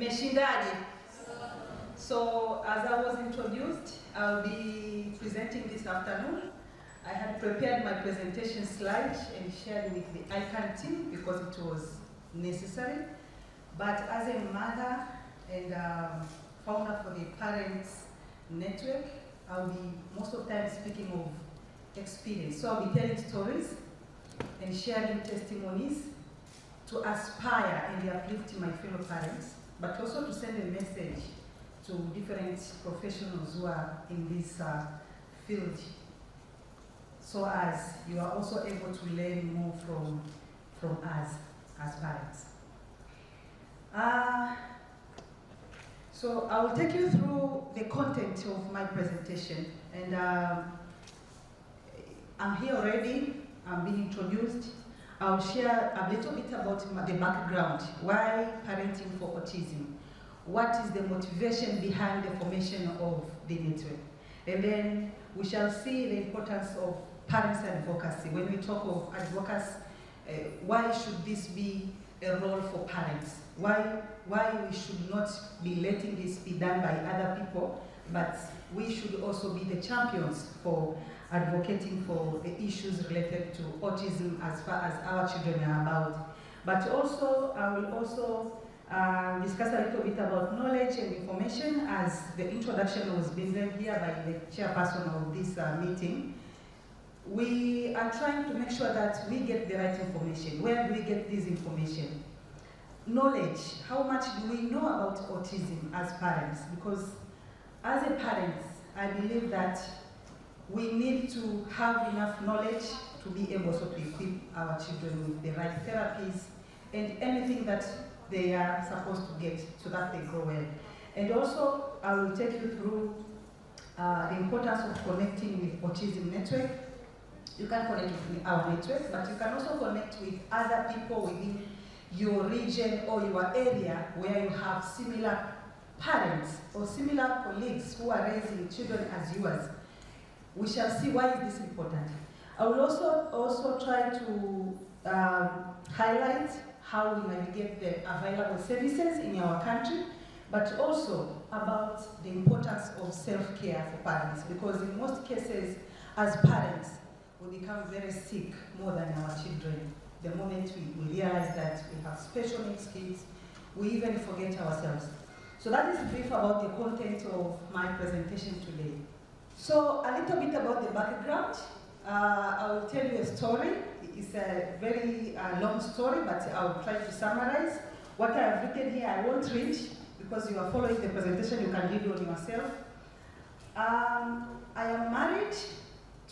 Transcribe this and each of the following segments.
Mmeshindaje? So, as I was introduced, I'll be presenting this afternoon. I had prepared my presentation slide and shared with the ICAN team because it was necessary. But as a mother and founder for the Parents Network, I'll be most of the time speaking of experience. So I'll be telling stories and sharing testimonies to aspire and uplift my fellow parents, but also to send a message to different professionals who are in this field, so as you are also able to learn more from us as parents. So I will take you through the content of my presentation, and I'm here already, I'm being introduced. I'll share a little bit about the background, why parenting for autism, what is the motivation behind the formation of the network, and then we shall see the importance of parents advocacy. When we talk of advocacy, why should this be a role for parents? Why we should not be letting this be done by other people, but we should also be the champions for advocating for the issues related to autism as far as our children are about. But also, I will also discuss a little bit about knowledge and information, as the introduction was being done here by the chairperson of this meeting. We are trying to make sure that we get the right information. Where do we get this information? Knowledge. How much do we know about autism as parents? Because as a parent, I believe that we need to have enough knowledge to be able to equip our children with the right therapies and anything that they are supposed to get so that they grow well. And also, I will take you through the importance of connecting with Autism Network. You can connect with our network, but you can also connect with other people within your region or your area where you have similar parents or similar colleagues who are raising children as yours. We shall see why is this important. I will also try to highlight how we navigate the available services in our country, but also about the importance of self-care for parents, because in most cases, as parents, we become very sick more than our children. The moment we realize that we have special needs kids, we even forget ourselves. So that is brief about the content of my presentation today. So a little bit about the background. I will tell you a story. It's a very long story, but I will try to summarize. What I have written here, I won't read, because you are following the presentation, you can read on yourself. I am married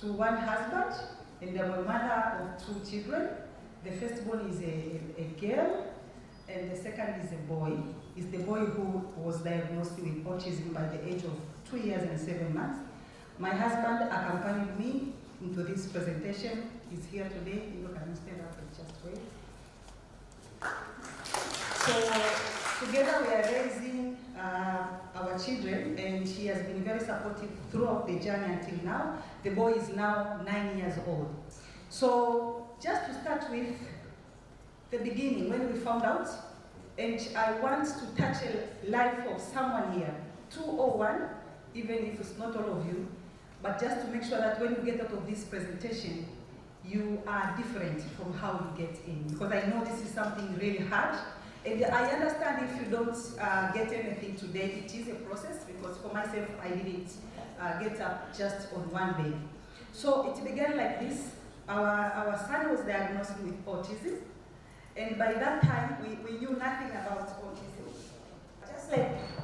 to one husband, and I'm a mother of 2 children. The first born is a girl, and the second is a boy. It's the boy who was diagnosed with autism by the age of 2 years and 7 months. My husband accompanied me into this presentation. He's here today. You can stand up and just wait. So together we are raising our children, and he has been very supportive throughout the journey until now. The boy is now 9 years old. So just to start with the beginning, when we found out, and I want to touch a life of someone here, 201, even if it's not all of you, but just to make sure that when you get out of this presentation, you are different from how you get in. Because I know this is something really hard, and I understand if you don't get anything today, it is a process, because for myself, I didn't get up just on one day. So it began like this. Our son was diagnosed with autism, and by that time, we knew nothing about autism.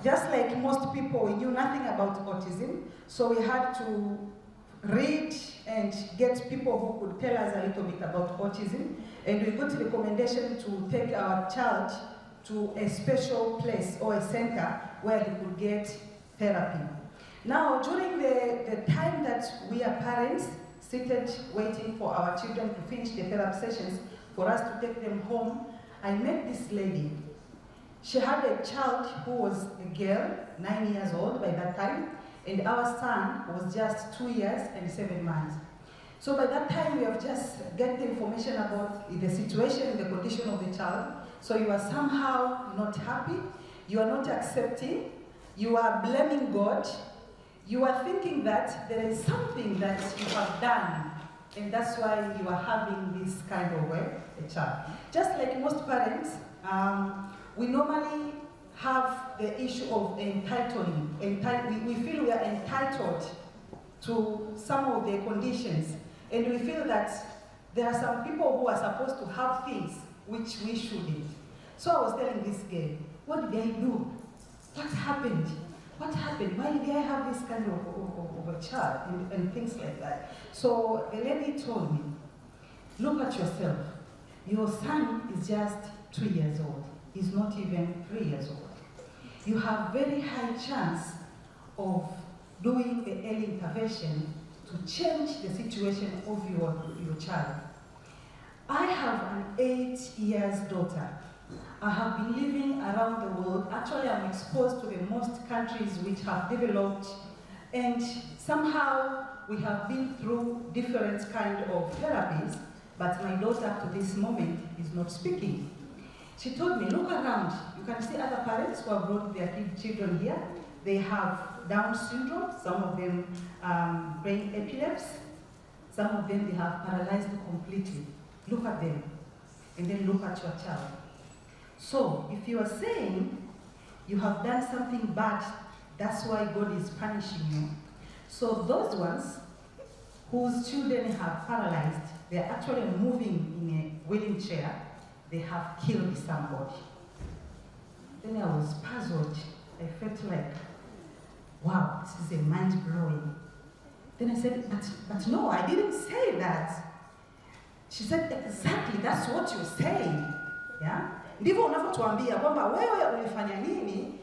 Just like most people, we knew nothing about autism, so we had to read and get people who could tell us a little bit about autism, and we got the recommendation to take our child to a special place or a center where he could get therapy. Now, during the time that we are parents, seated waiting for our children to finish the therapy sessions for us to take them home, I met this lady. She had a child who was a girl, 9 years old by that time, and our son was just 2 years and 7 months. So by that time, we have just get the information about the situation, the condition of the child. So you are somehow not happy, you are not accepting, you are blaming God, you are thinking that there is something that you have done, and that's why you are having this kind of a child. Just like most parents, we normally have the issue of entitling. We feel we are entitled to some of the conditions, and we feel that there are some people who are supposed to have things which we shouldn't. So I was telling this girl, what did I do? What happened? What happened? Why did I have this kind of a child and things like that? So the lady told me, look at yourself. Your son is just 2 years old. He's not even 3 years old. You have very high chance of doing the early intervention to change the situation of your child. I have an 8 years daughter. I have been living around the world. Actually, I'm exposed to the most countries which have developed, and somehow we have been through different kind of therapies, but my daughter up to this moment is not speaking. She told me, look around. You can see other parents who have brought their children here. They have Down syndrome, some of them brain epilepsy, some of them they have paralyzed completely. Look at them, and then look at your child. So, if you are saying you have done something bad, that's why God is punishing you. So those ones whose children have paralyzed, they're actually moving in a wheelchair, they have killed somebody. Then I was puzzled. I felt like, wow, this is a mind-blowing. Then I said, but no, I didn't say that. She said, exactly, that's what you're saying. Yeah? Ndivyo unavyotuambia kwamba wewe ulifanya nini,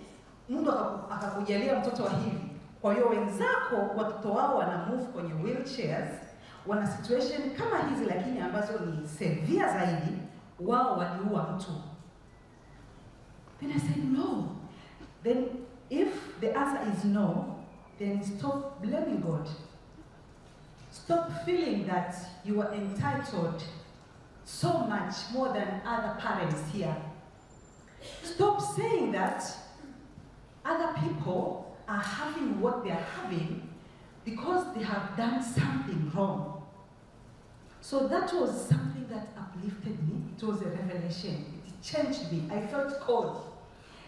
Mungu akakujalia mtoto wa hivi. Kwa hiyo wenzako watoto wao wana move kwenye wheelchairs, wana situation kama hizi lakini ambazo ni severe zaidi, wao waliua mtu. Then I said no. Then if the answer is no, then stop blaming God. Stop feeling that you are entitled so much more than other parents here. Stop saying that other people are having what they are having because they have done something wrong. So that was something that uplifted me. It was a revelation. It changed me. I felt cold.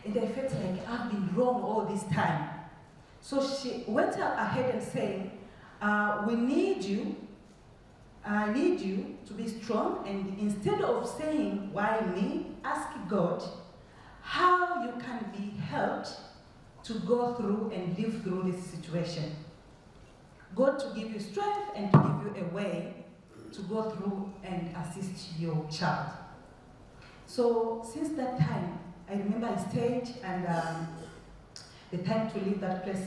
And I felt like I've been wrong all this time. So she went ahead and said, we need you, I need you to be strong, and instead of saying, why me, ask God how you can be helped to go through and live through this situation. God to give you strength and to give you a way to go through and assist your child. So since that time, I remember I stayed, and the time to leave that place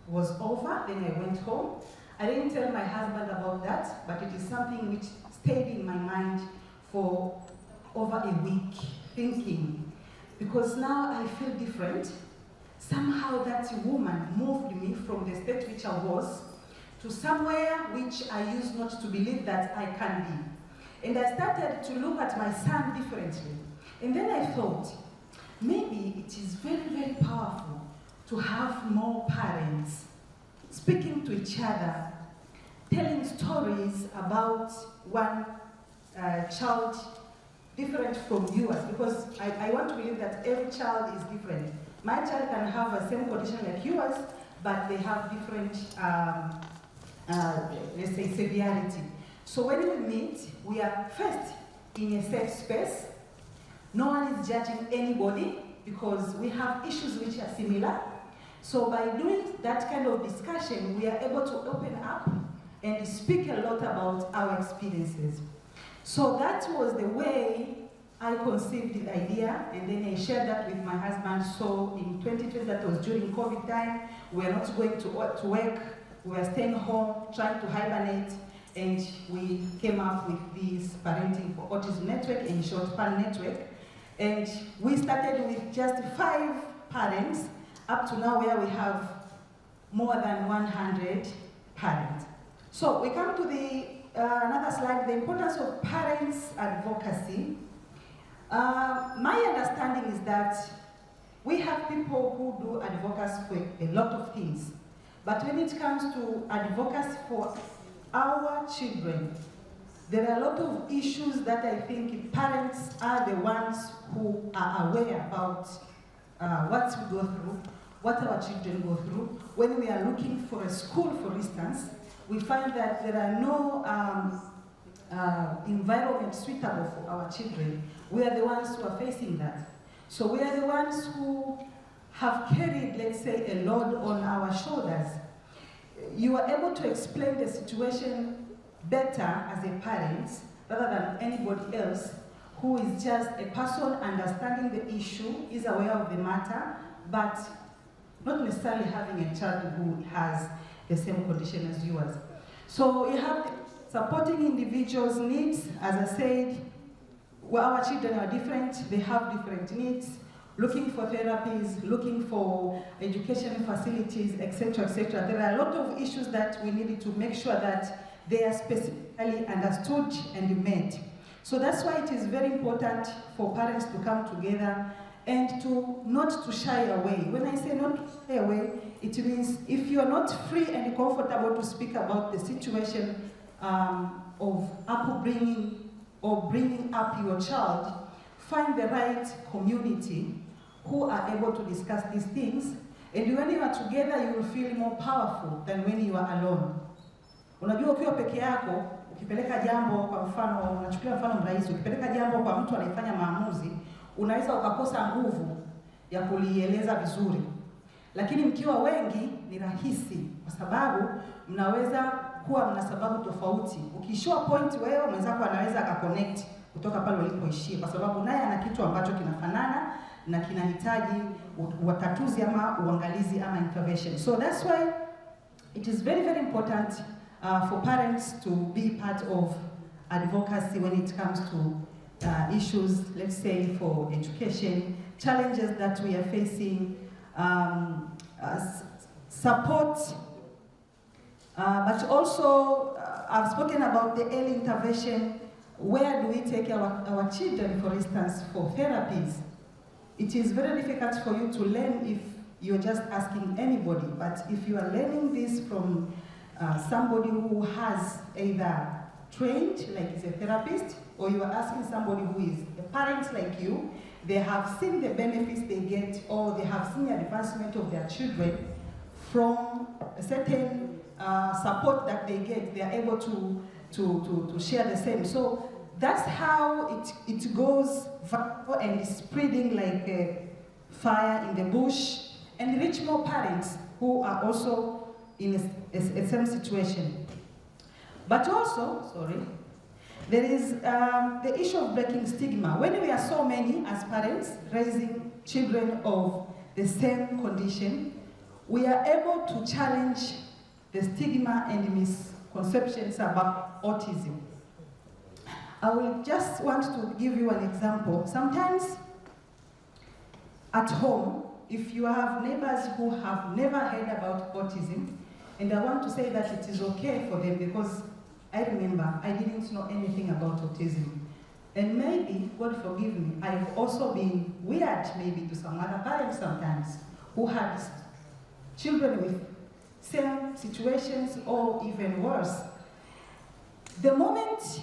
was over. Then I went home. I didn't tell my husband about that, but it is something which stayed in my mind for over a week, thinking, because now I feel different. Somehow that woman moved me from the state which I was to somewhere which I used not to believe that I can be. And I started to look at my son differently. And then I thought, maybe it is very, very powerful to have more parents speaking to each other, telling stories about one child different from yours, because I want to believe that every child is different. My child can have a same condition like yours, but they have different, let's say, severity. So when we meet, we are first in a safe space. No one is judging anybody because we have issues which are similar. So by doing that kind of discussion, we are able to open up and speak a lot about our experiences. So that was the way I conceived the idea, and then I shared that with my husband. So in 2020, that was during COVID time, we were not going to work, we were staying home, trying to hibernate, and we came up with this Parenting for Autism Network, in short, PANetwork. And we started with just 5 parents, up to now where we have more than 100 parents. So we come to the another slide, the importance of parents' advocacy. My understanding is that We have people who do advocacy for a lot of things. But when it comes to advocacy for our children, there are a lot of issues that I think parents are the ones who are aware about what we go through, what our children go through. When we are looking for a school, for instance, we find that there are no environment suitable for our children. We are the ones who are facing that. So we are the ones who have carried, let's say, a load on our shoulders. You are able to explain the situation better as a parent rather than anybody else who is just a person understanding the issue, is aware of the matter, but not necessarily having a child who has the same condition as yours. So you have supporting individuals' needs. As I said, well, our children are different, they have different needs, looking for therapies, looking for education facilities, etc., etc. There are a lot of issues that we needed to make sure that they are specifically understood and met. So that's why it is very important for parents to come together and to not to shy away. When I say not to shy away, it means if you are not free and comfortable to speak about the situation of upbringing or bringing up your child, find the right community who are able to discuss these things. And when you are together, you will feel more powerful than when you are alone. Unajua ukiwa peke yako, ukipeleka jambo kwa mfano, unachukulia mfano mrahisi, ukipeleka jambo kwa mtu anayefanya maamuzi, unaweza ukakosa nguvu ya kulieleza vizuri. Lakini mkiwa wengi ni rahisi kwa sababu mnaweza kuwa mna sababu tofauti. Ukishow point wewe, mwenzako anaweza akaconnect kutoka pale ulipoishia kwa sababu naye ana kitu ambacho kinafanana na kinahitaji utatuzi ama uangalizi ama intervention. So that's why it is very, very important for parents to be part of advocacy when it comes to issues, let's say, for education, challenges that we are facing, support, but also I've spoken about the early intervention. Where do we take our children, for instance, for therapies? It is very difficult for you to learn if you're just asking anybody, but if you are learning this from somebody who has either trained, like is a therapist, or you are asking somebody who is a parent like you, they have seen the benefits they get, or they have seen the advancement of their children from a certain support that they get, they are able to share the same. So that's how it goes viral and is spreading like a fire in the bush and reach more parents who are also in a same situation. But also, there is the issue of breaking stigma. When we are so many as parents raising children of the same condition, we are able to challenge the stigma and misconceptions about autism. I will just want to give you an example. Sometimes at home, if you have neighbors who have never heard about autism, and I want to say that it is okay for them because I remember I didn't know anything about autism. And maybe, God forgive me, I've also been weird maybe to some other parents sometimes who had children with same situations or even worse. The moment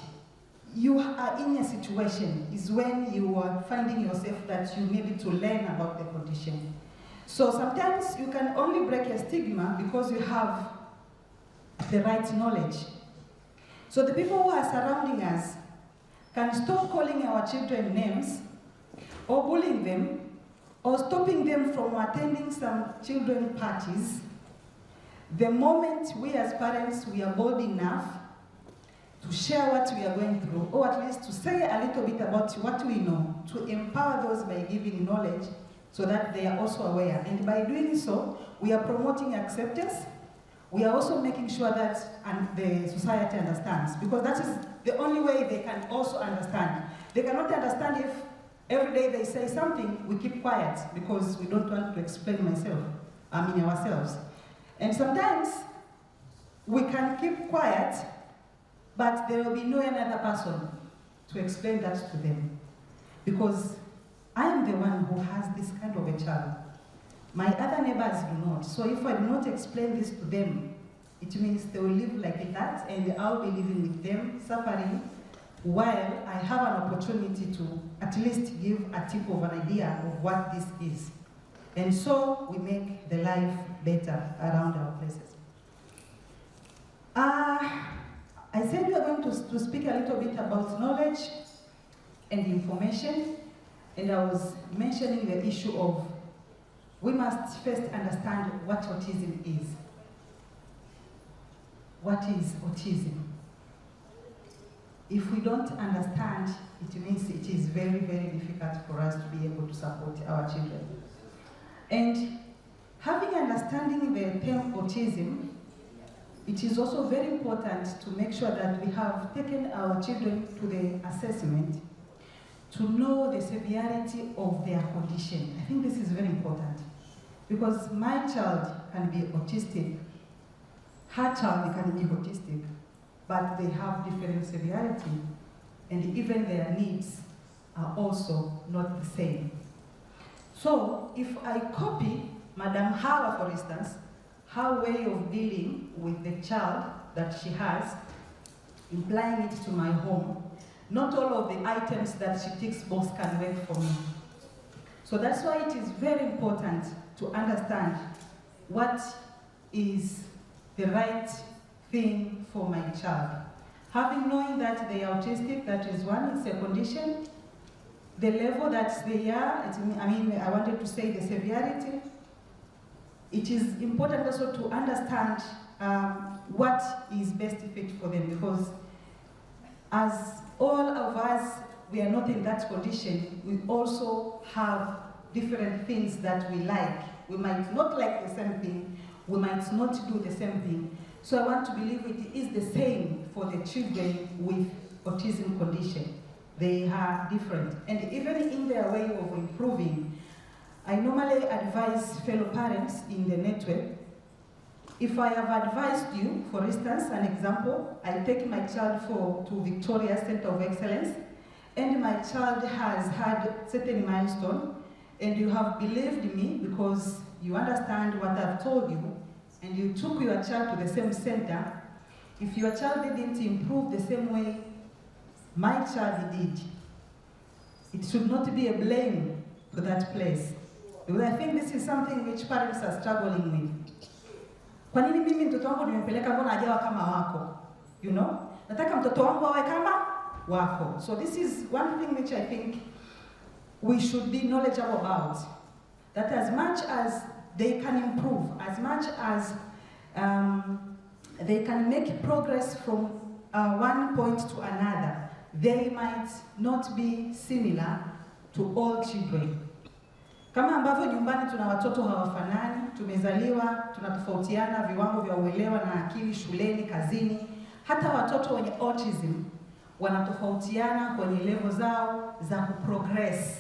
you are in a situation is when you are finding yourself that you needed to learn about the condition. So sometimes you can only break a stigma because you have the right knowledge. So the people who are surrounding us can stop calling our children names or bullying them or stopping them from attending some children parties the moment we as parents, we are bold enough to share what we are going through, or at least to say a little bit about what we know, to empower those by giving knowledge so that they are also aware. And by doing so, we are promoting acceptance. We are also making sure that the society understands, because that is the only way they can also understand. They cannot understand if every day they say something, we keep quiet because we don't want to explain ourselves. And sometimes we can keep quiet, but there will be no another person to explain that to them. Because I am the one who has this kind of a child. My other neighbors do not. So if I do not explain this to them, it means they will live like that, and I'll be living with them, suffering, while I have an opportunity to at least give a tip of an idea of what this is. And so we make the life better around our places. I said we are going to speak a little bit about knowledge and information, and I was mentioning the issue of we must first understand what autism is. What is autism? If we don't understand, it means it is very, very difficult for us to be able to support our children. And having understanding the term autism, it is also very important to make sure that we have taken our children to the assessment to know the severity of their condition. I think this is very important because my child can be autistic, her child can be autistic, but they have different severity, and even their needs are also not the same. So if I copy Madam Hawa, for instance, her way of dealing with the child that she has, implying it to my home, not all of the items that she ticks box can work for me. So that's why it is very important to understand what is the right thing for my child. Having knowing that they are autistic, that is one, it's a condition. The level that they are, I wanted to say the severity. It is important also to understand what is best fit for them, because as all of us, we are not in that condition, we also have different things that we like. We might not like the same thing, we might not do the same thing. So I want to believe it is the same for the children with autism condition. They are different. And even in their way of improving, I normally advise fellow parents in the network. If I have advised you, for instance, an example, I take my child to Victoria Center of Excellence, and my child has had certain milestone, and you have believed me because you understand what I've told you, and you took your child to the same center. If your child didn't improve the same way my child did, it should not be a blame for that place. Because I think this is something which parents are struggling with. Kwa nini mimi mtoto wangu nimempeleka mbona hajawa kama wako? You know? Nataka mtoto wangu awe kama wako. So this is one thing which I think we should be knowledgeable about. That as much as they can improve, as much as they can make progress from one point to another, they might not be similar to all children. Kama ambavyo nyumbani tuna watoto hawafanani, tumezaliwa, tunatofautiana viwango vya uelewa na akili shuleni, kazini, hata watoto wenye autism wanatofautiana kwenye level zao za kuprogress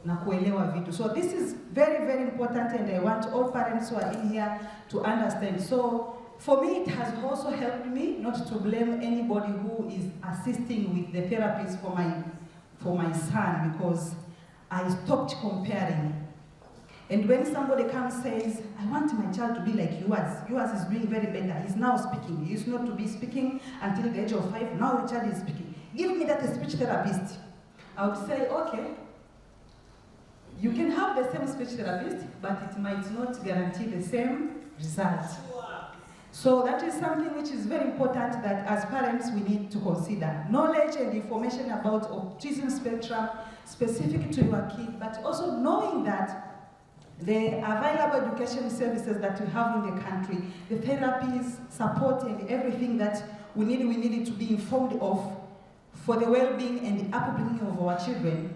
na kuelewa vitu. So this is very, very important, and I want all parents who are in here to understand. So for me, it has also helped me not to blame anybody who is assisting with the therapies for my son, because I stopped comparing. And when somebody comes and says, I want my child to be like yours is doing very better, he's now speaking. He used not to be speaking until the age of 5, now the child is speaking. Give me that speech therapist. I would say, okay, you can have the same speech therapist, but it might not guarantee the same result. So that is something which is very important that as parents we need to consider. Knowledge and information about autism spectrum specific to your kid, but also knowing that the available education services that we have in the country, the therapies, support, and everything that we need to be informed of for the well-being and the upbringing of our children,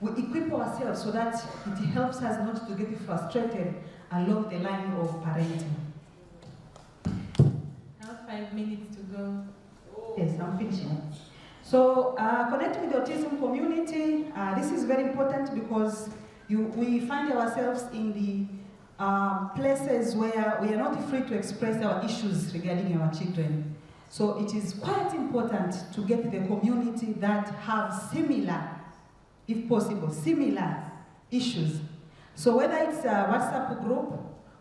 we equip ourselves so that it helps us not to get frustrated along the line of parenting. Now 5 minutes to go. Yes, I'm finishing. So connecting with the autism community, this is very important because we find ourselves in the places where we are not free to express our issues regarding our children. So it is quite important to get the community that have similar if possible, similar issues. So whether it's a WhatsApp group,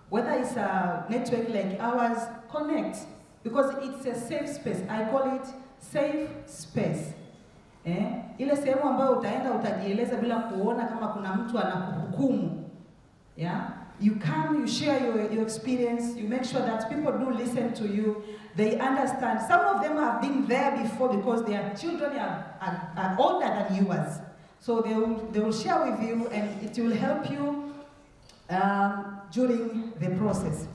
whether it's a network like ours, connect, because it's a safe space. I call it safe space. Ile sehemu ambayo utaenda utajieleza bila kuona kama kuna mtu anakuhukumu. Yeah? You come, you share your experience, you make sure that people do listen to you, they understand. Some of them have been there before because their children are older than yours. So they will share with you and it will help you during the process.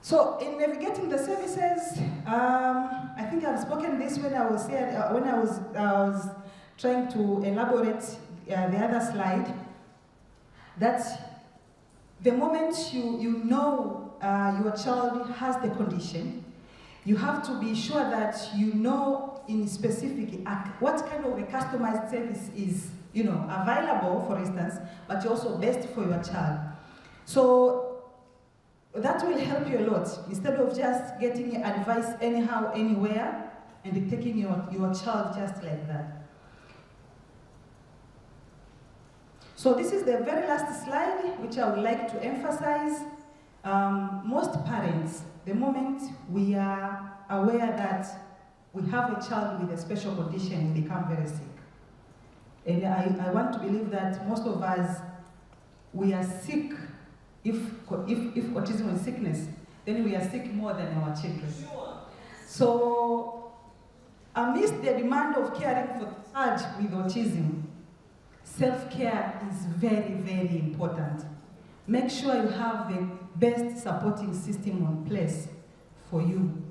So in navigating the services, I think I've spoken this when I was here, when I was trying to elaborate the other slide, that the moment you know your child has the condition, you have to be sure that you know in specific what kind of a customized service is available, for instance, but also best for your child. So that will help you a lot, instead of just getting advice anyhow, anywhere, and taking your child just like that. So this is the very last slide, which I would like to emphasize. Most parents, the moment we are aware that we have a child with a special condition, we become very sick. And I want to believe that most of us, we are sick. If autism is sickness, then we are sick more than our children. So amidst the demand of caring for the child with autism, self-care is very, very important. Make sure you have the best supporting system in place for you.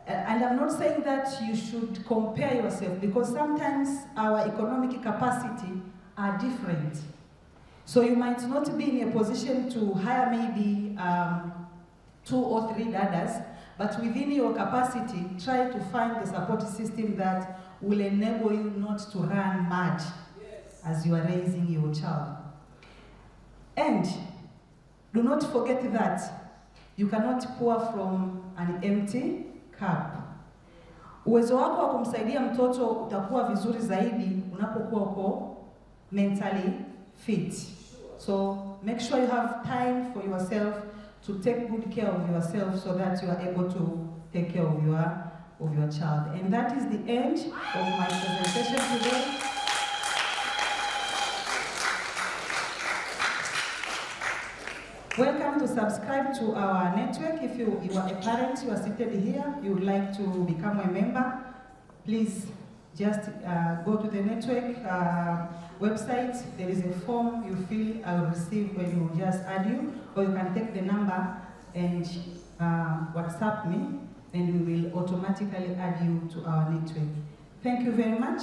And I'm not saying that you should compare yourself, because sometimes our economic capacity are different. So you might not be in a position to hire maybe 2 or 3 dadas, but within your capacity, try to find the support system that will enable you not to run mad as you are raising your child. And do not forget that you cannot pour from an empty cup. Uwezo wako wa kumsaidia mtoto utakuwa vizuri zaidi unapokuwa uko mentally fit. So make sure you have time for yourself to take good care of yourself so that you are able to take care of your child. And that is the end of my presentation today. Welcome to subscribe to our network. If you are a parent, you are seated here, you would like to become a member, please just go to the network website. There is a form you fill, I will receive when you just add you, or you can take the number and WhatsApp me, and we will automatically add you to our network. Thank you very much.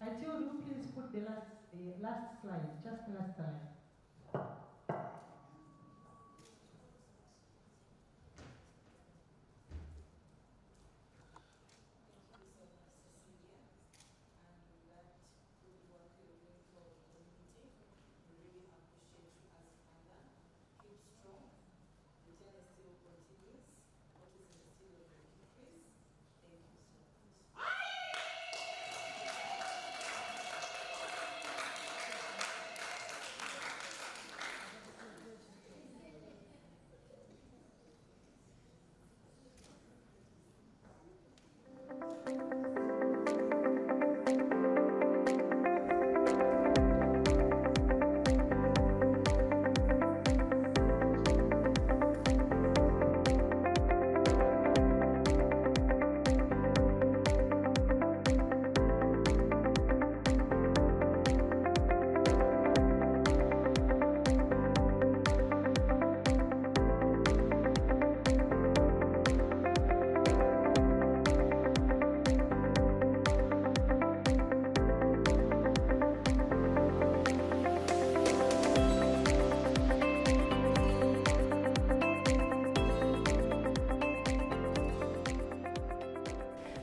I told you, please put the last slide, just the last slide.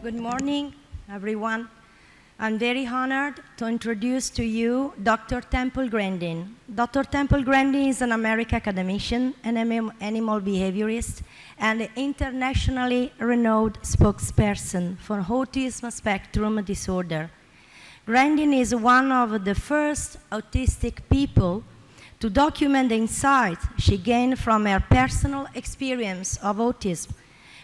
Good morning, everyone. I'm very honored to introduce to you Dr. Temple Grandin. Dr. Temple Grandin is an American academician, an animal behaviorist, and internationally renowned spokesperson for Autism Spectrum Disorder. Grandin is one of the first autistic people to document the insights she gained from her personal experience of autism.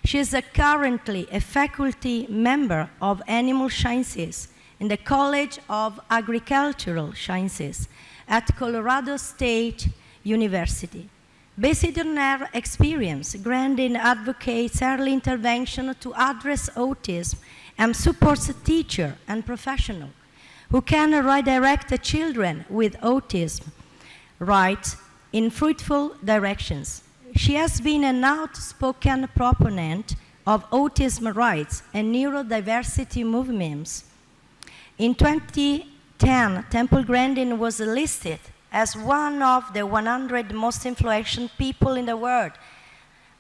She is currently a faculty member of Animal Sciences in the College of Agricultural Sciences at Colorado State University. Based on her experience, Grandin advocates early intervention to address autism and supports teachers and professionals who can redirect the children with autism in fruitful directions. She has been an outspoken proponent of autism rights and neurodiversity movements. In 2010, Temple Grandin was listed as one of the 100 most influential people in the world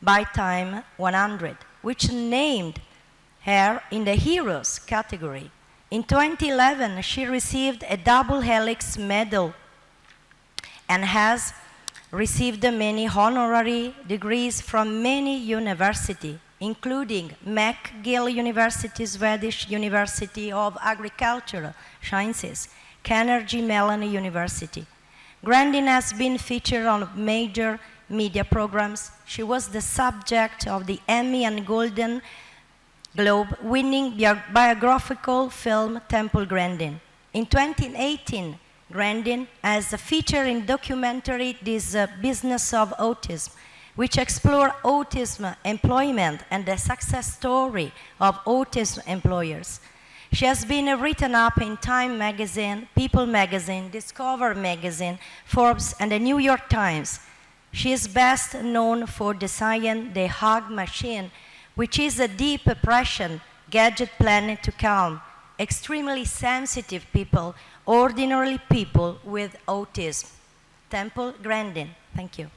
by Time 100, which named her in the Heroes category. In 2011, she received a double helix medal and has received many honorary degrees from many universities, including McGill University, Swedish University of Agricultural Sciences, Carnegie Mellon University. Grandin has been featured on major media programs. She was the subject of the Emmy and Golden Globe winning biographical film Temple Grandin. In 2018, Grandin as a feature in documentary This Business of Autism, which explore autism employment and the success story of autism employers. She has been written up in Time magazine, People magazine, Discover magazine, Forbes, and the New York Times. She is best known for designing the Hug Machine, which is a deep depression gadget planned to calm extremely sensitive people, ordinary people with autism. Temple Grandin, thank you.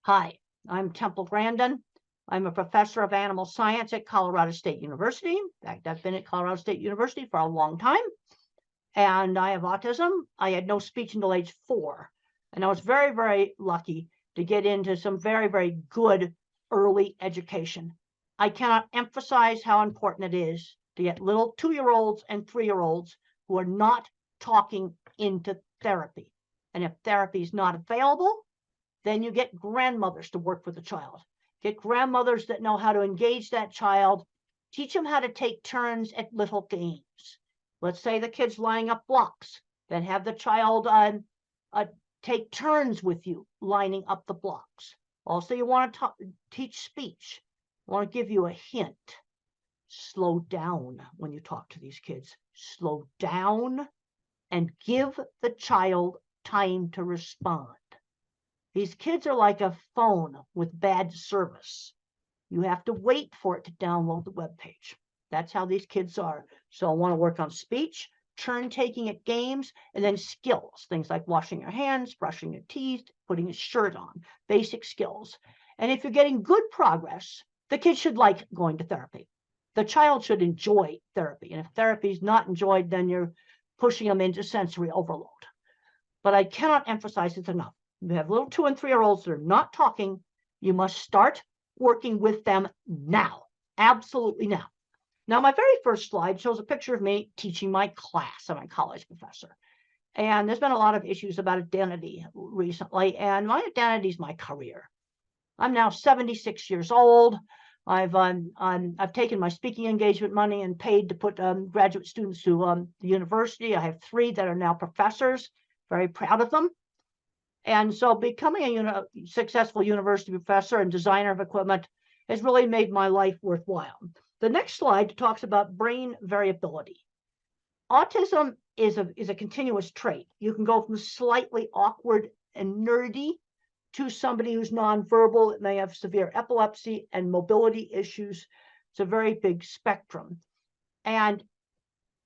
Hi, I'm Temple Grandin. I'm a professor of animal science at Colorado State University. In fact, I've been at Colorado State University for a long time. And I have autism. I had no speech until age 4. And I was very, very lucky to get into some very, very good early education. I cannot emphasize how important it is to get little 2-year-olds and 3-year-olds who are not talking into therapy. And if therapy is not available, then you get grandmothers to work with the child. Get grandmothers that know how to engage that child, teach them how to take turns at little games. Let's say the kid's lining up blocks, then have the child take turns with you lining up the blocks. Also, you want to teach speech. I want to give you a hint. Slow down when you talk to these kids. Slow down and give the child time to respond. These kids are like a phone with bad service. You have to wait for it to download the web page. That's how these kids are. So I want to work on speech, turn taking at games, and then skills. Things like washing your hands, brushing your teeth, putting a shirt on, basic skills. And if you're getting good progress, the kid should like going to therapy. The child should enjoy therapy. And if therapy is not enjoyed, then you're pushing them into sensory overload. But I cannot emphasize this enough. You have little 2- and 3-year-olds that are not talking. You must start working with them now. Absolutely now. Now, my very first slide shows a picture of me teaching my class. I'm a college professor. And there's been a lot of issues about identity recently. And my identity is my career. I'm now 76 years old. I've taken my speaking engagement money and paid to put graduate students to the university. I have 3 that are now professors. Very proud of them. And so becoming a successful university professor and designer of equipment has really made my life worthwhile. The next slide talks about brain variability. Autism is a continuous trait. You can go from slightly awkward and nerdy to somebody who's nonverbal, that may have severe epilepsy and mobility issues. It's a very big spectrum. And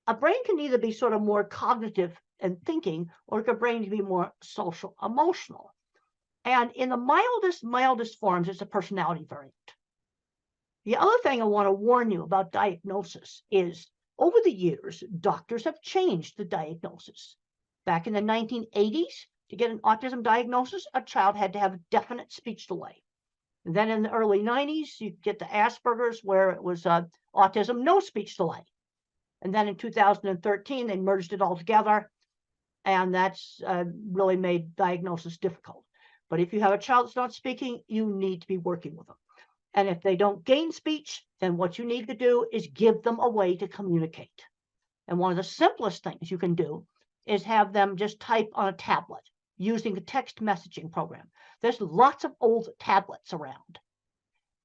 a brain can either be sort of more cognitive and thinking, or a brain can be more social, emotional. And in the mildest forms, it's a personality variant. The other thing I want to warn you about diagnosis is over the years, doctors have changed the diagnosis. Back in the 1980s, to get an autism diagnosis, a child had to have a definite speech delay. And then in the early 90s, you get the Asperger's where it was autism, no speech delay. And then in 2013, they merged it all together. And that's really made diagnosis difficult. But if you have a child that's not speaking, you need to be working with them. And if they don't gain speech, then what you need to do is give them a way to communicate. And one of the simplest things you can do is have them just type on a tablet using a text messaging program. There's lots of old tablets around,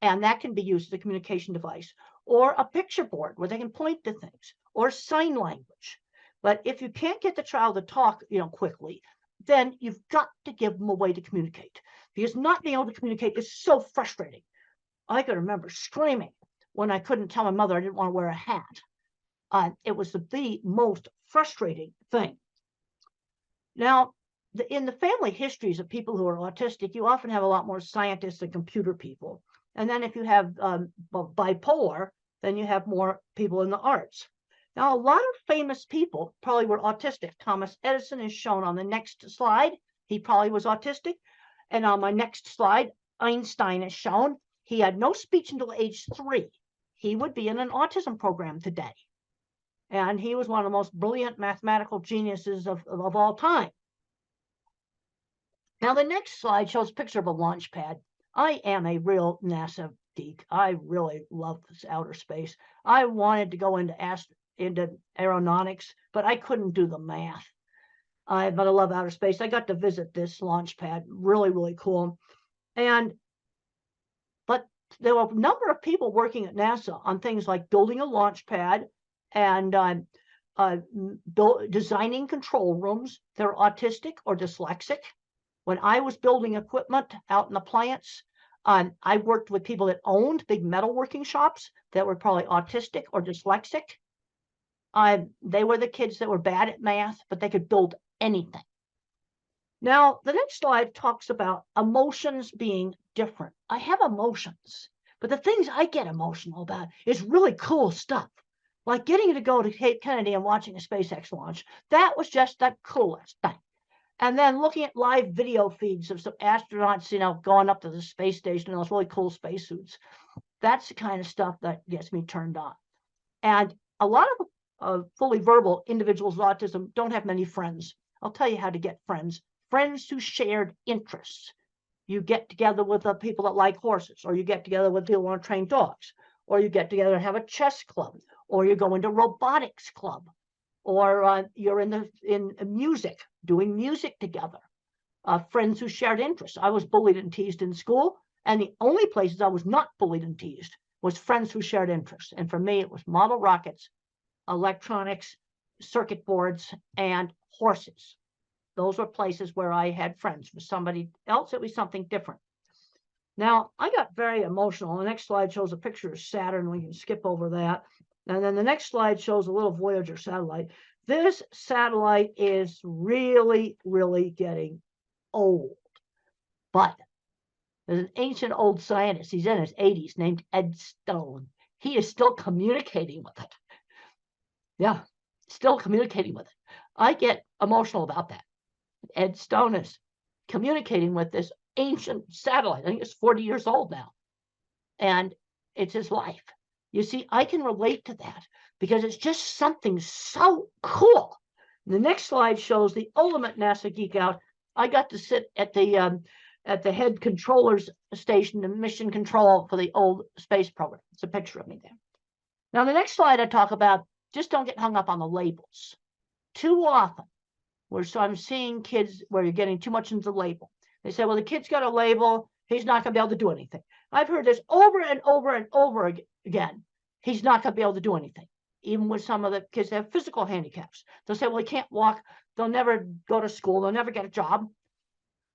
and that can be used as a communication device, or a picture board where they can point to things, or sign language. But if you can't get the child to talk, quickly, then you've got to give them a way to communicate, because not being able to communicate is so frustrating. I can remember screaming when I couldn't tell my mother I didn't want to wear a hat. It was the most frustrating thing. Now, in the family histories of people who are autistic, you often have a lot more scientists and computer people. And then if you have bipolar, then you have more people in the arts. Now, a lot of famous people probably were autistic. Thomas Edison is shown on the next slide. He probably was autistic. And on my next slide, Einstein is shown. He had no speech until age 3. He would be in an autism program today. And he was one of the most brilliant mathematical geniuses of all time. Now, the next slide shows a picture of a launch pad. I am a real NASA geek. I really love this outer space. I wanted to go into aeronautics, but I couldn't do the math. But I love outer space. I got to visit this launch pad. Really, really cool. But there were a number of people working at NASA on things like building a launch pad and designing control rooms. They're autistic or dyslexic. When I was building equipment out in the plants, I worked with people that owned big metalworking shops that were probably autistic or dyslexic. They were the kids that were bad at math, but they could build anything. Now, the next slide talks about emotions being different. I have emotions, but the things I get emotional about is really cool stuff. Like getting to go to Cape Kennedy and watching a SpaceX launch. That was just the coolest thing. And then looking at live video feeds of some astronauts, going up to the space station in those really cool spacesuits. That's the kind of stuff that gets me turned on. And a lot of fully verbal individuals with autism don't have many friends. I'll tell you how to get friends. Friends who shared interests. You get together with the people that like horses, or you get together with people who want to train dogs, or you get together and have a chess club, or you go into robotics club, or you're in music, doing music together. Friends who shared interests. I was bullied and teased in school, and the only places I was not bullied and teased was friends who shared interests. And for me, it was model rockets, electronics, circuit boards, and horses. Those were places where I had friends. For somebody else, it was something different. Now, I got very emotional. The next slide shows a picture of Saturn. We can skip over that. And then the next slide shows a little Voyager satellite. This satellite is really, really getting old. But there's an ancient old scientist. He's in his 80s named Ed Stone. He is still communicating with it. Yeah, still communicating with it. I get emotional about that. Ed Stone is communicating with this ancient satellite. I think it's 40 years old now. And it's his life. You see, I can relate to that because it's just something so cool. The next slide shows the ultimate NASA geek out. I got to sit at the head controller's station and mission control for the old space program. It's a picture of me there. Now, the next slide I talk about, just don't get hung up on the labels. Too often, so I'm seeing kids where you're getting too much into the label. They say, well, the kid's got a label. He's not going to be able to do anything. I've heard this over and over and over again. He's not going to be able to do anything. Even with some of the kids that have physical handicaps. They'll say, well, he can't walk. They'll never go to school. They'll never get a job.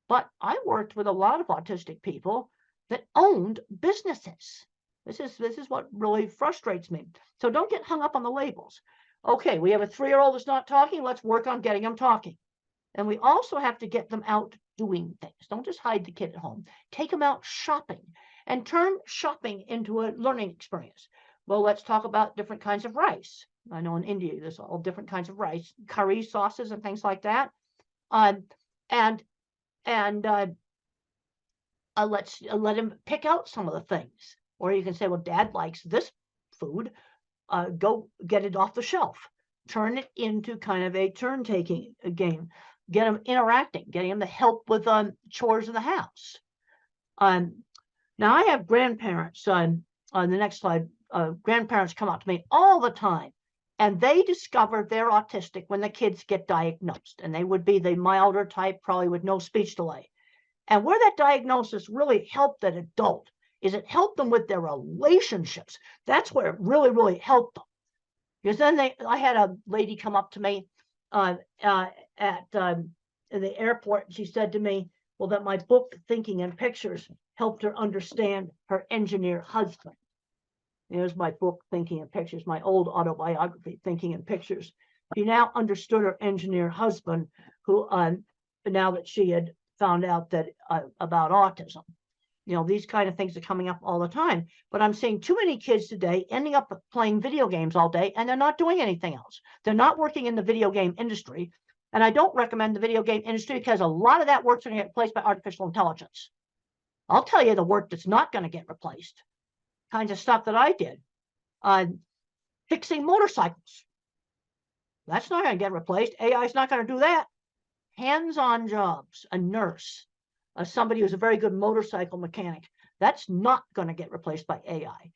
But I worked with a lot of autistic people that owned businesses. This is what really frustrates me. So don't get hung up on the labels. Okay, we have a 3-year-old that's not talking. Let's work on getting them talking. And we also have to get them out doing things. Don't just hide the kid at home. Take them out shopping. and turn shopping into a learning experience. Well, let's talk about different kinds of rice. I know in India, there's all different kinds of rice, curry sauces and things like that. Let's let him pick out some of the things. Or you can say, well, Dad likes this food. Go get it off the shelf. Turn it into kind of a turn-taking game. Get him interacting, getting him to help with chores in the house. Now I have grandparents. On the next slide, grandparents come up to me all the time, and they discover they're autistic when the kids get diagnosed, and they would be the milder type, probably with no speech delay. And where that diagnosis really helped that adult is it helped them with their relationships. That's where it really, really helped them. Because then I had a lady come up to me at the airport, and she said to me, well, that my book, Thinking in Pictures, helped her understand her engineer husband. There's my book, Thinking in Pictures, my old autobiography, Thinking in Pictures. She now understood her engineer husband, who now that she had found out that about autism. You know, these kind of things are coming up all the time. But I'm seeing too many kids today ending up playing video games all day, and they're not doing anything else. They're not working in the video game industry. And I don't recommend the video game industry because a lot of that work's going to get replaced by artificial intelligence. I'll tell you the work that's not going to get replaced. Kinds of stuff that I did. Fixing motorcycles. That's not going to get replaced. AI is not going to do that. Hands-on jobs, a nurse, somebody who's a very good motorcycle mechanic. That's not going to get replaced by AI.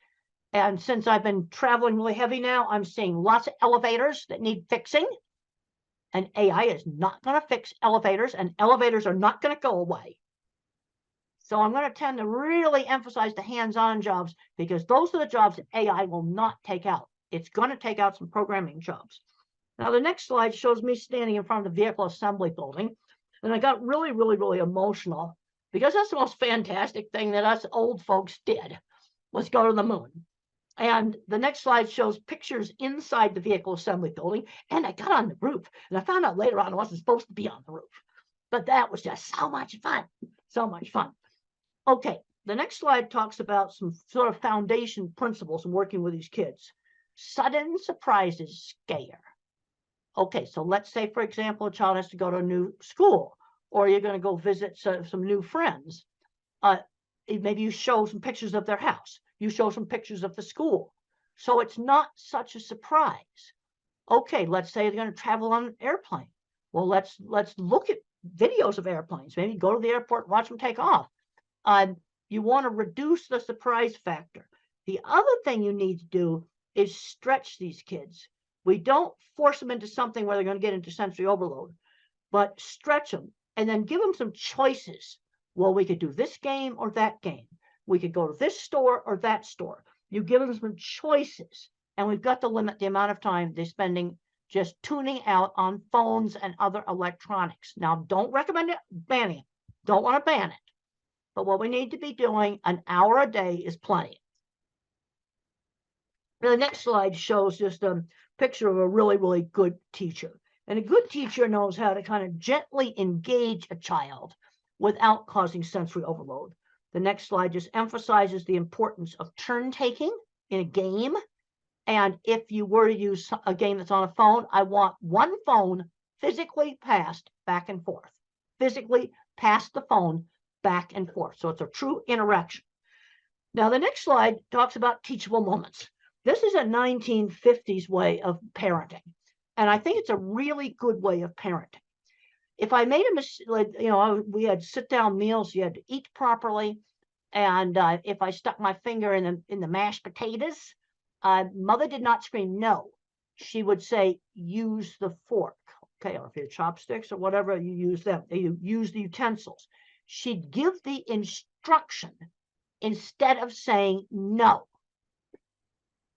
And since I've been traveling really heavy now, I'm seeing lots of elevators that need fixing. And AI is not going to fix elevators, and elevators are not going to go away. So I'm going to tend to really emphasize the hands-on jobs, because those are the jobs that AI will not take out. It's going to take out some programming jobs. Now, the next slide shows me standing in front of the vehicle assembly building. And I got really, really, really emotional, because that's the most fantastic thing that us old folks did, was go to the moon. And the next slide shows pictures inside the vehicle assembly building. And I got on the roof, and I found out later on I wasn't supposed to be on the roof. But that was just so much fun, so much fun. Okay, the next slide talks about some sort of foundation principles in working with these kids. Sudden surprises scare. Okay, so let's say, for example, a child has to go to a new school, or you're going to go visit some new friends. Maybe you show some pictures of their house. You show some pictures of the school. So it's not such a surprise. Okay, let's say they're going to travel on an airplane. Well, let's look at videos of airplanes. Maybe go to the airport and watch them take off. You want to reduce the surprise factor. The other thing you need to do is stretch these kids. We don't force them into something where they're going to get into sensory overload, but stretch them and then give them some choices. Well, we could do this game or that game. We could go to this store or that store. You give them some choices, and we've got to limit the amount of time they're spending just tuning out on phones and other electronics. Now, don't recommend it, banning it. Don't want to ban it. But what we need to be doing, an hour a day is plenty. The next slide shows just a picture of a really, really good teacher. And a good teacher knows how to kind of gently engage a child without causing sensory overload. The next slide just emphasizes the importance of turn taking in a game. And if you were to use a game that's on a phone, I want one phone physically passed back and forth. Physically pass the phone back and forth. So it's a true interaction. Now, the next slide talks about teachable moments. This is a 1950s way of parenting. And I think it's a really good way of parenting. If I made a mistake, you know, we had sit-down meals, you had to eat properly. And if I stuck my finger in the mashed potatoes, mother did not scream no. She would say, use the fork. Okay, or if you have chopsticks or whatever, you use them. You use the utensils. She'd give the instruction instead of saying no.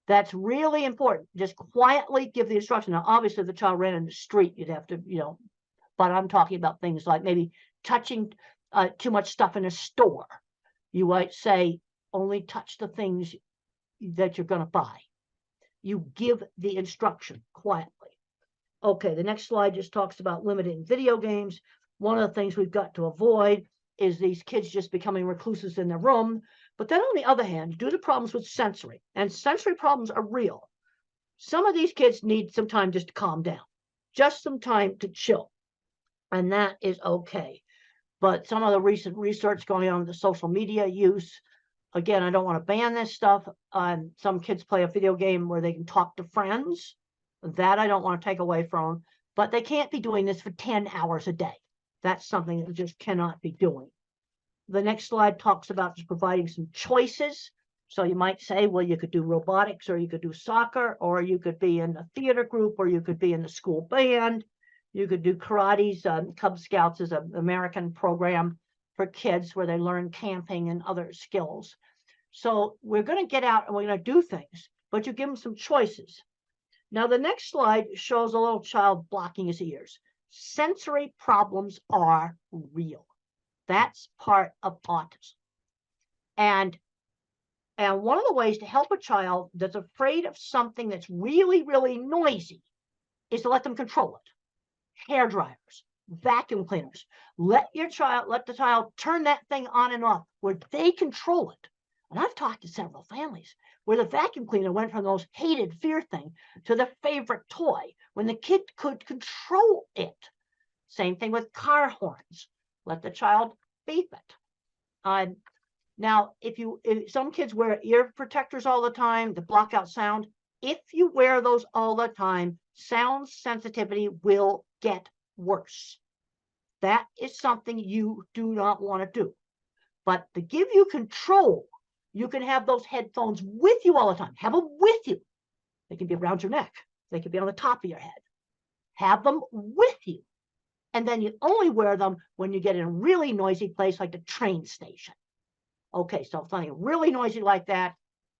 That's really important. Just quietly give the instruction. Now, obviously, if the child ran in the street, you'd have to, you know, but I'm talking about things like maybe touching too much stuff in a store. You might say, only touch the things that you're going to buy. You give the instruction quietly. Okay, the next slide just talks about limiting video games. One of the things we've got to avoid is these kids just becoming recluses in their room. But then on the other hand, due to problems with sensory, and sensory problems are real, some of these kids need some time just to calm down, just some time to chill. And that is okay. But some of the recent research going on with the social media use, again, I don't want to ban this stuff. Some kids play a video game where they can talk to friends. That I don't want to take away from them. But they can't be doing this for 10 hours a day. That's something that we just cannot be doing. The next slide talks about just providing some choices. So you might say, well, you could do robotics, or you could do soccer, or you could be in a theater group, or you could be in the school band. You could do karate's. Cub Scouts is an American program for kids where they learn camping and other skills. So we're going to get out and we're going to do things, but you give them some choices. Now, the next slide shows a little child blocking his ears. Sensory problems are real. That's part of autism. And one of the ways to help a child that's afraid of something that's really, really noisy is to let them control it. Hair dryers, vacuum cleaners. Let the child turn that thing on and off where they control it. And I've talked to several families where the vacuum cleaner went from the most hated fear thing to their favorite toy when the kid could control it. Same thing with car horns. Let the child beep it. Now, if some kids wear ear protectors all the time to block out sound, if you wear those all the time, sound sensitivity will get worse. That is something you do not want to do. But to give you control, you can have those headphones with you all the time. Have them with you. They can be around your neck. They can be on the top of your head. Have them with you. And then you only wear them when you get in a really noisy place like the train station. Okay, so if something really noisy like that,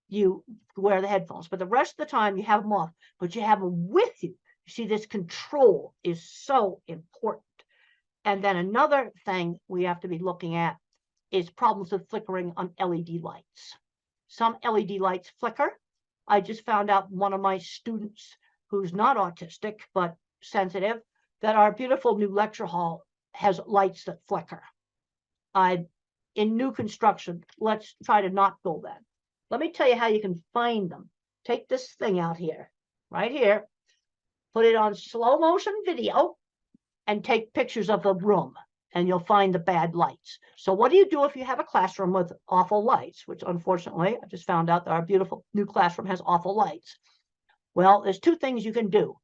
you wear the headphones. But the rest of the time, you have them off, but you have them with you. You see, this control is so important. And then another thing we have to be looking at is problems with flickering on LED lights. Some LED lights flicker. I just found out one of my students who's not autistic, but sensitive, that our beautiful new lecture hall has lights that flicker. In new construction, let's try to not go that. Let me tell you how you can find them. Take this thing out here, right here, put it on slow motion video, and take pictures of the room, and you'll find the bad lights. So what do you do if you have a classroom with awful lights, which unfortunately, I just found out that our beautiful new classroom has awful lights. Well, there's two things you can do.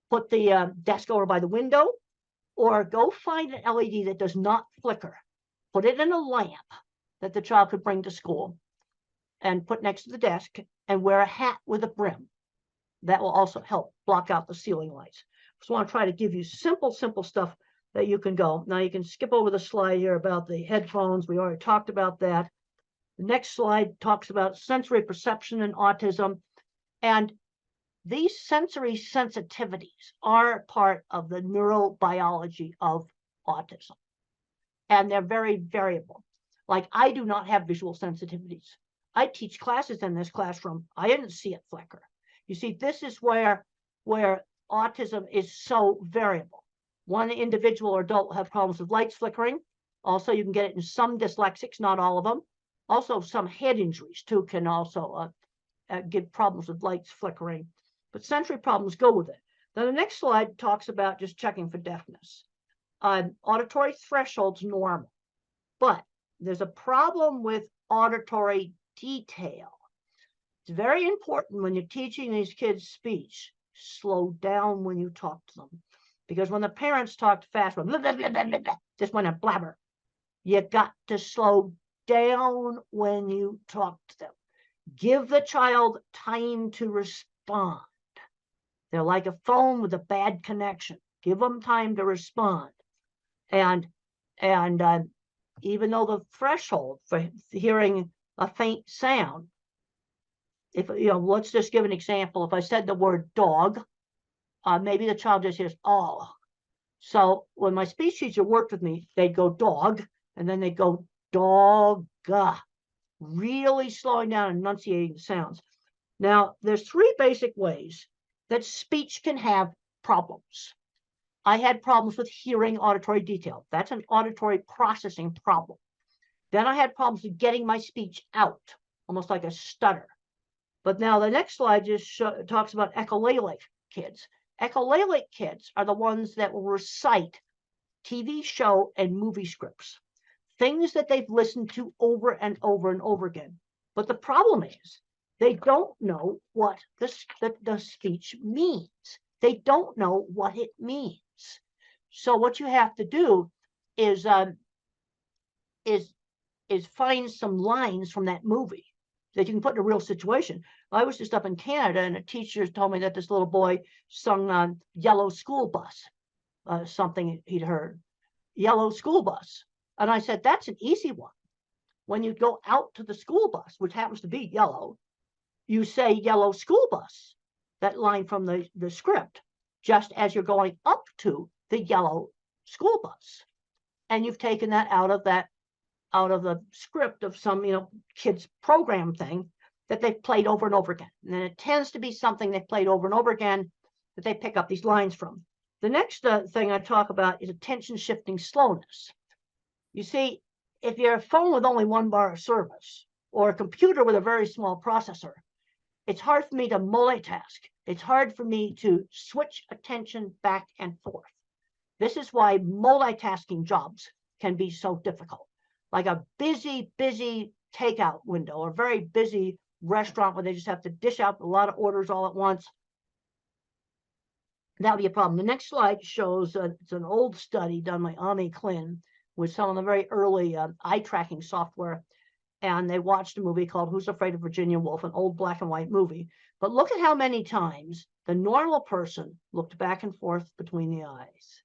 Put the desk over by the window, or go find an LED that does not flicker. Put it in a lamp that the child could bring to school and put next to the desk, and wear a hat with a brim. That will also help block out the ceiling lights. So I want to try to give you simple stuff that you can go. Now you can skip over the slide here about the headphones. We already talked about that. The next slide talks about sensory perception in autism. And these sensory sensitivities are part of the neurobiology of autism. And they're very variable. Like, I do not have visual sensitivities. I teach classes in this classroom. I didn't see it flicker. You see, this is where autism is so variable. One individual or adult will have problems with lights flickering. Also, you can get it in some dyslexics, not all of them. Also, some head injuries, too, can also give problems with lights flickering. But sensory problems go with it. Then the next slide talks about just checking for deafness. Auditory threshold's normal, but there's a problem with auditory detail. It's very important when you're teaching these kids speech, slow down when you talk to them. Because when the parents talked fast, just went a blabber. You got to slow down when you talk to them. Give the child time to respond. They're like a phone with a bad connection. Give them time to respond. And even though the threshold for hearing a faint sound, if let's just give an example. If I said the word dog, maybe the child just hears oh. So when my speech teacher worked with me, they'd go dog, and then they'd go dog, really slowing down and enunciating the sounds. Now, there's three basic ways that speech can have problems. I had problems with hearing auditory detail. That's an auditory processing problem. Then I had problems with getting my speech out, almost like a stutter. But now the next slide just talks about echolalic kids. Echolalic kids are the ones that will recite TV show and movie scripts, things that they've listened to over and over and over again. But the problem is they don't know what the speech means. They don't know what it means. So what you have to do is find some lines from that movie that you can put in a real situation. I was just up in Canada, and a teacher told me that this little boy sung on Yellow School Bus, something he'd heard, Yellow School Bus. And I said, that's an easy one. When you go out to the school bus, which happens to be yellow, you say Yellow School Bus, that line from the script, just as you're going up to the yellow school bus. And you've taken that out of the script of some, kids program thing that they've played over and over again. And it tends to be something they've played over and over again that they pick up these lines from. The next thing I talk about is attention shifting slowness. You see, if you're a phone with only 1 bar of service or a computer with a very small processor, it's hard for me to multitask. It's hard for me to switch attention back and forth. This is why multitasking jobs can be so difficult. Like a busy takeout window or a very busy restaurant where they just have to dish out a lot of orders all at once. That would be a problem. The next slide shows it's an old study done by Ami Klin with some of the very early eye tracking software. And they watched a movie called Who's Afraid of Virginia Woolf, an old black and white movie. But look at how many times the normal person looked back and forth between the eyes.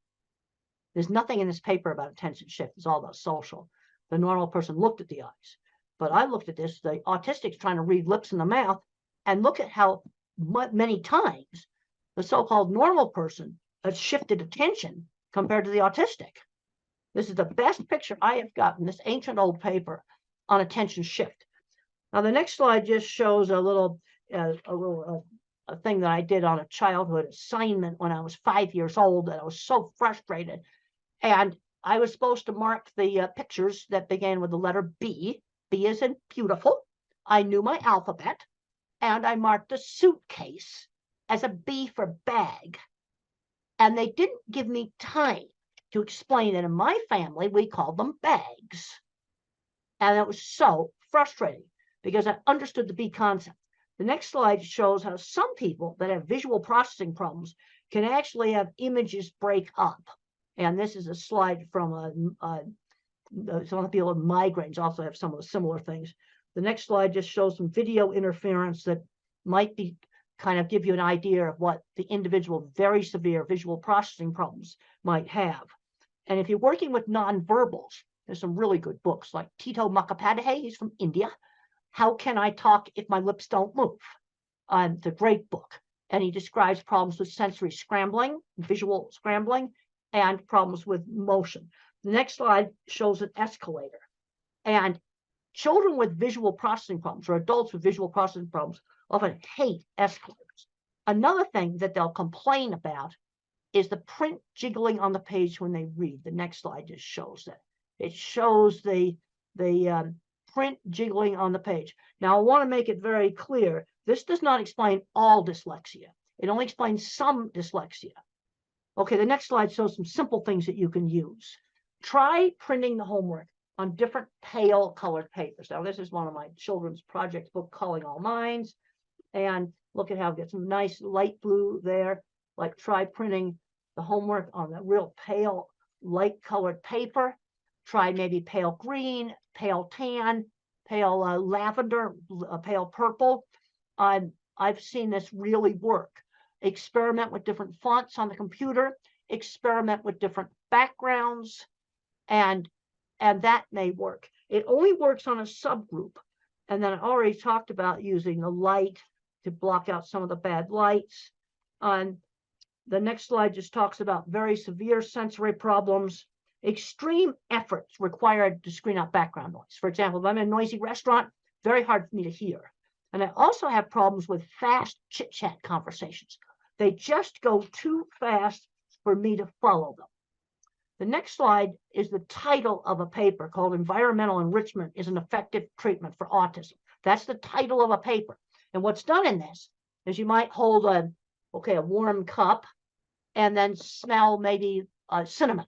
There's nothing in this paper about attention shift. It's all about social. The normal person looked at the eyes. But I looked at this, the autistic's trying to read lips in the mouth, and look at how many times the so-called normal person has shifted attention compared to the autistic. This is the best picture I have gotten, this ancient old paper on attention shift. Now, the next slide just shows a thing that I did on a childhood assignment when I was 5 years old, and I was so frustrated. And I was supposed to mark the pictures that began with the letter B. B as in beautiful. I knew my alphabet, and I marked the suitcase as a B for bag. And they didn't give me time to explain that in my family, we called them bags. And it was so frustrating because I understood the B concept. The next slide shows how some people that have visual processing problems can actually have images break up. And this is a slide from some of the people with migraines also have some of the similar things. The next slide just shows some video interference that might be kind of give you an idea of what the individual very severe visual processing problems might have. And if you're working with nonverbals, there's some really good books like Tito Mukhopadhyay, he's from India. How Can I Talk If My Lips Don't Move? It's a great book. And he describes problems with sensory scrambling, visual scrambling, and problems with motion. The next slide shows an escalator. And children with visual processing problems or adults with visual processing problems often hate escalators. Another thing that they'll complain about is the print jiggling on the page when they read. The next slide just shows that. It shows the print jiggling on the page. Now, I want to make it very clear. This does not explain all dyslexia. It only explains some dyslexia. Okay, the next slide shows some simple things that you can use. Try printing the homework on different pale colored papers. Now, this is one of my children's project book, Calling All Minds. And look at how it gets some nice light blue there. Like try printing the homework on a real pale, light colored paper. Try maybe pale green, pale tan, pale lavender, pale purple. I've seen this really work. Experiment with different fonts on the computer. Experiment with different backgrounds. And that may work. It only works on a subgroup. And then I already talked about using the light to block out some of the bad lights. The next slide just talks about very severe sensory problems. Extreme efforts required to screen out background noise. For example, if I'm in a noisy restaurant, very hard for me to hear. And I also have problems with fast chit-chat conversations. They just go too fast for me to follow them. The next slide is the title of a paper called Environmental Enrichment is an Effective Treatment for Autism. That's the title of a paper. And what's done in this is you might hold a warm cup and then smell maybe cinnamon.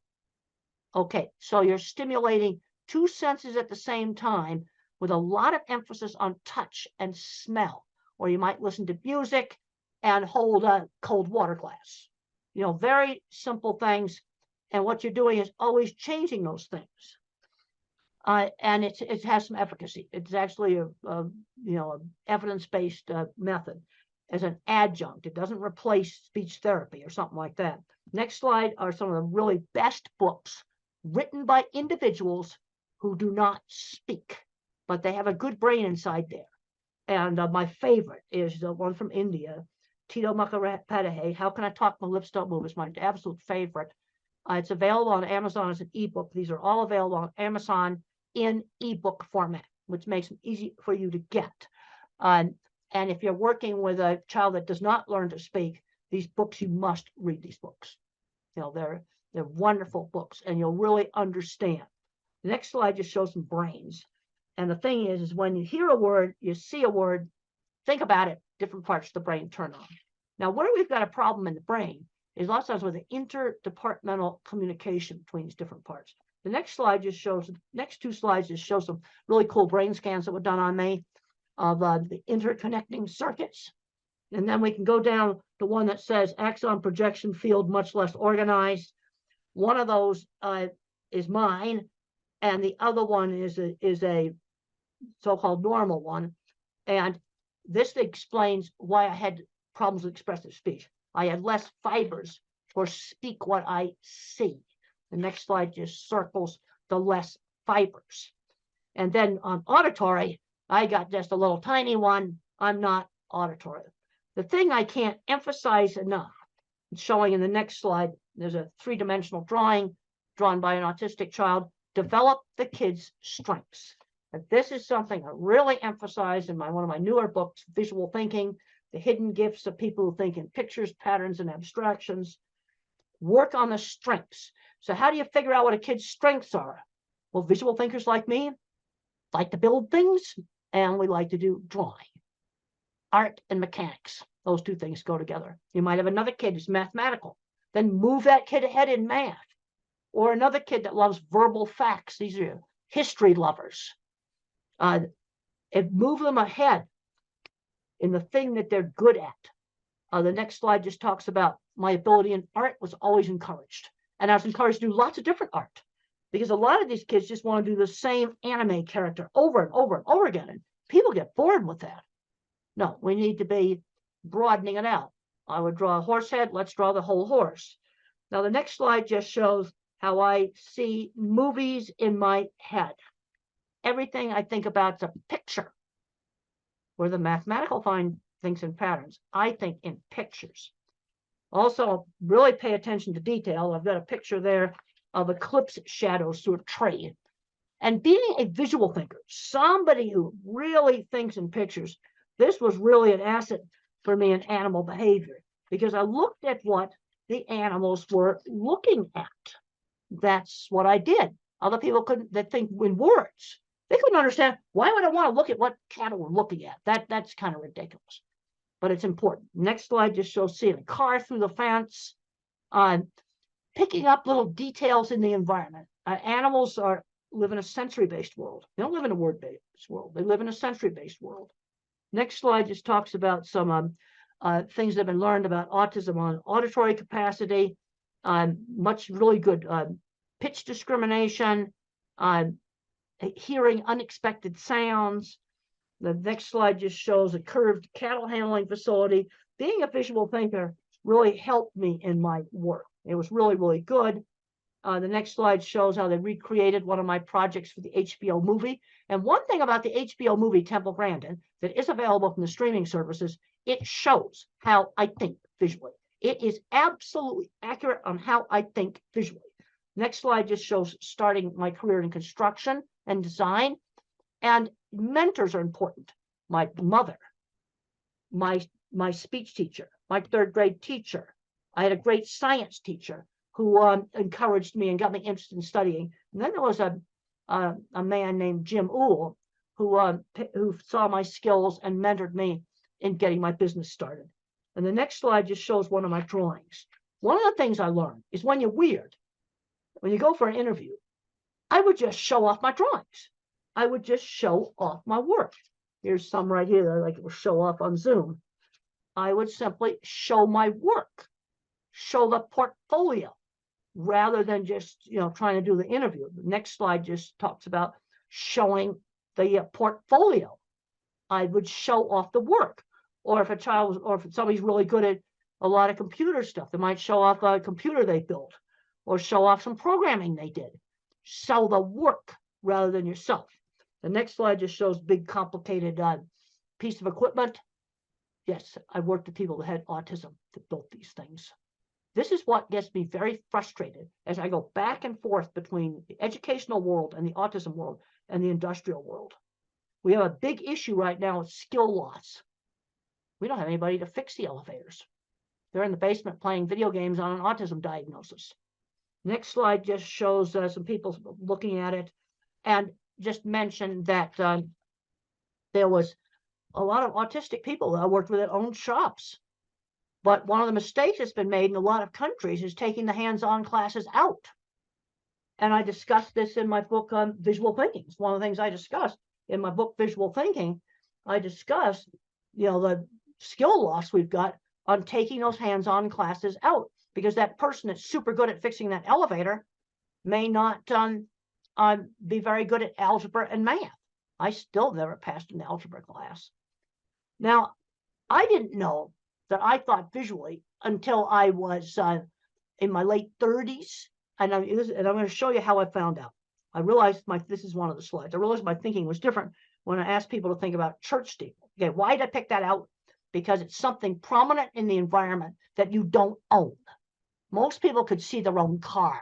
Okay, so you're stimulating two senses at the same time with a lot of emphasis on touch and smell. Or you might listen to music and hold a cold water glass. You know, very simple things. And what you're doing is always changing those things. And it has some efficacy. It's actually a evidence-based method as an adjunct. It doesn't replace speech therapy or something like that. Next slide are some of the really best books written by individuals who do not speak, but they have a good brain inside there. And my favorite is the one from India, Tito Mukhopadhyay, How Can I Talk My Lips Don't Move? Is my absolute favorite. It's available on Amazon as an ebook. These are all available on Amazon in ebook format, which makes them easy for you to get. And if you're working with a child that does not learn to speak, these books, you must read these books. You know, they're wonderful books, and you'll really understand. The next slide just shows some brains. And the thing is when you hear a word, you see a word, think about it, different parts of the brain turn on. Now, where we've got a problem in the brain is lots of times with the interdepartmental communication between these different parts. The next slide just shows, next two slides just show some really cool brain scans that were done on me of the interconnecting circuits. And then we can go down to one that says axon projection field much less organized. One of those is mine, and the other one is a so-called normal one. And this explains why I had problems with expressive speech. I had less fibers for speak what I see. The next slide just circles the less fibers. And then on auditory, I got just a little tiny one. I'm not auditory. The thing I can't emphasize enough, showing in the next slide, there's a three-dimensional drawing drawn by an autistic child, develop the kid's strengths. And this is something I really emphasize in one of my newer books, Visual Thinking, The Hidden Gifts of People Who Think in Pictures, Patterns, and Abstractions. Work on the strengths. So how do you figure out what a kid's strengths are? Well, visual thinkers like me like to build things, and we like to do drawing. Art and mechanics, those two things go together. You might have another kid who's mathematical, then move that kid ahead in math. Or another kid that loves verbal facts. These are history lovers. And move them ahead in the thing that they're good at. The next slide just talks about my ability in art was always encouraged. And I was encouraged to do lots of different art, because a lot of these kids just want to do the same anime character over and over and over again. And people get bored with that. No, we need to be broadening it out. I would draw a horse head. Let's draw the whole horse. Now, the next slide just shows how I see movies in my head. Everything I think about is a picture. Where the mathematical find things in patterns, I think in pictures. Also, really pay attention to detail. I've got a picture there of eclipse shadows through a tree. And being a visual thinker, somebody who really thinks in pictures, this was really an asset for me in animal behavior, because I looked at what the animals were looking at. That's what I did. Other people couldn't, that think in words. They couldn't understand, why would I want to look at what cattle were looking at? That's kind of ridiculous, but it's important. Next slide just shows seeing a car through the fence, picking up little details in the environment. Animals live in a sensory-based world. They don't live in a word-based world. They live in a sensory-based world. Next slide just talks about some things that have been learned about autism on auditory capacity, much really good pitch discrimination, hearing unexpected sounds. The next slide just shows a curved cattle handling facility. Being a visual thinker really helped me in my work. It was really, really good. The next slide shows how they recreated one of my projects for the HBO movie. And one thing about the HBO movie, Temple Grandin, that is available from the streaming services, it shows how I think visually. It is absolutely accurate on how I think visually. Next slide just shows starting my career in construction and design. And mentors are important. My mother, my speech teacher, my third grade teacher. I had a great science teacher who encouraged me and got me interested in studying. And then there was a man named Jim Uhl who saw my skills and mentored me in getting my business started. And the next slide just shows one of my drawings. One of the things I learned is when you're weird, when you go for an interview, I would just show off my drawings. I would just show off my work. Here's some right here that I like to show off on Zoom. I would simply show my work, show the portfolio, rather than just trying to do the interview. The next slide just talks about showing the portfolio. I would show off the work, or if somebody's really good at a lot of computer stuff, they might show off a computer they built, or show off some programming they did. Show the work rather than yourself. The next slide just shows big, complicated piece of equipment. Yes, I worked with people that had autism that built these things. This is what gets me very frustrated as I go back and forth between the educational world and the autism world and the industrial world. We have a big issue right now with skill loss. We don't have anybody to fix the elevators. They're in the basement playing video games on an autism diagnosis. Next slide just shows some people looking at it, and just mentioned that there was a lot of autistic people that I worked with that owned shops. But one of the mistakes that's been made in a lot of countries is taking the hands-on classes out. And I discussed this in my book on visual thinking. It's one of the things I discussed in my book, Visual Thinking. I discussed, the skill loss we've got on taking those hands-on classes out, because that person that's super good at fixing that elevator may not be very good at algebra and math. I still never passed an algebra class. Now, I didn't know that I thought visually until I was in my late 30s. And I'm going to show you how I found out. I realized this is one of the slides. I realized my thinking was different when I asked people to think about church steeple. Okay, why did I pick that out? Because it's something prominent in the environment that you don't own. Most people could see their own car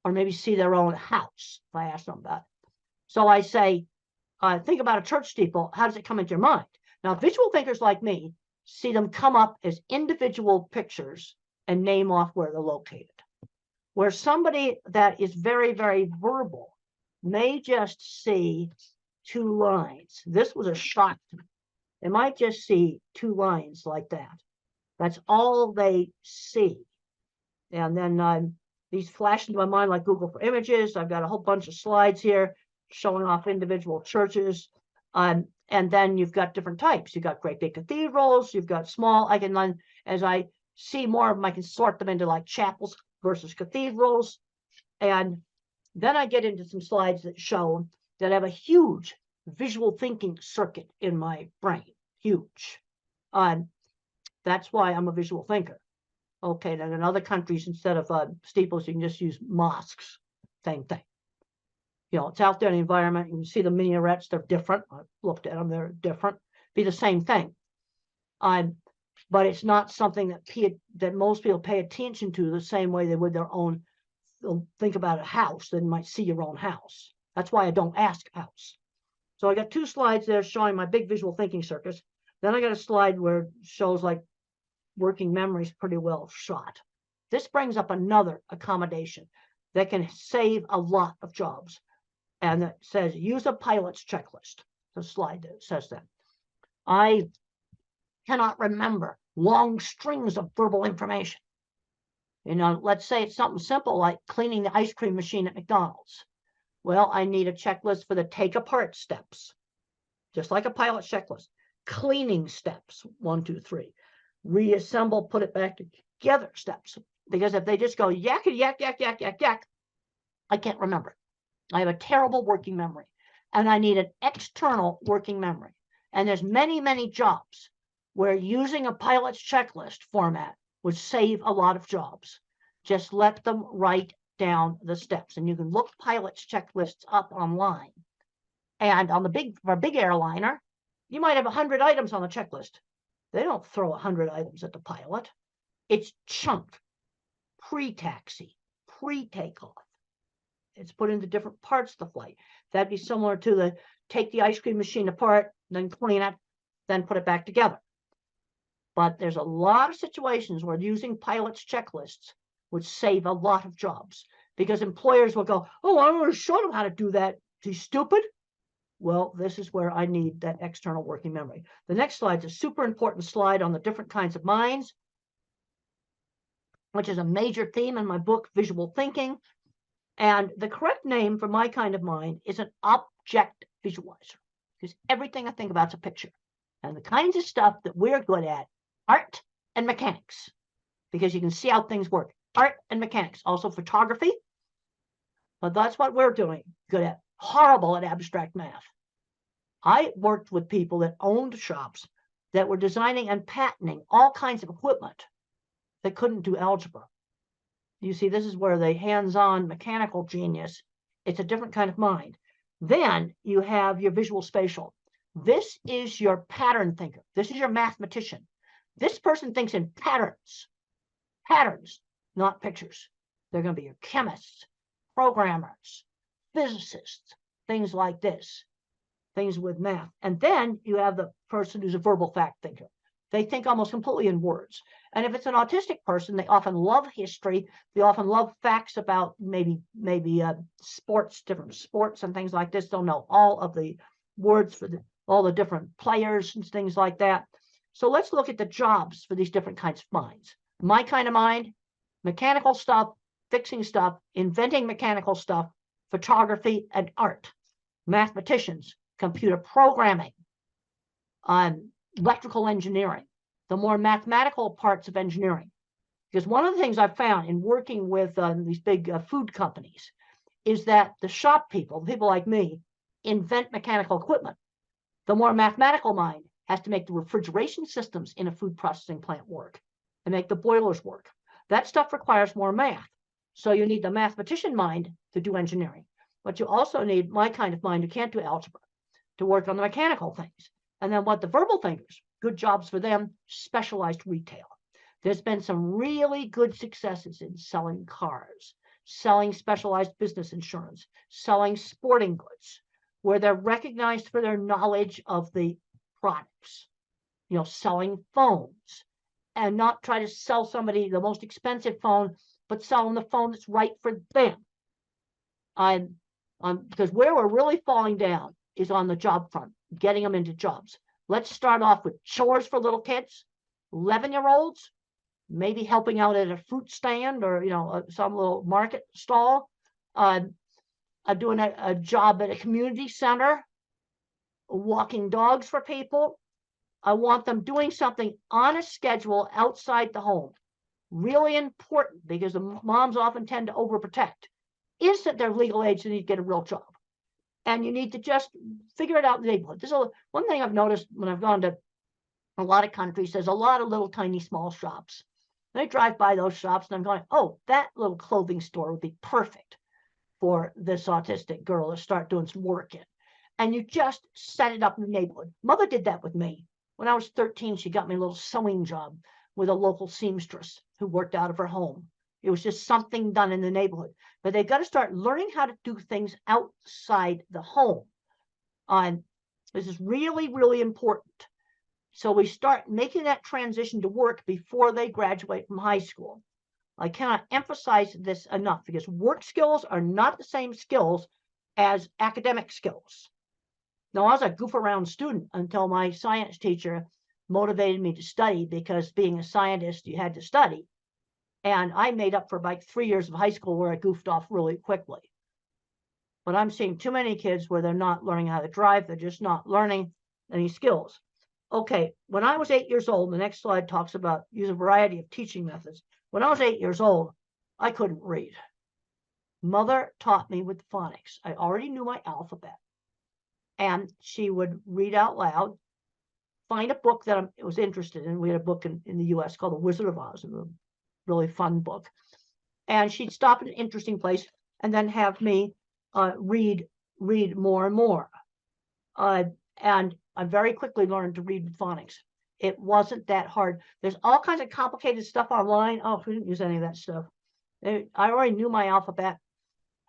or maybe see their own house if I ask them about it. So I say, think about a church steeple. How does it come into your mind? Now, visual thinkers like me see them come up as individual pictures and name off where they're located. Where somebody that is very, very verbal may just see two lines. This was a shock to me. They might just see two lines like that. That's all they see. And then these flash into my mind like Google for Images. I've got a whole bunch of slides here showing off individual churches. And then you've got different types. You've got great big cathedrals. You've got small. As I see more of them, I can sort them into like chapels versus cathedrals. And then I get into some slides that show that I have a huge visual thinking circuit in my brain. Huge. That's why I'm a visual thinker. Okay, then in other countries, instead of steeples, you can just use mosques. Same thing. It's out there in the environment. You can see the minarets. They're different. I've looked at them. They're different. Be the same thing. But it's not something that most people pay attention to the same way they would their own. They'll think about a house. Then you might see your own house. That's why I don't ask house. So I got two slides there showing my big visual thinking circuits. Then I got a slide where it shows like working memories pretty well shot. This brings up another accommodation that can save a lot of jobs. And it says, use a pilot's checklist. The slide that says that. I cannot remember long strings of verbal information. Let's say it's something simple like cleaning the ice cream machine at McDonald's. Well, I need a checklist for the take apart steps, just like a pilot checklist. Cleaning steps, 1, 2, 3. Reassemble, put it back together steps. Because if they just go yak, yak, yak, yak, yak, yak, I can't remember. I have a terrible working memory, and I need an external working memory. And there's many, many jobs where using a pilot's checklist format would save a lot of jobs. Just let them write down the steps, and you can look pilot's checklists up online. And on for a big airliner, you might have 100 items on the checklist. They don't throw 100 items at the pilot. It's chunked, pre-taxi, pre-takeoff. It's put into different parts of the flight. That'd be similar to take the ice cream machine apart, then clean it, then put it back together. But there's a lot of situations where using pilot's checklists would save a lot of jobs, because employers will go, oh, I want to show them how to do that. Is he stupid? Well, this is where I need that external working memory. The next slide is a super important slide on the different kinds of minds, which is a major theme in my book, Visual Thinking. And the correct name for my kind of mind is an object visualizer, because everything I think about is a picture. And the kinds of stuff that we're good at, art and mechanics, because you can see how things work. Art and mechanics, also photography, but that's what we're doing good at. Horrible at abstract math. I worked with people that owned shops that were designing and patenting all kinds of equipment that couldn't do algebra. You see, this is where the hands-on mechanical genius, it's a different kind of mind. Then you have your visual spatial. This is your pattern thinker. This is your mathematician. This person thinks in patterns, not pictures. They're going to be your chemists, programmers, physicists, things like this, things with math. And then you have the person who's a verbal fact thinker. They think almost completely in words. And if it's an autistic person, they often love history. They often love facts about maybe sports, different sports and things like this. They'll know all of the words for all the different players and things like that. So let's look at the jobs for these different kinds of minds. My kind of mind, mechanical stuff, fixing stuff, inventing mechanical stuff, photography and art. Mathematicians, computer programming, electrical engineering, the more mathematical parts of engineering. Because one of the things I've found in working with these big food companies is that the shop people, people like me, invent mechanical equipment. The more mathematical mind has to make the refrigeration systems in a food processing plant work and make the boilers work. That stuff requires more math. So you need the mathematician mind to do engineering, but you also need my kind of mind who can't do algebra to work on the mechanical things. And then what the verbal thinkers, good jobs for them, specialized retail. There's been some really good successes in selling cars, selling specialized business insurance, selling sporting goods, where they're recognized for their knowledge of the products, selling phones, and not try to sell somebody the most expensive phone, but sell them the phone that's right for them. Because where we're really falling down is on the job front, getting them into jobs. Let's start off with chores for little kids, 11-year-olds, maybe helping out at a fruit stand or some little market stall, doing a job at a community center, walking dogs for people. I want them doing something on a schedule outside the home. Really important, because the moms often tend to overprotect. Is that they're legal age, they need to get a real job. And you need to just figure it out in the neighborhood. This is one thing I've noticed when I've gone to a lot of countries. There's a lot of little tiny small shops. And I drive by those shops and I'm going, oh, that little clothing store would be perfect for this autistic girl to start doing some work in. And you just set it up in the neighborhood. Mother did that with me. When I was 13, she got me a little sewing job with a local seamstress who worked out of her home. It was just something done in the neighborhood. But they've got to start learning how to do things outside the home. This is really, really important. So we start making that transition to work before they graduate from high school. I cannot emphasize this enough, because work skills are not the same skills as academic skills. Now, I was a goof around student until my science teacher motivated me to study, because being a scientist, you had to study. And I made up for like 3 years of high school where I goofed off really quickly. But I'm seeing too many kids where they're not learning how to drive. They're just not learning any skills. Okay, when I was 8 years old, the next slide talks about use a variety of teaching methods. When I was 8 years old, I couldn't read. Mother taught me with phonics. I already knew my alphabet. And she would read out loud, find a book that I was interested in. We had a book in the US called The Wizard of Oz, a really fun book. And she'd stop at an interesting place and then have me read more and more. And I very quickly learned to read with phonics. It wasn't that hard. There's all kinds of complicated stuff online. Oh, we didn't use any of that stuff. I already knew my alphabet.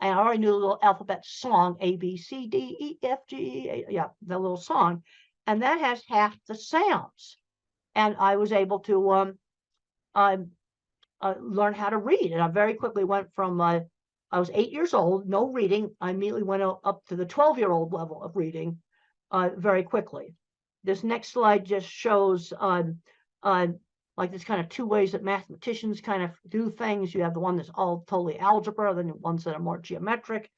And I already knew the little alphabet song, A, B, C, D, E, F, G, yeah, the little song. And that has half the sounds. And I was able to learn how to read. And I very quickly went from, I was 8 years old, no reading. I immediately went up to the 12-year-old level of reading very quickly. This next slide just shows like there's kind of two ways that mathematicians kind of do things. You have the one that's all totally algebra, then the ones that are more geometric.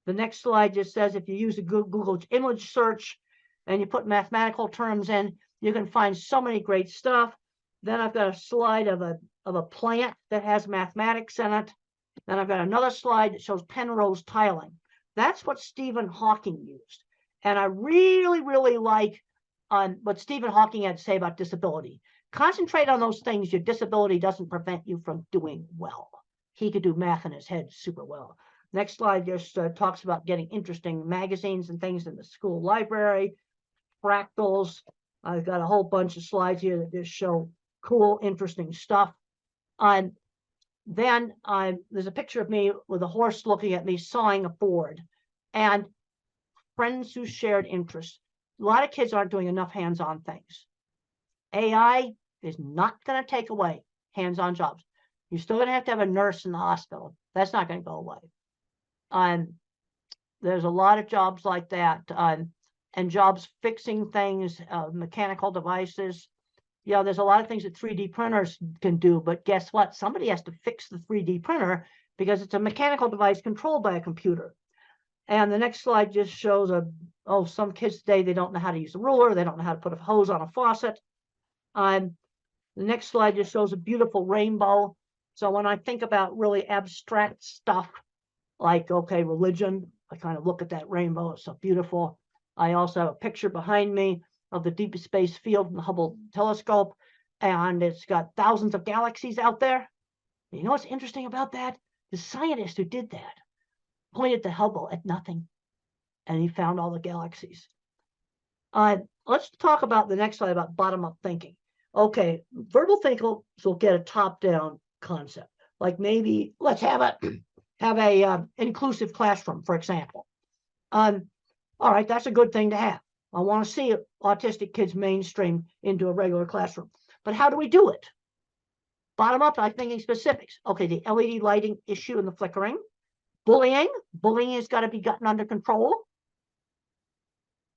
The next slide just says if you use a Google image search and you put mathematical terms in, you can find so many great stuff. Then I've got a slide of a plant that has mathematics in it. Then I've got another slide that shows Penrose tiling. That's what Stephen Hawking used. And I really, really like what Stephen Hawking had to say about disability. Concentrate on those things your disability doesn't prevent you from doing well. He could do math in his head super well. Next slide just talks about getting interesting magazines and things in the school library, fractals. I've got a whole bunch of slides here that just show cool, interesting stuff. Then there's a picture of me with a horse looking at me sawing a board. And friends who shared interests. A lot of kids aren't doing enough hands-on things. AI is not going to take away hands-on jobs. You're still going to have a nurse in the hospital. That's not going to go away. There's a lot of jobs like that, and jobs fixing things, mechanical devices. Yeah, there's a lot of things that 3D printers can do, but guess what? Somebody has to fix the 3D printer because it's a mechanical device controlled by a computer. And the next slide just shows some kids today, they don't know how to use a ruler. They don't know how to put a hose on a faucet. The next slide just shows a beautiful rainbow. So when I think about really abstract stuff, like, okay, religion, I kind of look at that rainbow. It's so beautiful. I also have a picture behind me of the deep space field from the Hubble telescope, and it's got thousands of galaxies out there. You know what's interesting about that? The scientist who did that pointed the Hubble at nothing, and he found all the galaxies. Let's talk about the next slide about bottom-up thinking. Okay, verbal thinkers will get a top-down concept, like maybe let's have a inclusive classroom, for example. All right, that's a good thing to have. I want to see autistic kids mainstream into a regular classroom, but how do we do it? Bottom-up, I'm thinking specifics. Okay, the LED lighting issue and the flickering. Bullying has got to be gotten under control.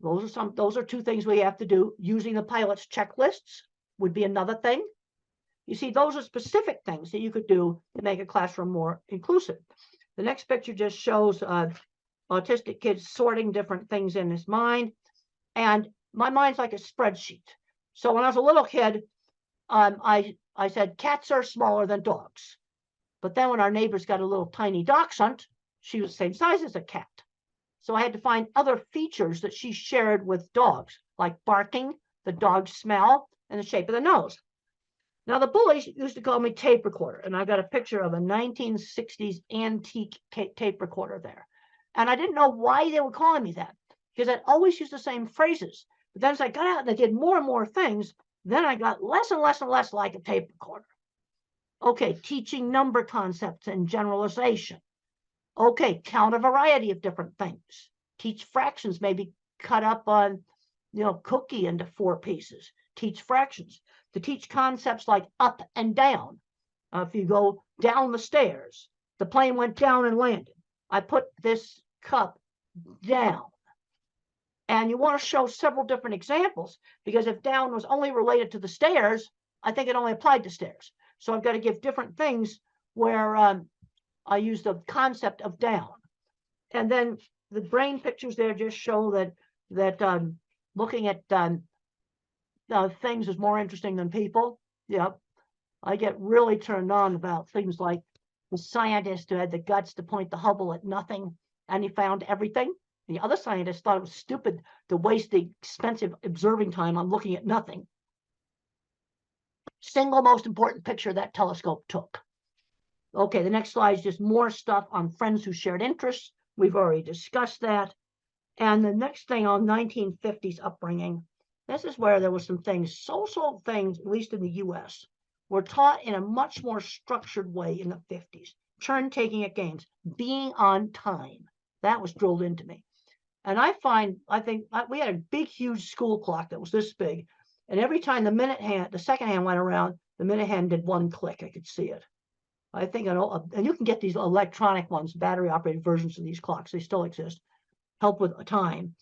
Those are two things we have to do. Using the pilot's checklists would be another thing. You see, those are specific things that you could do to make a classroom more inclusive. The next picture just shows autistic kids sorting different things in his mind. And my mind's like a spreadsheet. So when I was a little kid, I said cats are smaller than dogs. But then when our neighbors got a little tiny dachshund, she was the same size as a cat. So I had to find other features that she shared with dogs, like barking, the dog's smell, and the shape of the nose. Now, the bullies used to call me tape recorder, and I got a picture of a 1960s antique tape recorder there. And I didn't know why they were calling me that, because I'd always used the same phrases. But then as I got out and I did more and more things, then I got less and less and less like a tape recorder. Okay, teaching number concepts and generalization. Okay, count a variety of different things. Teach fractions, maybe cut up on, cookie into 4 pieces. Teach fractions. To teach concepts like up and down. If you go down the stairs, the plane went down and landed. I put this cup down. And you want to show several different examples, because if down was only related to the stairs, I think it only applied to stairs. So I've got to give different things where I use the concept of down. And then the brain pictures there just show that looking at things is more interesting than people. Yep. I get really turned on about things like the scientist who had the guts to point the Hubble at nothing, and he found everything. The other scientists thought it was stupid to waste the expensive observing time on looking at nothing. Single most important picture that telescope took. Okay, the next slide is just more stuff on friends who shared interests. We've already discussed that. And the next thing on 1950s upbringing, this is where there were some things, social things, at least in the US, were taught in a much more structured way in the 50s. Turn taking at games, being on time. That was drilled into me. And I think we had a big, huge school clock that was this big. And every time the second hand went around, the minute hand did 1 click. I could see it. I think, and you can get these electronic ones, battery operated versions of these clocks. They still exist. Help with time.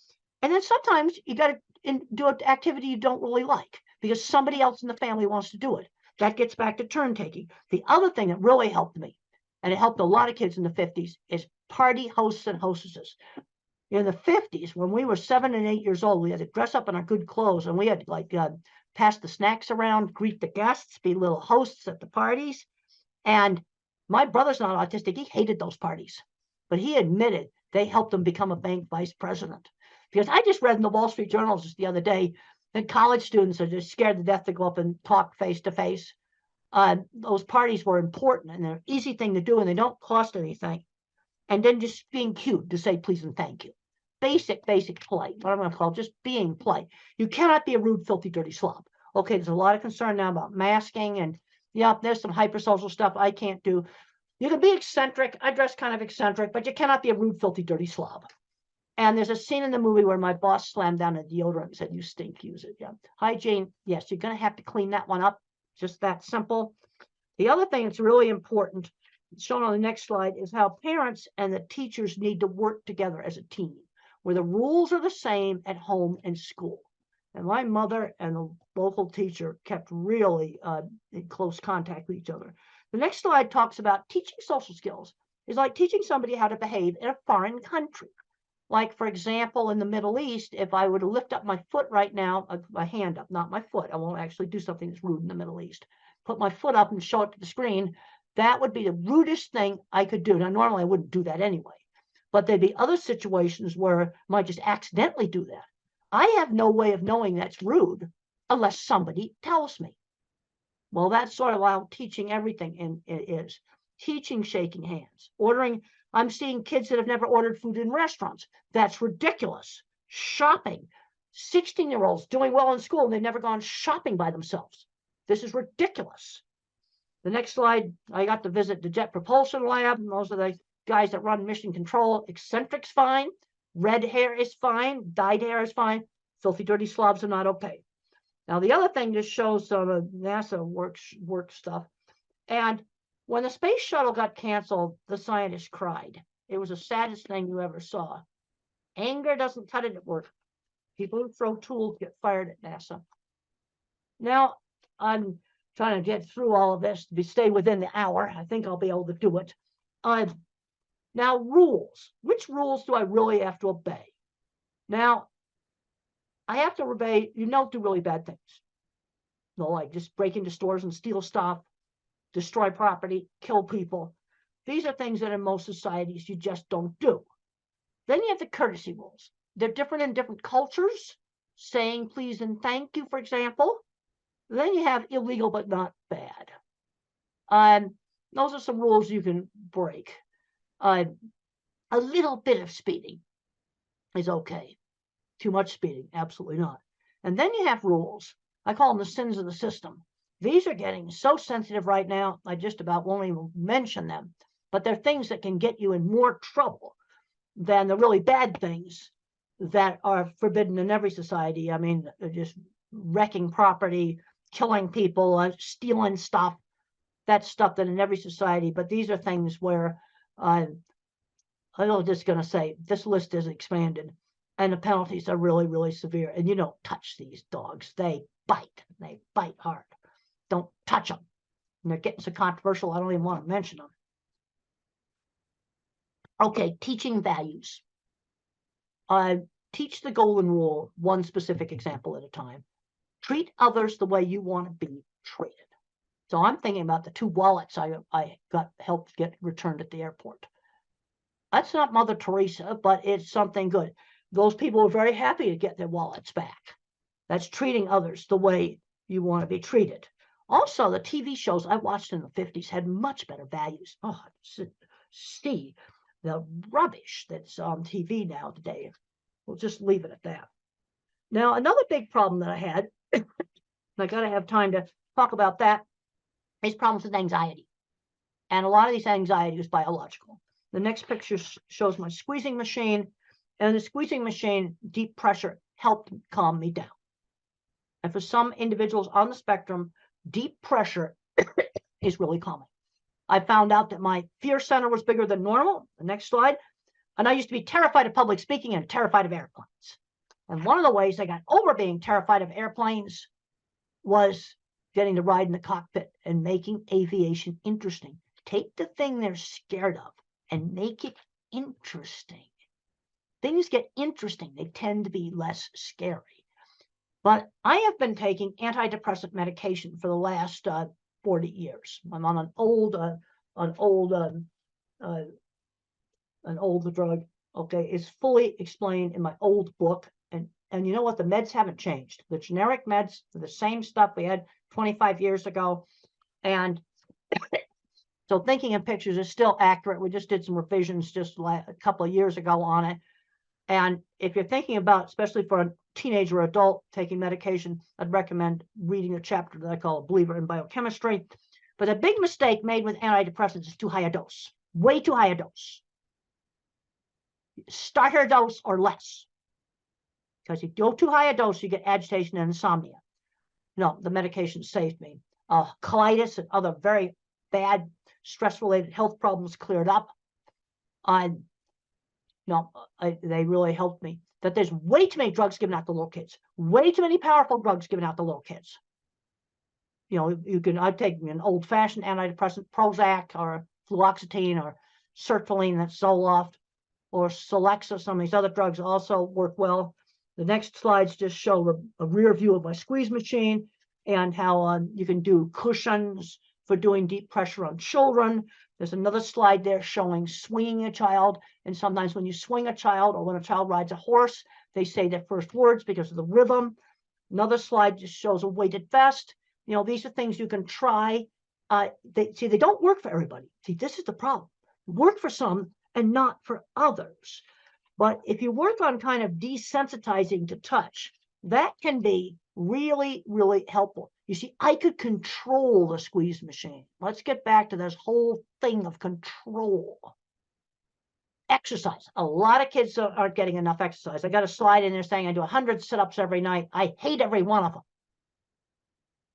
And then sometimes you got to do an activity you don't really like because somebody else in the family wants to do it. That gets back to turn taking. The other thing that really helped me, and it helped a lot of kids in the 50s, is party hosts and hostesses. In the 50s, when we were 7 and 8 years old, we had to dress up in our good clothes, and we had to like pass the snacks around, greet the guests, be little hosts at the parties. And my brother's not autistic. He hated those parties, but he admitted they helped him become a bank vice president. Because I just read in the Wall Street Journal just the other day that college students are just scared to death to go up and talk face to face. Those parties were important, and they're an easy thing to do, and they don't cost anything. And then just being cute to say please and thank you. Basic polite, what I'm going to call just being polite. You cannot be a rude, filthy, dirty slob. Okay, there's a lot of concern now about masking, and yeah, there's some hypersocial stuff I can't do. You can be eccentric. I dress kind of eccentric, but you cannot be a rude, filthy, dirty slob. And there's a scene in the movie where my boss slammed down a deodorant and said, "You stink, use it." Yeah. Hygiene, yes, you're going to have to clean that one up. Just that simple. The other thing that's really important, shown on the next slide, is how parents and the teachers need to work together as a team, where the rules are the same at home and school. And my mother and the local teacher kept really in close contact with each other. The next slide talks about teaching social skills. It's like teaching somebody how to behave in a foreign country. Like, for example, in the Middle East, if I were to lift up my foot right now, my hand up, not my foot, I won't actually do something that's rude in the Middle East. Put my foot up and show it to the screen, that would be the rudest thing I could do. Now, normally I wouldn't do that anyway, but there'd be other situations where I might just accidentally do that. I have no way of knowing that's rude unless somebody tells me. Well, that's sort of how teaching everything is. Teaching shaking hands, ordering. I'm seeing kids that have never ordered food in restaurants. That's ridiculous. Shopping. 16-year-olds doing well in school and they've never gone shopping by themselves. This is ridiculous. The next slide, I got to visit the Jet Propulsion Lab. And those are the guys that run mission control. Eccentric's fine. Red hair is fine. Dyed hair is fine. Filthy, dirty slobs are not okay. Now, the other thing just shows some of NASA work stuff. And when the space shuttle got canceled, the scientists cried. It was the saddest thing you ever saw. Anger doesn't cut it at work. People who throw tools get fired at NASA. Now, I'm trying to get through all of this to stay within the hour. I think I'll be able to do it. Now, rules. Which rules do I really have to obey? Now, I have to obey, you don't do really bad things. No, like just break into stores and steal stuff, destroy property, kill people. These are things that in most societies you just don't do. Then you have the courtesy rules. They're different in different cultures. Saying please and thank you, for example. Then you have illegal but not bad. Those are some rules you can break. A little bit of speeding is okay. Too much speeding, absolutely not. And then you have rules. I call them the sins of the system. These are getting so sensitive right now, I just about won't even mention them. But they're things that can get you in more trouble than the really bad things that are forbidden in every society. I mean, just wrecking property, killing people, stealing stuff. That's stuff that in every society. But these are things where I'm just going to say this list is expanded. And the penalties are really, really severe. And you don't touch these dogs. They bite hard. Don't touch them. And they're getting so controversial, I don't even want to mention them. Okay, teaching values. Teach the golden rule, one specific example at a time. Treat others the way you want to be treated. So I'm thinking about the 2 wallets I got helped get returned at the airport. That's not Mother Teresa, but it's something good. Those people are very happy to get their wallets back. That's treating others the way you want to be treated. Also, the TV shows I watched in the 50s had much better values. Oh, see the rubbish that's on TV now today. We'll just leave it at that. Now, another big problem that I had, and I got to have time to talk about that, is problems with anxiety. And a lot of these anxiety is biological. The next picture shows my squeezing machine. And the squeezing machine, deep pressure, helped calm me down. And for some individuals on the spectrum, deep pressure is really calming. I found out that my fear center was bigger than normal. The next slide. And I used to be terrified of public speaking and terrified of airplanes. And one of the ways I got over being terrified of airplanes was getting to ride in the cockpit and making aviation interesting. Take the thing they're scared of and make it interesting. Things get interesting, they tend to be less scary. But I have been taking antidepressant medication for the last 40 years. I'm on an old drug. Okay, it's fully explained in my old book. And you know what? The meds haven't changed. The generic meds are the same stuff we had 25 years ago. And so thinking in pictures is still accurate. We just did some revisions just a couple of years ago on it. And if you're thinking about, especially for a teenager or adult taking medication, I'd recommend reading a chapter that I call A Believer in Biochemistry. But a big mistake made with antidepressants is too high a dose, way too high a dose. Starter dose or less. Because if you go too high a dose, you get agitation and insomnia. No, the medication saved me. Colitis and other very bad stress-related health problems cleared up. They really helped me. That there's way too many drugs given out to little kids. Way too many powerful drugs given out to little kids. You know, I'd take an old-fashioned antidepressant, Prozac or fluoxetine or sertraline, that's Zoloft, or Celexa. Some of these other drugs also work well. The next slides just show a rear view of my squeeze machine and how you can do cushions for doing deep pressure on children. There's another slide there showing swinging a child. And sometimes when you swing a child or when a child rides a horse, they say their first words because of the rhythm. Another slide just shows a weighted vest. You know, these are things you can try. They don't work for everybody. See, this is the problem. Work for some and not for others. But if you work on kind of desensitizing to touch, that can be really, really helpful. You see, I could control the squeeze machine. Let's get back to this whole thing of control. Exercise. A lot of kids aren't getting enough exercise. I got a slide in there saying I do 100 sit-ups every night. I hate every one of them.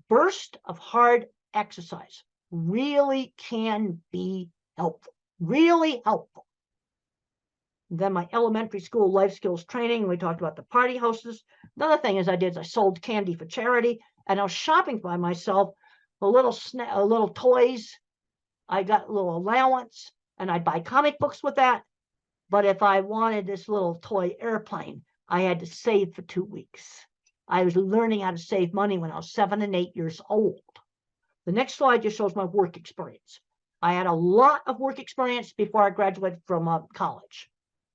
Burst of hard exercise really can be helpful. Really helpful. Then my elementary school life skills training, we talked about the party hostess. Another thing I sold candy for charity, and I was shopping by myself for little toys. I got a little allowance, and I'd buy comic books with that. But if I wanted this little toy airplane, I had to save for 2 weeks. I was learning how to save money when I was 7 and 8 years old. The next slide just shows my work experience. I had a lot of work experience before I graduated from college.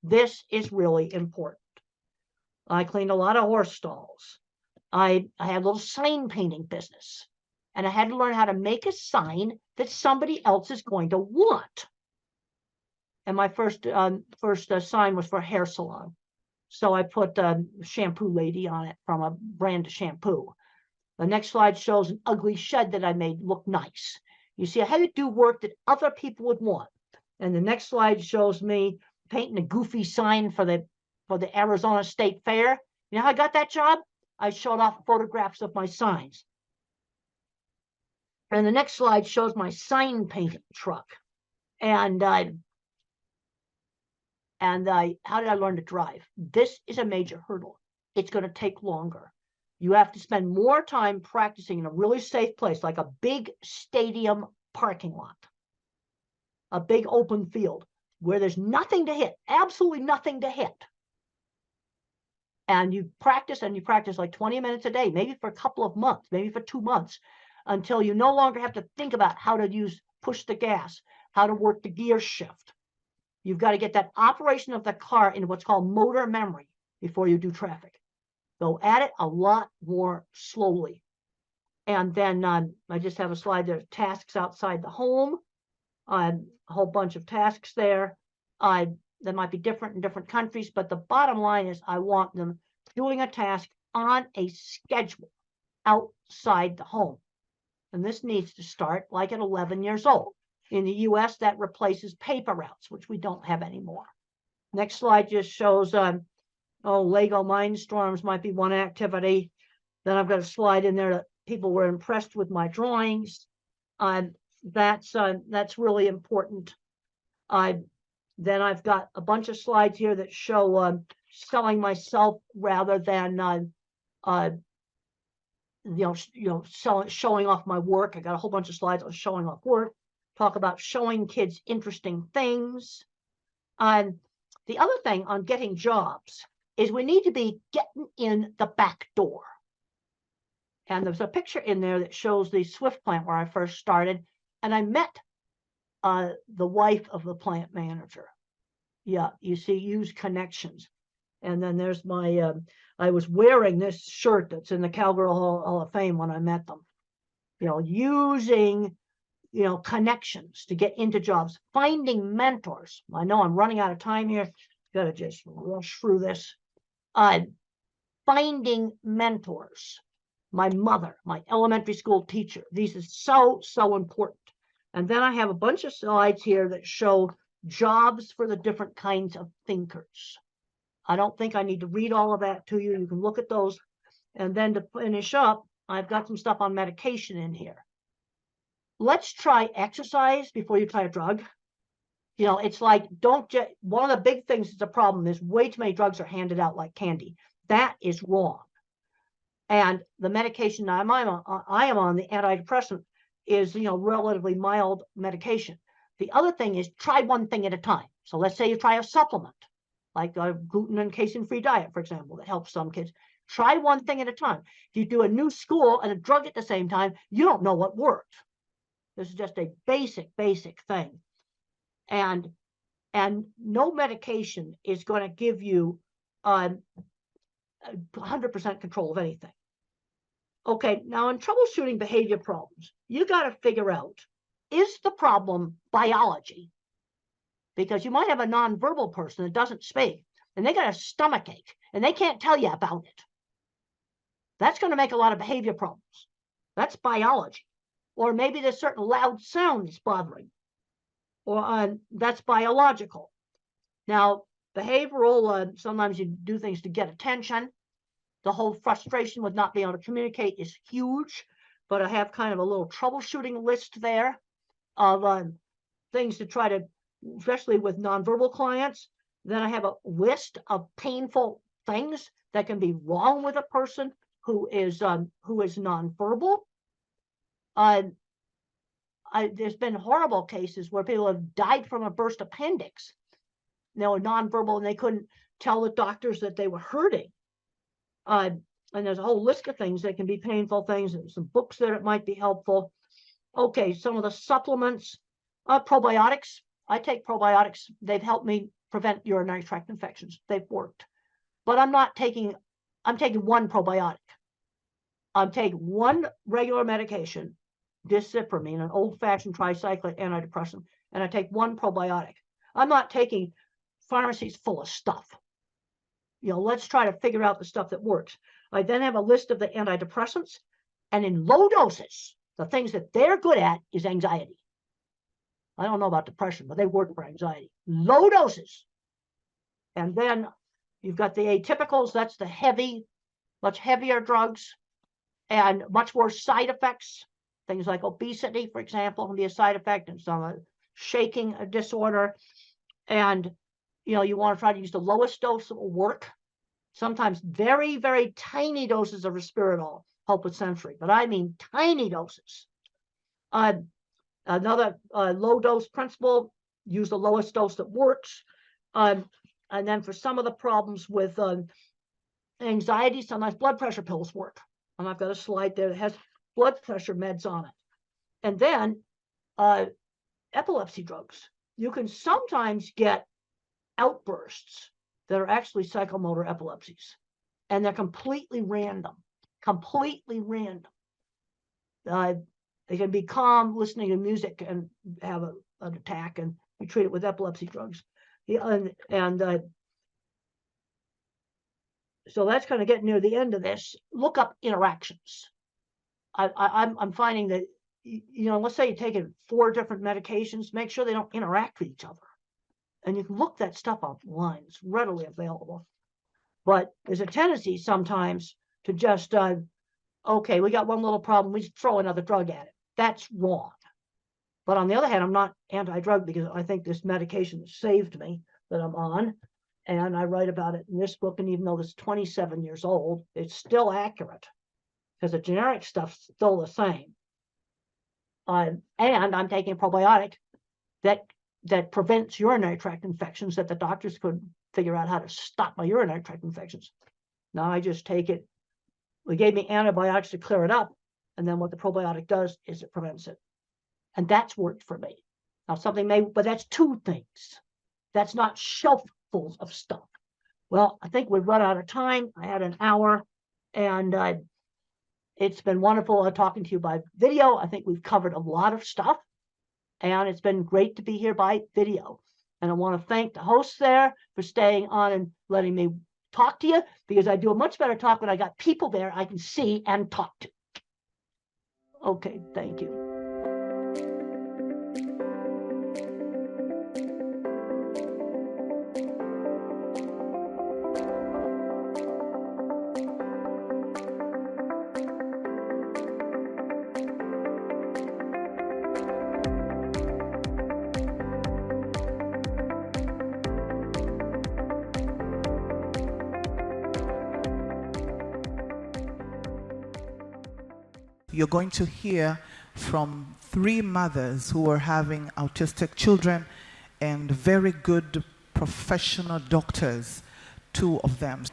This is really important. I cleaned a lot of horse stalls. I had a little sign painting business. And I had to learn how to make a sign that somebody else is going to want. And my first sign was for a hair salon. So I put shampoo lady on it from a brand of shampoo. The next slide shows an ugly shed that I made look nice. You see, I had to do work that other people would want. And the next slide shows me painting a goofy sign for the Arizona State Fair. You know how I got that job? I showed off photographs of my signs. And the next slide shows my sign painting truck. And how did I learn to drive? This is a major hurdle. It's going to take longer. You have to spend more time practicing in a really safe place, like a big stadium parking lot, a big open field where there's nothing to hit, absolutely nothing to hit. And you practice like 20 minutes a day, maybe for a couple of months, maybe for 2 months, until you no longer have to think about how to push the gas, how to work the gear shift. You've got to get that operation of the car into what's called motor memory before you do traffic. Go at it a lot more slowly. And then I just have a slide there, tasks outside the home. A whole bunch of tasks there. That might be different in different countries, but the bottom line is I want them doing a task on a schedule outside the home. And this needs to start like at 11 years old. In the US, that replaces paper routes, which we don't have anymore. Next slide just shows, Lego Mindstorms might be one activity. Then I've got a slide in there that people were impressed with my drawings. that's really important. Then I've got a bunch of slides here that show selling myself rather than showing off my work. I got a whole bunch of slides on showing off work. Talk about showing kids interesting things. The other thing on getting jobs is we need to be getting in the back door. And there's a picture in there that shows the Swift plant where I first started, and I met the wife of the plant manager. Yeah, you see, use connections. And then there's my, I was wearing this shirt that's in the Cowgirl Hall of Fame when I met them. Using, connections to get into jobs, finding mentors. I know I'm running out of time here. Got to just rush through this. Finding mentors. My mother, my elementary school teacher. These are so, so important. And then I have a bunch of slides here that show jobs for the different kinds of thinkers. I don't think I need to read all of that to you. You can look at those. And then to finish up, I've got some stuff on medication in here. Let's try exercise before you try a drug. It's like, one of the big things that's a problem is way too many drugs are handed out like candy. That is wrong. And the medication I am on, the antidepressant, is, relatively mild medication. The other thing is try one thing at a time. So let's say you try a supplement, like a gluten and casein-free diet, for example, that helps some kids. Try one thing at a time. If you do a new school and a drug at the same time, you don't know what worked. This is just a basic thing. And no medication is going to give you 100% control of anything. Okay, now in troubleshooting behavior problems, you got to figure out, is the problem biology? Because you might have a nonverbal person that doesn't speak, and they got a stomach ache, and they can't tell you about it. That's going to make a lot of behavior problems. That's biology. Or maybe there's certain loud sounds bothering, or that's biological. Now, behavioral, sometimes you do things to get attention. The whole frustration with not being able to communicate is huge, but I have kind of a little troubleshooting list there of things to try to, especially with nonverbal clients. Then I have a list of painful things that can be wrong with a person who is nonverbal. There's been horrible cases where people have died from a burst appendix. They were nonverbal and they couldn't tell the doctors that they were hurting. And there's a whole list of things that can be painful things, and some books there that might be helpful. Okay, some of the supplements, probiotics. I take probiotics. They've helped me prevent urinary tract infections. They've worked. But I'm taking one probiotic. I'm taking one regular medication, discipramine, an old-fashioned tricyclic antidepressant, and I take one probiotic. I'm not taking pharmacies full of stuff. Let's try to figure out the stuff that works. I then have a list of the antidepressants, and in low doses, the things that they're good at is anxiety. I don't know about depression, but they work for anxiety. Low doses. And then you've got the atypicals. That's the much heavier drugs, and much worse side effects. Things like obesity, for example, can be a side effect, and some shaking disorder. And you want to try to use the lowest dose that will work. Sometimes very, very tiny doses of risperidol help with sensory, but I mean tiny doses. Another low dose principle, use the lowest dose that works. And then for some of the problems with anxiety, sometimes blood pressure pills work. And I've got a slide there that has blood pressure meds on it. And then epilepsy drugs. You can sometimes get outbursts that are actually psychomotor epilepsies, and they're completely random. They can be calm listening to music and have an attack, and we treat it with epilepsy drugs. So that's kind of getting near the end of this. Look up interactions. I'm finding that, let's say you're taking 4 different medications, make sure they don't interact with each other. And you can look that stuff online. It's readily available. But there's a tendency sometimes to just, okay, we got one little problem, we just throw another drug at it. That's wrong. But on the other hand, I'm not anti-drug because I think this medication saved me that I'm on. And I write about it in this book. And even though it's 27 years old, it's still accurate because the generic stuff's still the same. And I'm taking a probiotic that prevents urinary tract infections that the doctors could figure out how to stop my urinary tract infections. Now I just take it. They gave me antibiotics to clear it up. And then what the probiotic does is it prevents it. And that's worked for me. Now something may, but that's two things. That's not shelffuls of stuff. Well, I think we've run out of time. I had an hour, and it's been wonderful talking to you by video. I think we've covered a lot of stuff, and it's been great to be here by video. And I want to thank the hosts there for staying on and letting me talk to you, because I do a much better talk when I got people there I can see and talk to. Okay, thank you. You're going to hear from 3 mothers who are having autistic children and very good professional doctors, 2 of them.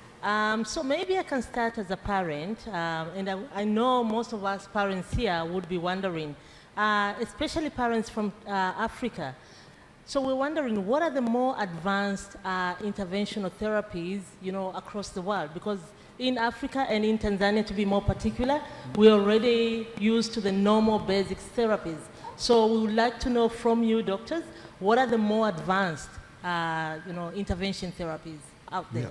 So maybe I can start as a parent, and I know most of us parents here would be wondering, especially parents from Africa. So we're wondering, what are the more advanced interventional therapies, across the world? Because in Africa and in Tanzania, to be more particular, we're already used to the normal basic therapies. So we would like to know from you, doctors, what are the more advanced, intervention therapies out there? Yeah.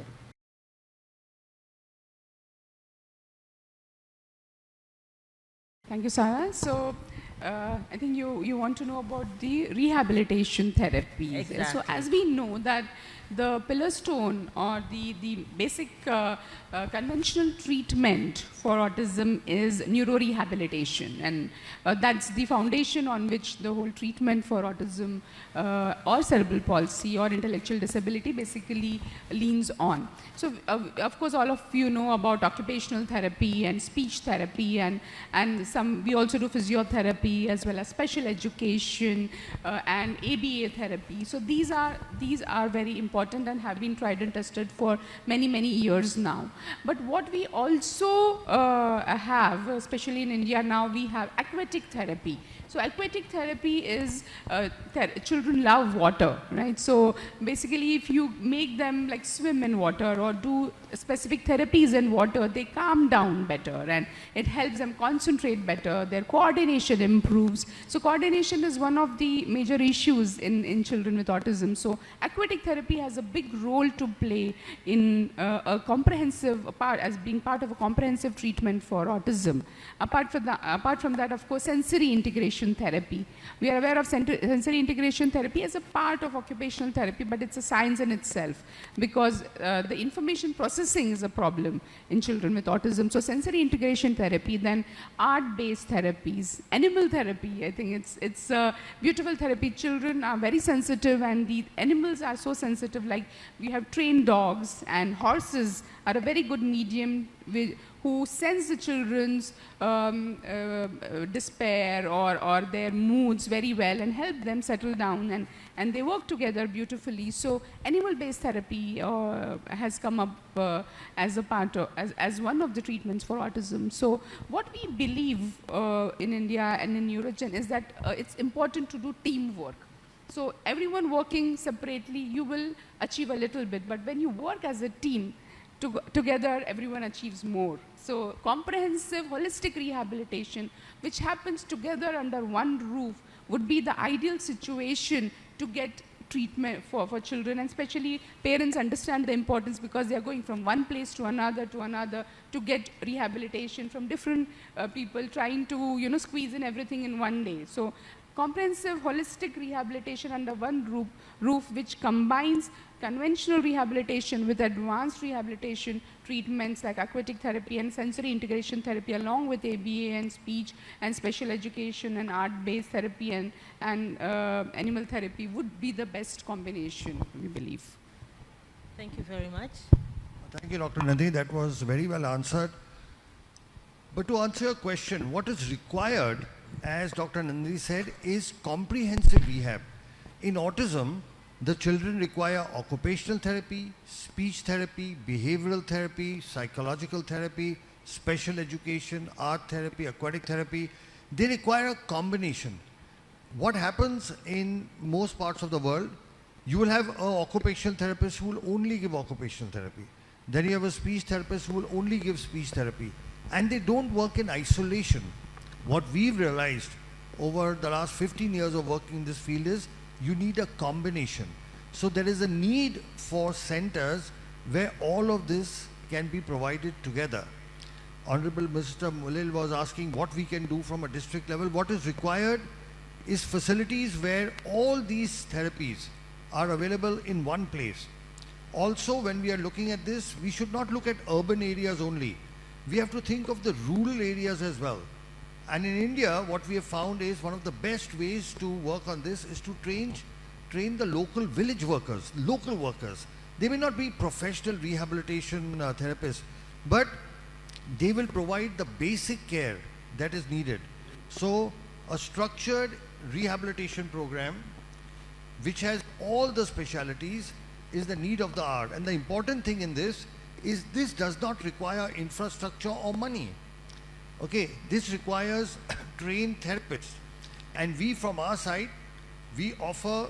Thank you, Sarah. So I think you want to know about the rehabilitation therapies. Exactly. So as we know that the pillar stone or the basic conventional treatment for autism is neurorehabilitation, and that's the foundation on which the whole treatment for autism or cerebral palsy or intellectual disability basically leans on. So of course all of you know about occupational therapy and speech therapy, and we also do physiotherapy as well as special education and ABA therapy. So these are very important and have been tried and tested for many years now. But what we also have, especially in India now, we have aquatic therapy. So aquatic therapy is, children love water, right? So basically if you make them like swim in water or do specific therapies in water, they calm down better and it helps them concentrate better, their coordination improves. So coordination is one of the major issues in children with autism. So aquatic therapy has a big role to play in a comprehensive part, as being part of a comprehensive treatment for autism. Apart from that, of course, sensory integration therapy. We are aware of sensory integration therapy as a part of occupational therapy, but it's a science in itself because the information processing is a problem in children with autism. So sensory integration therapy, then art-based therapies, animal therapy. I think it's a beautiful therapy. Children are very sensitive and the animals are so sensitive. Like we have trained dogs and horses are a very good medium who sense the children's despair or their moods very well and help them settle down, and they work together beautifully. So animal-based therapy has come up as a part of, as one of the treatments for autism. So what we believe in India and in Eurogen is that it's important to do teamwork. So everyone working separately, you will achieve a little bit, but when you work as a team, together everyone achieves more. So comprehensive holistic rehabilitation, which happens together under one roof, would be the ideal situation to get treatment for children, and especially parents understand the importance because they are going from one place to another to get rehabilitation from different people, trying to squeeze in everything in one day. So comprehensive holistic rehabilitation under one roof which combines conventional rehabilitation with advanced rehabilitation treatments like aquatic therapy and sensory integration therapy, along with ABA and speech and special education and art-based therapy and animal therapy would be the best combination, we believe. Thank you very much. Thank you, Dr. Nandini. That was very well answered. But to answer your question, what is required, as Dr. Nandini said, is comprehensive rehab. In autism, the children require occupational therapy, speech therapy, behavioral therapy, psychological therapy, special education, art therapy, aquatic therapy. They require a combination. What happens in most parts of the world, you will have an occupational therapist who will only give occupational therapy. Then you have a speech therapist who will only give speech therapy. And they don't work in isolation. What we've realized over the last 15 years of working in this field is you need a combination. So there is a need for centers where all of this can be provided together. Honorable Mr. Mulil was asking what we can do from a district level. What is required is facilities where all these therapies are available in one place. Also, when we are looking at this, we should not look at urban areas only. We have to think of the rural areas as well. And in India, what we have found is one of the best ways to work on this is to train the local village workers, local workers. They may not be professional rehabilitation therapists, but they will provide the basic care that is needed. So a structured rehabilitation program which has all the specialities is the need of the hour. And the important thing in this is this does not require infrastructure or money. Okay, this requires trained therapists. And we from our side, we offer,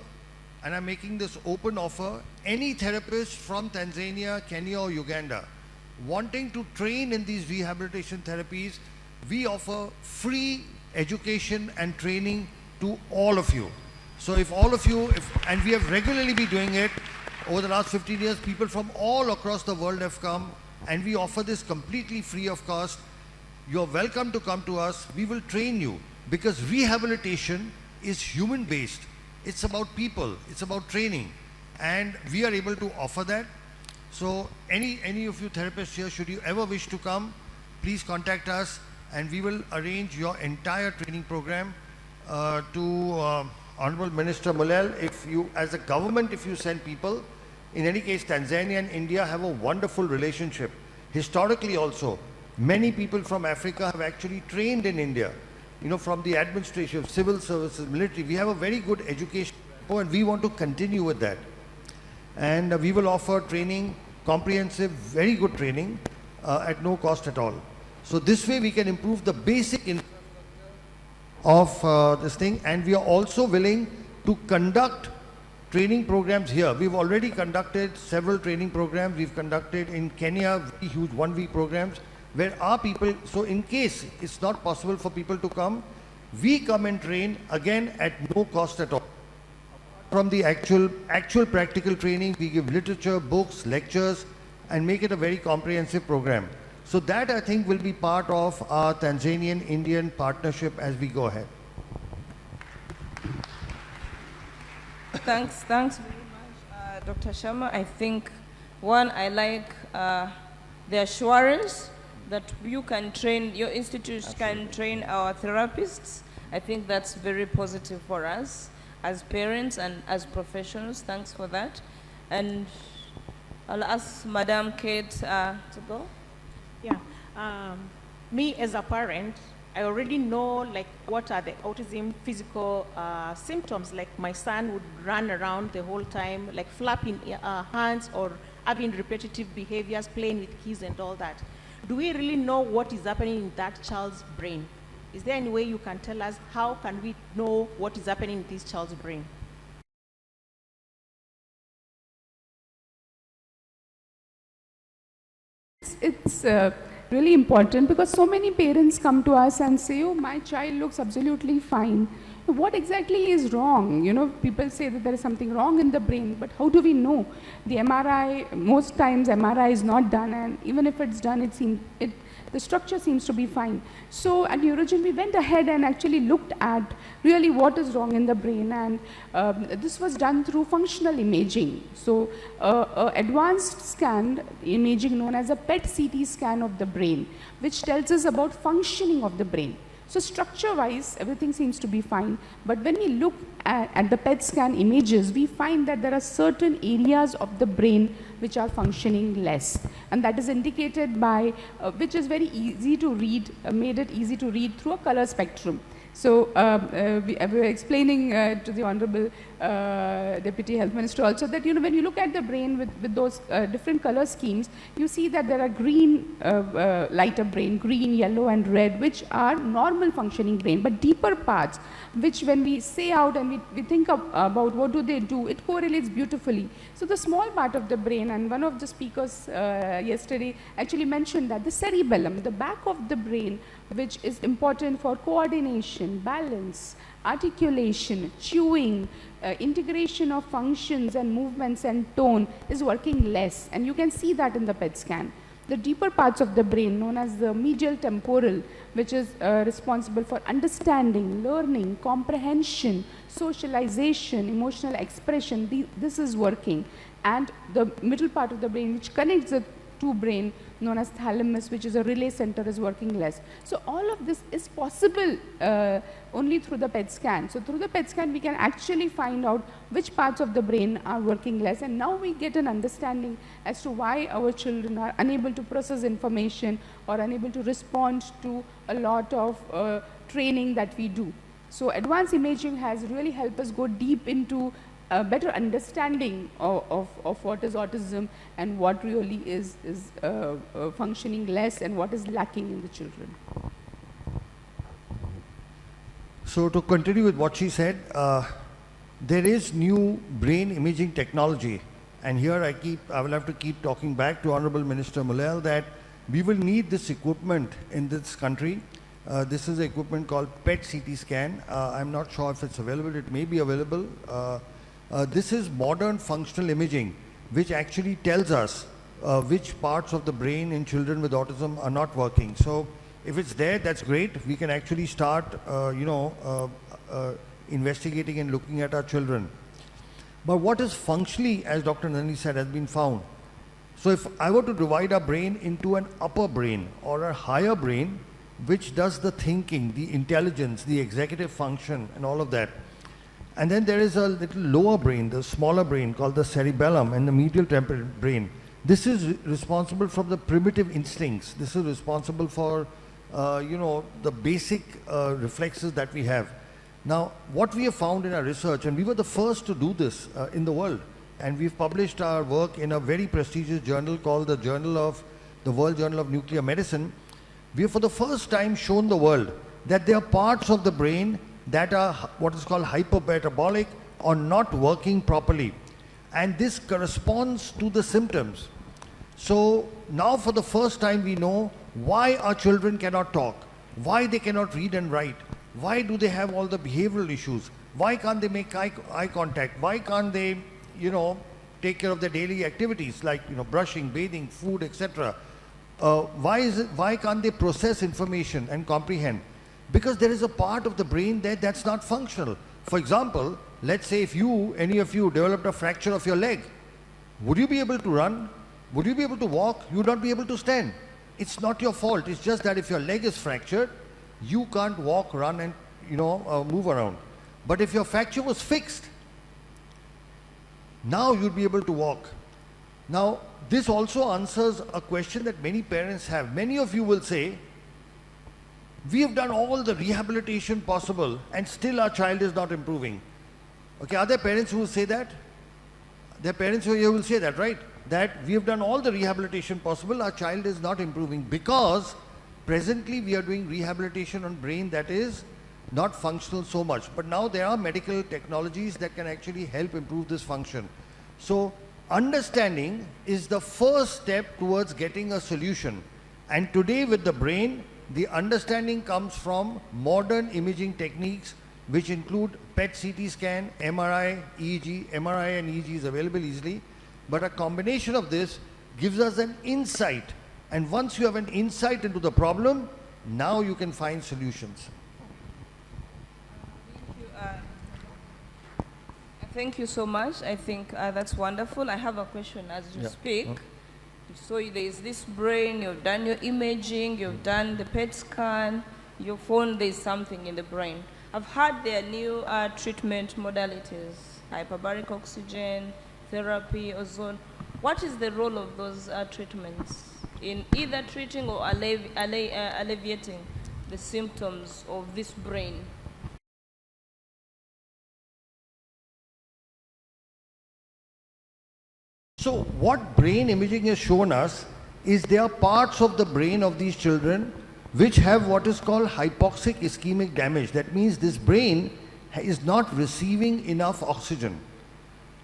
and I'm making this open offer, any therapist from Tanzania, Kenya or Uganda wanting to train in these rehabilitation therapies, we offer free education and training to all of you. So if all of you, and we have regularly been doing it over the last 15 years, people from all across the world have come, and we offer this completely free of cost. You're welcome to come to us. We will train you, because rehabilitation is human based. It's about people, it's about training, and we are able to offer that. So any of you therapists here, should you ever wish to come, please contact us and we will arrange your entire training program. To Honorable Minister Mulel, if you, as a government, if you send people, in any case, Tanzania and India have a wonderful relationship. Historically also, many people from Africa have actually trained in India, you know, from the administration, civil services, military. We have a very good education, and we want to continue with that. And we will offer training, comprehensive, very good training at no cost at all. So this way we can improve the basic infrastructure of this thing, and we are also willing to conduct training programs here. We've already conducted several training programs. We've conducted in Kenya huge 1-week programs where our people, so in case it's not possible for people to come, we come and train again at no cost at all. From the actual practical training, we give literature, books, lectures, and make it a very comprehensive program. So that, I think, will be part of our Tanzanian-Indian partnership as we go ahead. Thanks very much, Dr. Sharma. I think, one, I like the assurance that you can train, your institute can train our therapists. I think that's very positive for us as parents and as professionals. Thanks for that. And I'll ask Madam Kate to go. Yeah, me as a parent, I already know like what are the autism physical symptoms. Like my son would run around the whole time, like flapping hands or having repetitive behaviors, playing with keys and all that. Do we really know what is happening in that child's brain? Is there any way you can tell us how can we know what is happening in this child's brain? It's really important because so many parents come to us and say, oh, my child looks absolutely fine. What exactly is wrong? You know, people say that there is something wrong in the brain, but how do we know? The MRI, most times MRI is not done, and even if it's done, the structure seems to be fine. So at Neurogen, we went ahead and actually looked at really what is wrong in the brain, and this was done through functional imaging. So advanced scan imaging known as a PET-CT scan of the brain, which tells us about functioning of the brain. So structure-wise, everything seems to be fine, but when we look at the PET scan images, we find that there are certain areas of the brain which are functioning less, and that is indicated by, which is very easy to read, made it easy to read through a color spectrum. So we were explaining to the Honorable Deputy Health Minister also that, you know, when you look at the brain with those different color schemes, you see that there are green, lighter brain, green, yellow and red, which are normal functioning brain, but deeper parts, which when we say out and we think about what do they do, it correlates beautifully. So the small part of the brain, and one of the speakers yesterday actually mentioned that the cerebellum, the back of the brain, which is important for coordination, balance, articulation, chewing, integration of functions and movements and tone, is working less, and you can see that in the PET scan. The deeper parts of the brain, known as the medial temporal, which is responsible for understanding, learning, comprehension, socialization, emotional expression, this is working. And the middle part of the brain, which connects the two brain, known as thalamus, which is a relay center, is working less. So all of this is possible only through the PET scan. So through the PET scan, we can actually find out which parts of the brain are working less, and now we get an understanding as to why our children are unable to process information or unable to respond to a lot of training that we do. So advanced imaging has really helped us go deep into a better understanding of what is autism and what really is functioning less and what is lacking in the children. So to continue with what she said, there is new brain imaging technology, and here I will have to keep talking back to Honorable Minister Mulel that we will need this equipment in this country. This is an equipment called PET-CT scan. I'm not sure if it's available. It may be available. This is modern functional imaging, which actually tells us which parts of the brain in children with autism are not working. So if it's there, that's great. We can actually start, investigating and looking at our children. But what is functionally, as Dr. Nandini said, has been found. So if I were to divide our brain into an upper brain or a higher brain, which does the thinking, the intelligence, the executive function, and all of that. And then there is a little lower brain, the smaller brain called the cerebellum, and the medial temporal brain. This is responsible for the primitive instincts. This is responsible for, the basic reflexes that we have. Now, what we have found in our research, and we were the first to do this in the world, and we've published our work in a very prestigious journal called the World Journal of Nuclear Medicine. We have for the first time shown the world that there are parts of the brain that are what is called hypermetabolic or not working properly. And this corresponds to the symptoms. So now for the first time we know why our children cannot talk, why they cannot read and write, why do they have all the behavioral issues, why can't they make eye contact, why can't they, take care of their daily activities like, brushing, bathing, food, etc. Why can't they process information and comprehend? Because there is a part of the brain that's not functional. For example, let's say if any of you developed a fracture of your leg, would you be able to run? Would you be able to walk? You would not be able to stand. It's not your fault. It's just that if your leg is fractured, you can't walk, run and move around. But if your fracture was fixed, now you'd be able to walk. Now, this also answers a question that many parents have. Many of you will say, we have done all the rehabilitation possible and still our child is not improving. Okay, are there parents who will say that? There are parents who will say that, right? That we have done all the rehabilitation possible, our child is not improving because presently we are doing rehabilitation on brain that is not functional so much. But now there are medical technologies that can actually help improve this function. So understanding is the first step towards getting a solution. And today with the brain, the understanding comes from modern imaging techniques which include PET-CT scan, MRI, EEG. MRI and EEG is available easily. But a combination of this gives us an insight And once you have an insight into the problem, now you can find solutions. Thank you so much. I think that's wonderful. I have a question as you speak. Okay. So there is this brain, you've done your imaging, you've done the PET scan, you found there's something in the brain. I've heard there are new treatment modalities, hyperbaric oxygen, therapy, ozone. What is the role of those treatments in either treating or alleviating the symptoms of this brain? So what brain imaging has shown us is there are parts of the brain of these children which have what is called hypoxic ischemic damage. That means this brain is not receiving enough oxygen.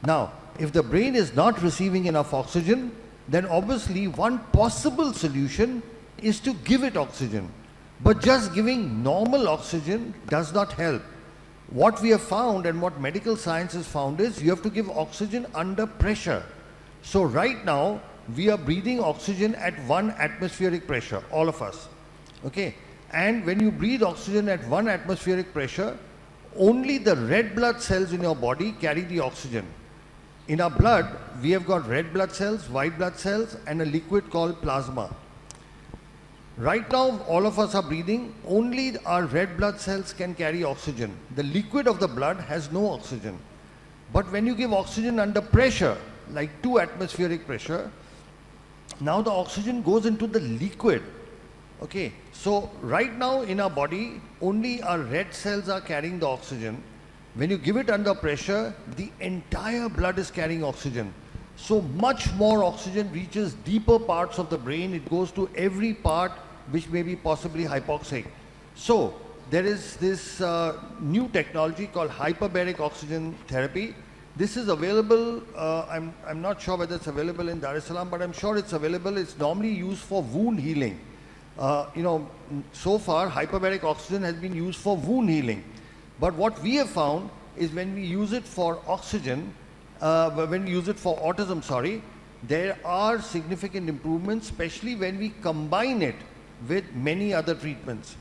Now, if the brain is not receiving enough oxygen, then obviously one possible solution is to give it oxygen. But just giving normal oxygen does not help. What we have found and what medical science has found is you have to give oxygen under pressure. So right now, we are breathing oxygen at 1 atmospheric pressure, all of us. Okay? And when you breathe oxygen at 1 atmospheric pressure, only the red blood cells in your body carry the oxygen. In our blood, we have got red blood cells, white blood cells, and a liquid called plasma. Right now, all of us are breathing, only our red blood cells can carry oxygen. The liquid of the blood has no oxygen. But when you give oxygen under pressure, like 2 atmospheric pressure, now the oxygen goes into the liquid. Okay, so right now in our body, only our red cells are carrying the oxygen. When you give it under pressure, the entire blood is carrying oxygen. So much more oxygen reaches deeper parts of the brain. It goes to every part which may be possibly hypoxic. So there is this new technology called hyperbaric oxygen therapy. This is available, I'm not sure whether it's available in Dar es Salaam, but I'm sure it's available. It's normally used for wound healing. So far, hyperbaric oxygen has been used for wound healing. But what we have found is when we use it for oxygen, when we use it for autism, there are significant improvements, especially when we combine it with many other treatments.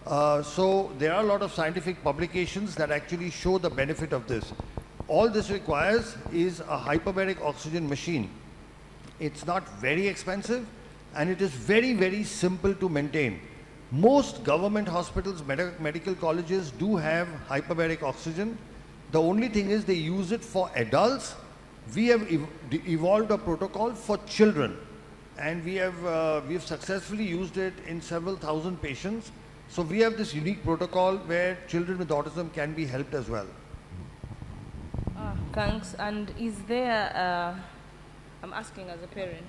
So there are a lot of scientific publications that actually show the benefit of this. All this requires is a hyperbaric oxygen machine. It's not very expensive and it is very, very simple to maintain. Most government hospitals, medical colleges do have hyperbaric oxygen. The only thing is they use it for adults. We have evolved a protocol for children, and we have successfully used it in several thousand patients. So we have this unique protocol where children with autism can be helped as well. Thanks. And is there, I'm asking as a parent,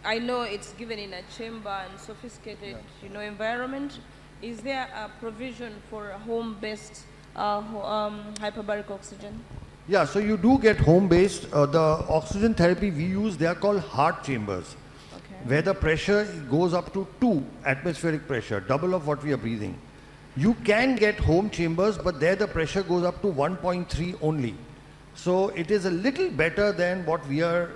I know it's given in a chamber and sophisticated, environment. Is there a provision for a home-based hyperbaric oxygen? Yeah, so you do get home-based. The oxygen therapy we use, they are called heart chambers, where the pressure goes up to 2 atmospheric pressure, double of what we are breathing. You can get home chambers, but there the pressure goes up to 1.3 only. So it is a little better than what we are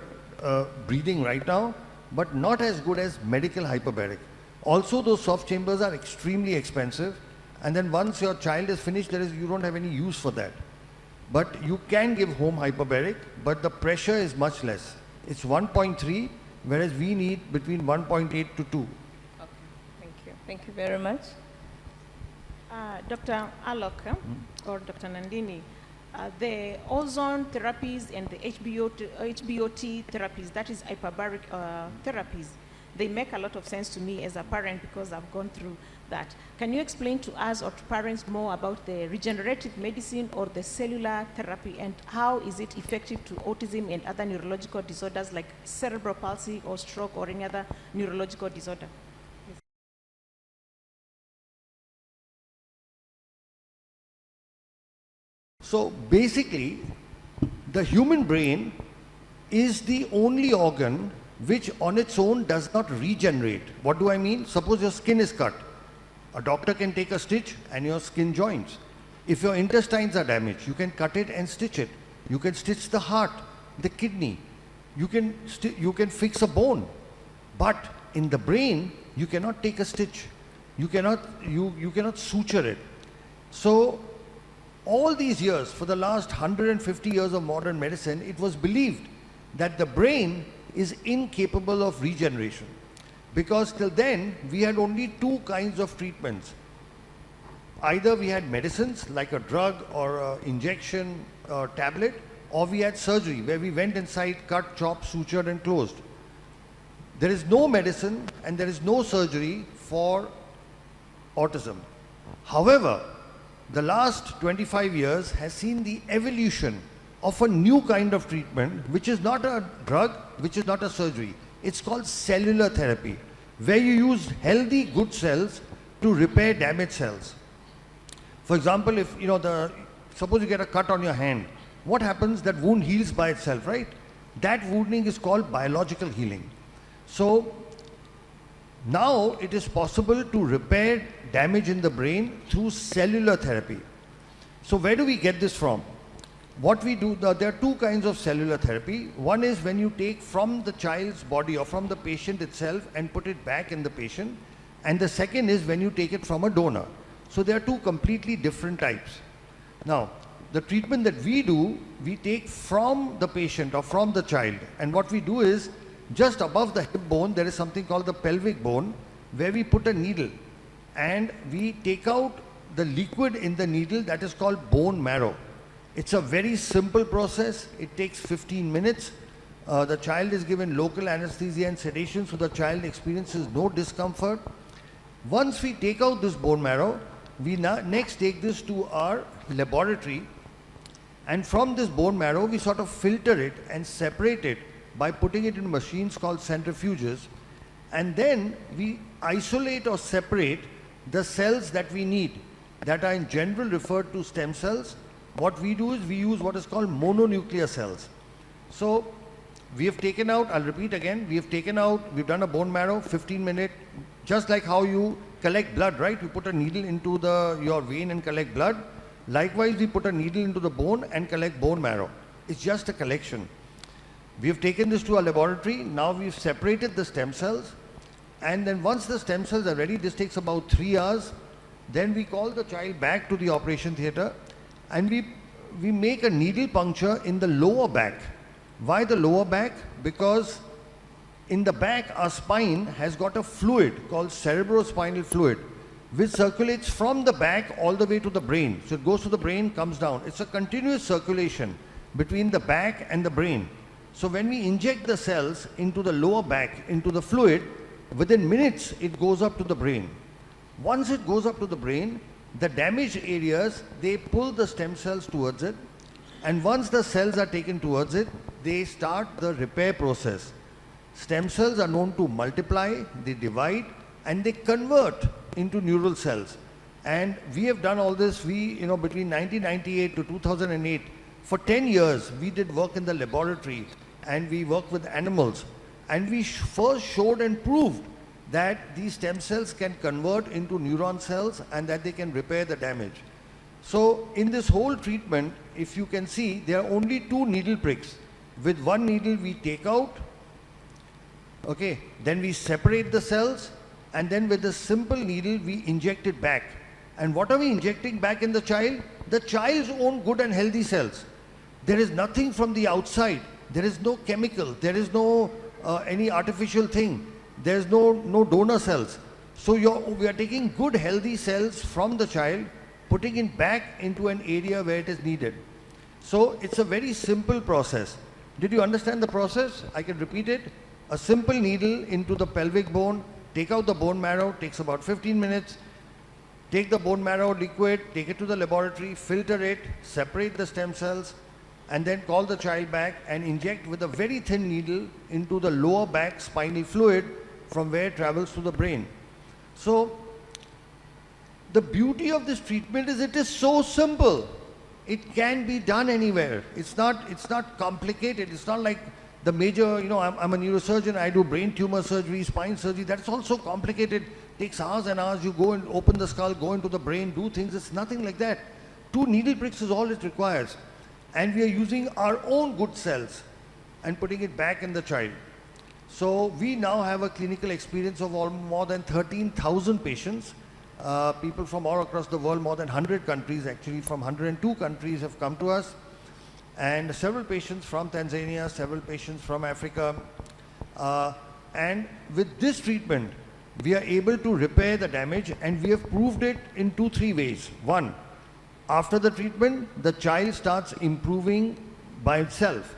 breathing right now, but not as good as medical hyperbaric. Also, those soft chambers are extremely expensive, and then once your child is finished, you don't have any use for that. But you can give home hyperbaric, but the pressure is much less. It's 1.3, whereas we need between 1.8 to 2. Okay, thank you. Thank you very much. Dr. Alok or Dr. Nandini, the ozone therapies and the HBOT therapies, that is hyperbaric therapies, they make a lot of sense to me as a parent because I've gone through that. Can you explain to us or to parents more about the regenerative medicine or the cellular therapy, and how is it effective to autism and other neurological disorders like cerebral palsy or stroke or any other neurological disorder? So basically, the human brain is the only organ which on its own does not regenerate. What do I mean? Suppose your skin is cut. A doctor can take a stitch and your skin joins. If your intestines are damaged, you can cut it and stitch it. You can stitch the heart, the kidney. You can fix a bone. But in the brain, you cannot take a stitch. You cannot suture it. So all these years, for the last 150 years of modern medicine, it was believed that the brain is incapable of regeneration. Because till then, we had only two kinds of treatments. Either we had medicines like a drug or an injection or tablet, or we had surgery where we went inside, cut, chopped, sutured and closed. There is no medicine and there is no surgery for autism. However, the last 25 years has seen the evolution of a new kind of treatment, which is not a drug, which is not a surgery. It's called cellular therapy, where you use healthy, good cells to repair damaged cells. For example, if suppose you get a cut on your hand, what happens? That wound heals by itself, right? That wounding is called biological healing. So now it is possible to repair damage in the brain through cellular therapy. So where do we get this from? What we do, there are two kinds of cellular therapy. One is when you take from the child's body or from the patient itself and put it back in the patient. And the second is when you take it from a donor. So there are two completely different types. Now, the treatment that we do, we take from the patient or from the child. And what we do is, just above the hip bone, there is something called the pelvic bone, where we put a needle and we take out the liquid in the needle that is called bone marrow. It's a very simple process. It takes 15 minutes. The child is given local anesthesia and sedation, so the child experiences no discomfort. Once we take out this bone marrow, we next take this to our laboratory, and from this bone marrow, we sort of filter it and separate it by putting it in machines called centrifuges, and then we isolate or separate the cells that we need, that are in general referred to stem cells. What we do is we use what is called mononuclear cells. So we have taken out, I'll repeat again, we've done a bone marrow, 15-minute, just like how you collect blood, right? You put a needle into your vein and collect blood. Likewise, we put a needle into the bone and collect bone marrow. It's just a collection. We have taken this to our laboratory. Now we've separated the stem cells. And then once the stem cells are ready, this takes about 3 hours. Then we call the child back to the operation theatre and we make a needle puncture in the lower back. Why the lower back? Because in the back, our spine has got a fluid called cerebrospinal fluid, which circulates from the back all the way to the brain. So it goes to the brain, comes down. It's a continuous circulation between the back and the brain. So when we inject the cells into the lower back, into the fluid, within minutes it goes up to the brain. Once it goes up to the brain, the damaged areas, they pull the stem cells towards it. And once the cells are taken towards it, they start the repair process. Stem cells are known to multiply, they divide, and they convert into neural cells. And we have done all this, between 1998 to 2008, for 10 years, we did work in the laboratory and we worked with animals. And we first showed and proved that these stem cells can convert into neuron cells and that they can repair the damage. So in this whole treatment, if you can see, there are only 2 needle pricks. With one needle we take out, okay, then we separate the cells, and then with a simple needle we inject it back. And what are we injecting back in the child? The child's own good and healthy cells. There is nothing from the outside. There is no chemical. There is no any artificial thing. There is no donor cells. So we are taking good healthy cells from the child, putting it back into an area where it is needed. So it's a very simple process. Did you understand the process? I can repeat it. A simple needle into the pelvic bone, take out the bone marrow, takes about 15 minutes. Take the bone marrow liquid, take it to the laboratory, filter it, separate the stem cells, and then call the child back and inject with a very thin needle into the lower back spinal fluid from where it travels to the brain. So the beauty of this treatment is it is so simple. It can be done anywhere. It's not complicated. It's not like the major, I'm a neurosurgeon, I do brain tumor surgery, spine surgery. That's also complicated. Takes hours and hours. You go and open the skull, go into the brain, do things. It's nothing like that. 2 needle pricks is all it requires. And we are using our own good cells and putting it back in the child. So we now have a clinical experience of more than 13,000 patients. People from all across the world, more than 100 countries, actually from 102 countries have come to us. And several patients from Tanzania, several patients from Africa. And with this treatment, we are able to repair the damage, and we have proved it in 2-3 ways. One, after the treatment, the child starts improving by itself.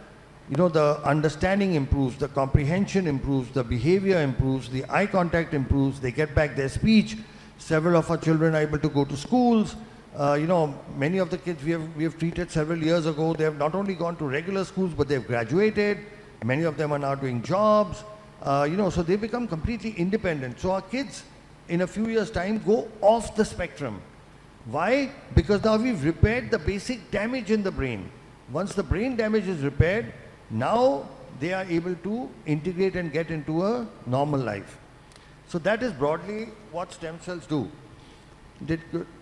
You know, the understanding improves, the comprehension improves, the behavior improves, the eye contact improves, they get back their speech. Several of our children are able to go to schools. You know, many of the kids we have treated several years ago, they have not only gone to regular schools, but they've graduated. Many of them are now doing jobs. You know, so they become completely independent. So our kids, in a few years' time, go off the spectrum. Why? Because now we've repaired the basic damage in the brain. Once the brain damage is repaired, now they are able to integrate and get into a normal life. So that is broadly what stem cells do.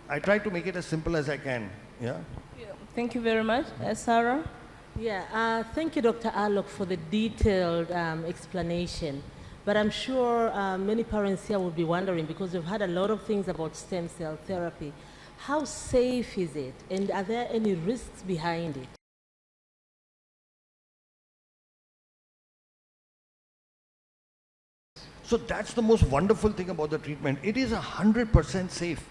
I try to make it as simple as I can. Yeah. Thank you very much. Sarah? Yeah, thank you, Dr. Alok, for the detailed explanation. But I'm sure many parents here will be wondering, because we've heard a lot of things about stem cell therapy. How safe is it? And are there any risks behind it? So that's the most wonderful thing about the treatment. It is 100% safe.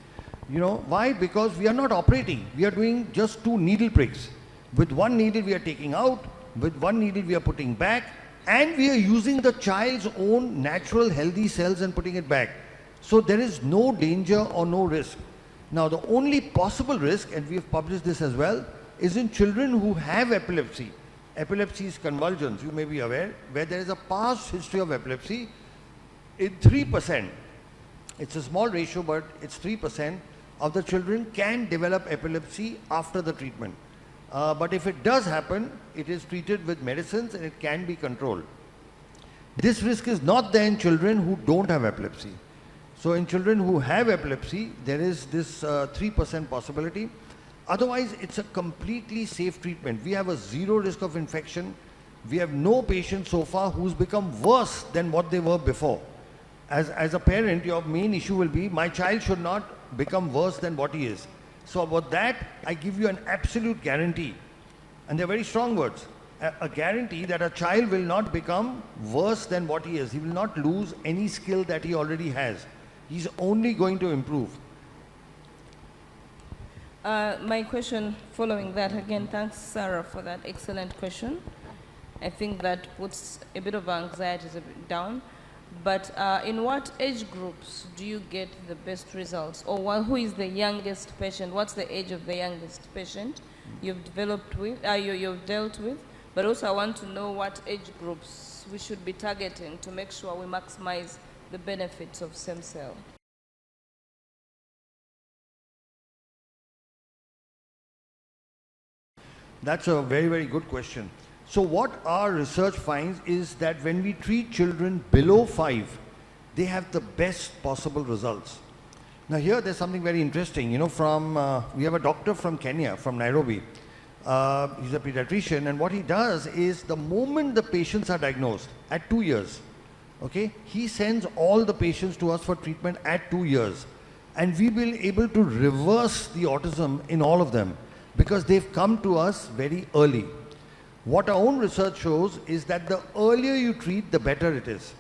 You know, why? Because we are not operating. We are doing just 2 needle pricks. With 1 needle we are taking out, with 1 needle we are putting back, and we are using the child's own natural healthy cells and putting it back. So there is no danger or no risk. Now the only possible risk, and we have published this as well, is in children who have epilepsy. Epilepsy is convulsions, you may be aware, where there is a past history of epilepsy. In 3%, it's a small ratio, but it's 3% of the children can develop epilepsy after the treatment. But if it does happen, it is treated with medicines and it can be controlled. This risk is not there in children who don't have epilepsy. So in children who have epilepsy, there is this 3% possibility. Otherwise, it's a completely safe treatment. We have a 0 risk of infection. We have no patient so far who's become worse than what they were before. As a parent, your main issue will be, my child should not become worse than what he is. So about that, I give you an absolute guarantee. And they're very strong words. A guarantee that a child will not become worse than what he is. He will not lose any skill that he already has. He's only going to improve. My question following that, again, thanks Sarah for that excellent question. I think that puts a bit of anxiety down. But in what age groups do you get the best results? Or who is the youngest patient? What's the age of the youngest patient you've developed with, you've dealt with? But also I want to know what age groups we should be targeting to make sure we maximize the benefits of stem cell. That's a very, very good question. So what our research finds is that when we treat children below 5, they have the best possible results. Now here there's something very interesting. You know, we have a doctor from Kenya, from Nairobi. He's a pediatrician, and what he does is the moment the patients are diagnosed at 2 years, okay, he sends all the patients to us for treatment at 2 years. And we will be able to reverse the autism in all of them because they've come to us very early. What our own research shows is that the earlier you treat, the better it is.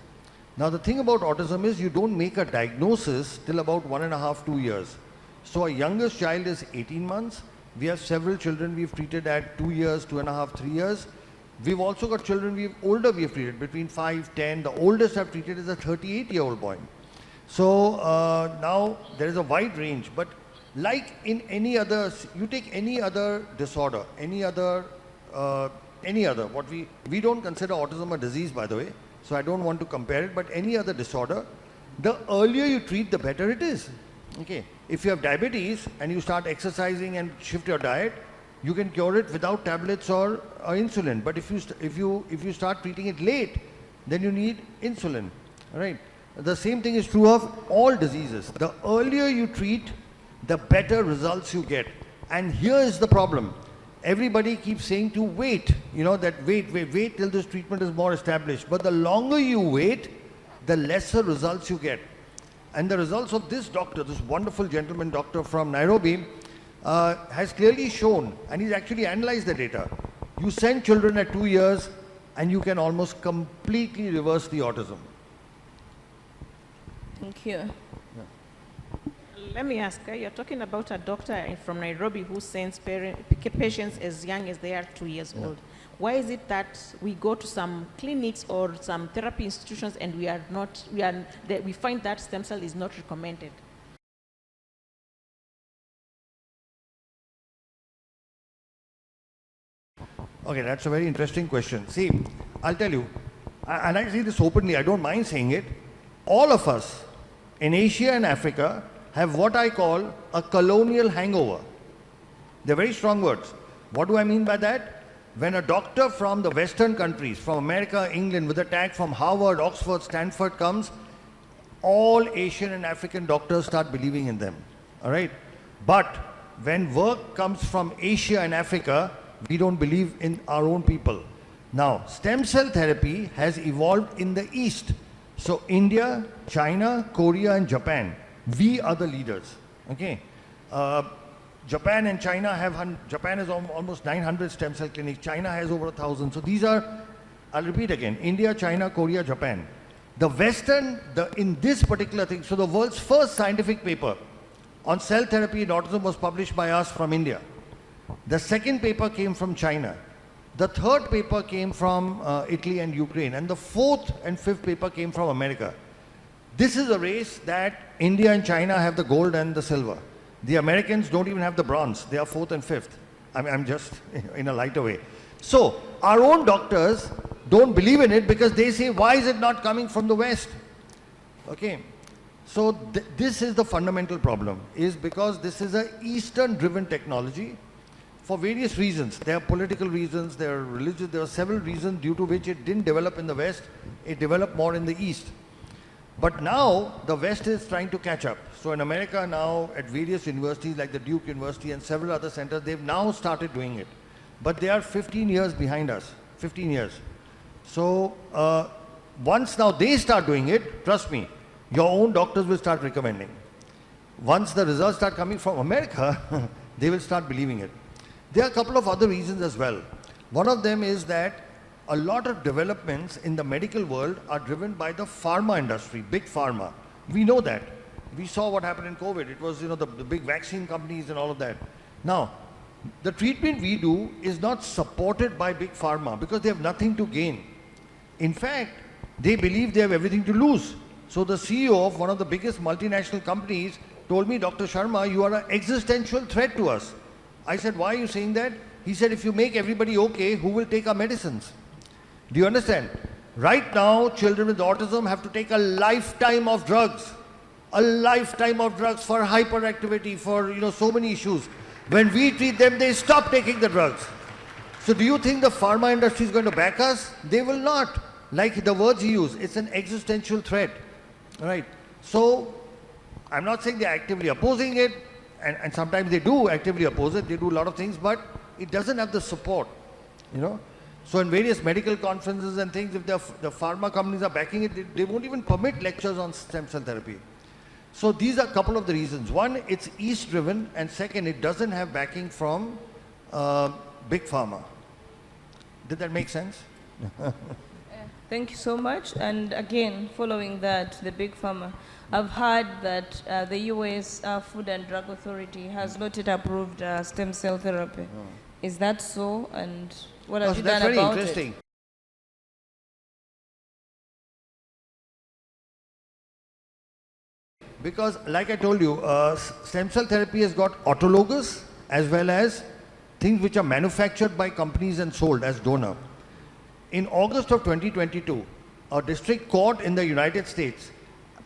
Now the thing about autism is you don't make a diagnosis till about 1.5 to 2 years. So our youngest child is 18 months. We have several children we've treated at 2 years, 2.5, 3 years. We've also got children older we've treated, between 5, 10. The oldest I've treated is a 38-year-old boy. So now there is a wide range, but like in any other, you take any other disorder, any other, what we don't consider autism a disease, by the way, so I don't want to compare it, but any other disorder, the earlier you treat, the better it is. Okay, if you have diabetes and you start exercising and shift your diet, you can cure it without tablets or insulin. But if you start treating it late, then you need insulin. Right? The same thing is true of all diseases. The earlier you treat, the better results you get. And here is the problem. everybody keeps saying to wait, wait till this treatment is more established. But the longer you wait, the lesser results you get. And the results of this doctor, this wonderful gentleman doctor from Nairobi, has clearly shown, and he's actually analyzed the data. You send children at 2 years, and you can almost completely reverse the autism. Thank you. Let me ask, you're talking about a doctor from Nairobi who sends patients as young as they are 2 years old. Why is it that we go to some clinics or some therapy institutions and we find that stem cell is not recommended? Okay, that's a very interesting question. See, I'll tell you, and I say this openly, I don't mind saying it, all of us in Asia and Africa have what I call a colonial hangover. They're very strong words. What do I mean by that? When a doctor from the Western countries, from America, England, with a tag from Harvard, Oxford, Stanford comes, all Asian and African doctors start believing in them. All right? But when work comes from Asia and Africa, we don't believe in our own people. Now, stem cell therapy has evolved in the East. So India, China, Korea, and Japan, we are the leaders. Okay? Japan and China Japan has almost 900 stem cell clinics. China has over 1,000. So these are, I'll repeat again, India, China, Korea, Japan. The Western, in this particular thing, so the world's first scientific paper on cell therapy in autism was published by us from India. The second paper came from China. The third paper came from Italy and Ukraine. And the fourth and fifth paper came from America. This is a race that India and China have the gold and the silver. The Americans don't even have the bronze. They are fourth and fifth. I'm just in a lighter way. So our own doctors don't believe in it because they say, why is it not coming from the West? Okay. So this is the fundamental problem, is because this is an Eastern-driven technology for various reasons. There are political reasons, there are religious, there are several reasons due to which it didn't develop in the West. It developed more in the East. But now the West is trying to catch up. So in America now, at various universities like the Duke University and several other centers, they've now started doing it. But they are 15 years behind us, 15 years. So once now they start doing it, trust me, your own doctors will start recommending. Once the results start coming from America, they will start believing it. There are a couple of other reasons as well. One of them is that a lot of developments in the medical world are driven by the pharma industry, big pharma. We know that. We saw what happened in COVID. It was, the big vaccine companies and all of that. Now, the treatment we do is not supported by big pharma because they have nothing to gain. In fact, they believe they have everything to lose. So the CEO of one of the biggest multinational companies told me, Dr. Sharma, you are an existential threat to us. I said, why are you saying that? He said, if you make everybody okay, who will take our medicines? Do you understand? Right now, children with autism have to take a lifetime of drugs. A lifetime of drugs for hyperactivity, for, so many issues. When we treat them, they stop taking the drugs. So do you think the pharma industry is going to back us? They will not. Like the words he used, it's an existential threat. Right? So, I'm not saying they're actively opposing it, and sometimes they do actively oppose it, they do a lot of things, but it doesn't have the support, So in various medical conferences and things, if the pharma companies are backing it, they won't even permit lectures on stem cell therapy. So these are a couple of the reasons. One, it's East-driven, and second, it doesn't have backing from big pharma. Did that make sense? Thank you so much. And again, following that, the big pharma, I've heard that the US Food and Drug Authority has not yet approved stem cell therapy. Oh. Is that so? And what have you done about it? That's very interesting. Because, like I told you, stem cell therapy has got autologous as well as things which are manufactured by companies and sold as donor. In August of 2022, a district court in the United States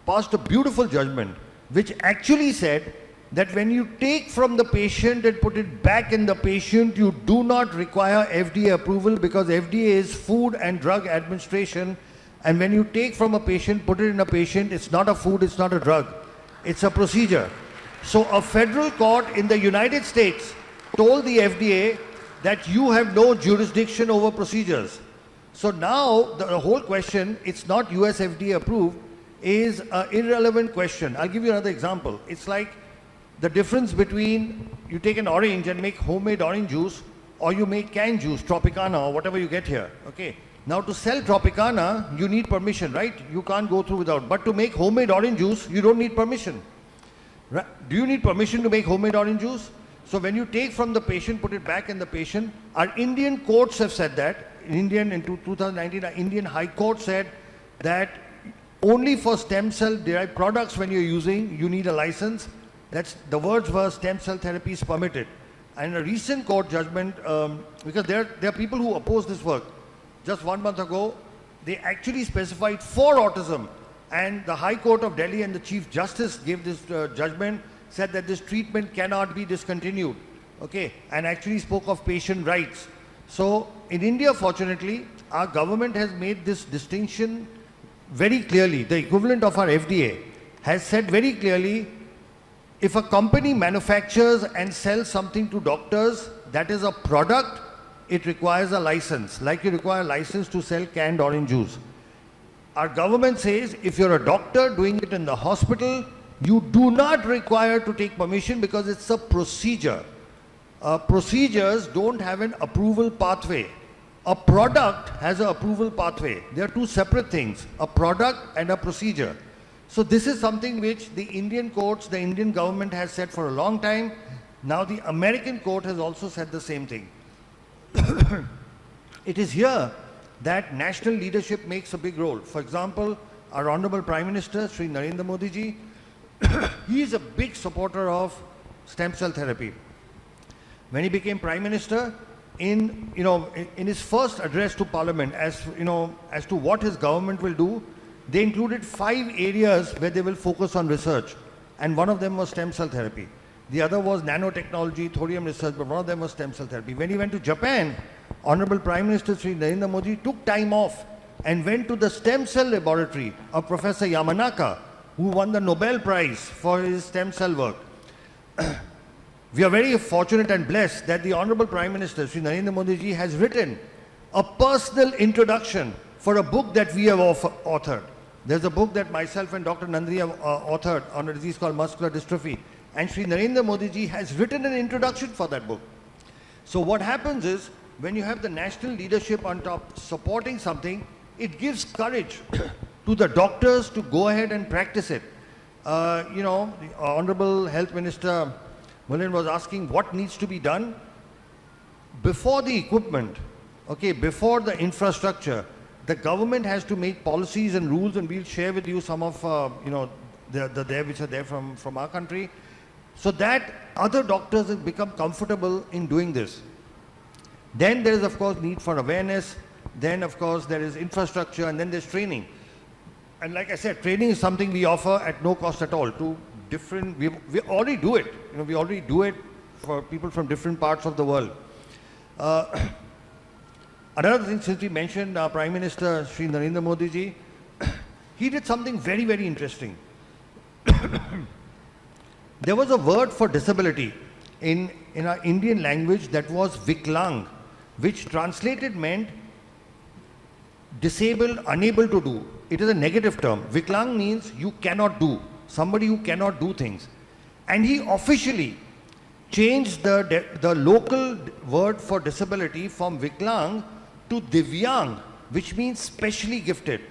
passed a beautiful judgment which actually said that when you take from the patient and put it back in the patient, you do not require FDA approval because FDA is Food and Drug Administration, and when you take from a patient, put it in a patient, it's not a food, it's not a drug, it's a procedure. So a federal court in the United States told the FDA that you have no jurisdiction over procedures. So now the whole question, it's not US FDA approved, is an irrelevant question. I'll give you another example. It's like the difference between you take an orange and make homemade orange juice, or you make canned juice, Tropicana or whatever you get here. Okay. Now to sell Tropicana, you need permission, right? You can't go through without. But to make homemade orange juice, you don't need permission. Right? Do you need permission to make homemade orange juice? So when you take from the patient, put it back in the patient, our Indian courts have said that. In 2019, our Indian High Court said that only for stem cell derived products when you're using, you need a license. That's the words were stem cell therapy is permitted. And a recent court judgment, because there are people who oppose this work. Just 1 month ago, they actually specified for autism. And the High Court of Delhi and the Chief Justice gave this judgment, said that this treatment cannot be discontinued. Okay, and actually spoke of patient rights. So in India, fortunately, our government has made this distinction very clearly. The equivalent of our FDA has said very clearly, if a company manufactures and sells something to doctors that is a product, it requires a license, like you require a license to sell canned orange juice. Our government says if you're a doctor doing it in the hospital, you do not require to take permission because it's a procedure. Procedures don't have an approval pathway. A product has an approval pathway. They are two separate things, a product and a procedure. So this is something which the Indian courts, the Indian government has said for a long time. Now the American court has also said the same thing. It is here that national leadership makes a big role. For example, our Honorable Prime Minister, Sri Narendra Modi ji, he is a big supporter of stem cell therapy. When he became Prime Minister, in his first address to Parliament, as to what his government will do, they included 5 areas where they will focus on research, and one of them was stem cell therapy. The other was nanotechnology, thorium research, but one of them was stem cell therapy. When he went to Japan, Honorable Prime Minister Sri Narendra Modi took time off and went to the stem cell laboratory of Professor Yamanaka, who won the Nobel Prize for his stem cell work. We are very fortunate and blessed that the Honorable Prime Minister Sri Narendra Modi ji has written a personal introduction for a book that we have authored. There's a book that myself and Dr. Nandini have authored on a disease called muscular dystrophy. And Sri Narendra Modi ji has written an introduction for that book. So what happens is, when you have the national leadership on top supporting something, it gives courage to the doctors to go ahead and practice it. The Honorable Health Minister Mullen was asking what needs to be done before the equipment, okay, before the infrastructure. The government has to make policies and rules, and we'll share with you some of which are there from our country, so that other doctors have become comfortable in doing this. Then there is, of course, need for awareness. Then, of course, there is infrastructure, and then there's training. And like I said, training is something we offer at no cost at all to different. We already do it. We already do it for people from different parts of the world. Another thing, since we mentioned our Prime Minister Sri Narendra Modi ji, he did something very, very interesting. There was a word for disability in our Indian language that was Viklang, which translated meant disabled, unable to do. It is a negative term. Viklang means you cannot do, somebody who cannot do things. And he officially changed the local word for disability from Viklang to Divyang, which means specially gifted.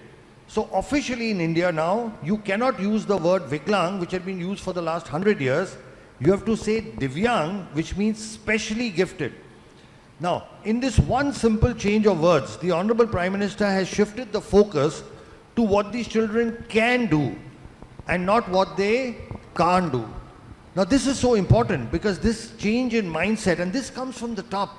So officially in India now, you cannot use the word Viklang, which had been used for the last 100 years. You have to say Divyang, which means specially gifted. Now, in this one simple change of words, the Honorable Prime Minister has shifted the focus to what these children can do and not what they can't do. Now, this is so important because this change in mindset, and this comes from the top.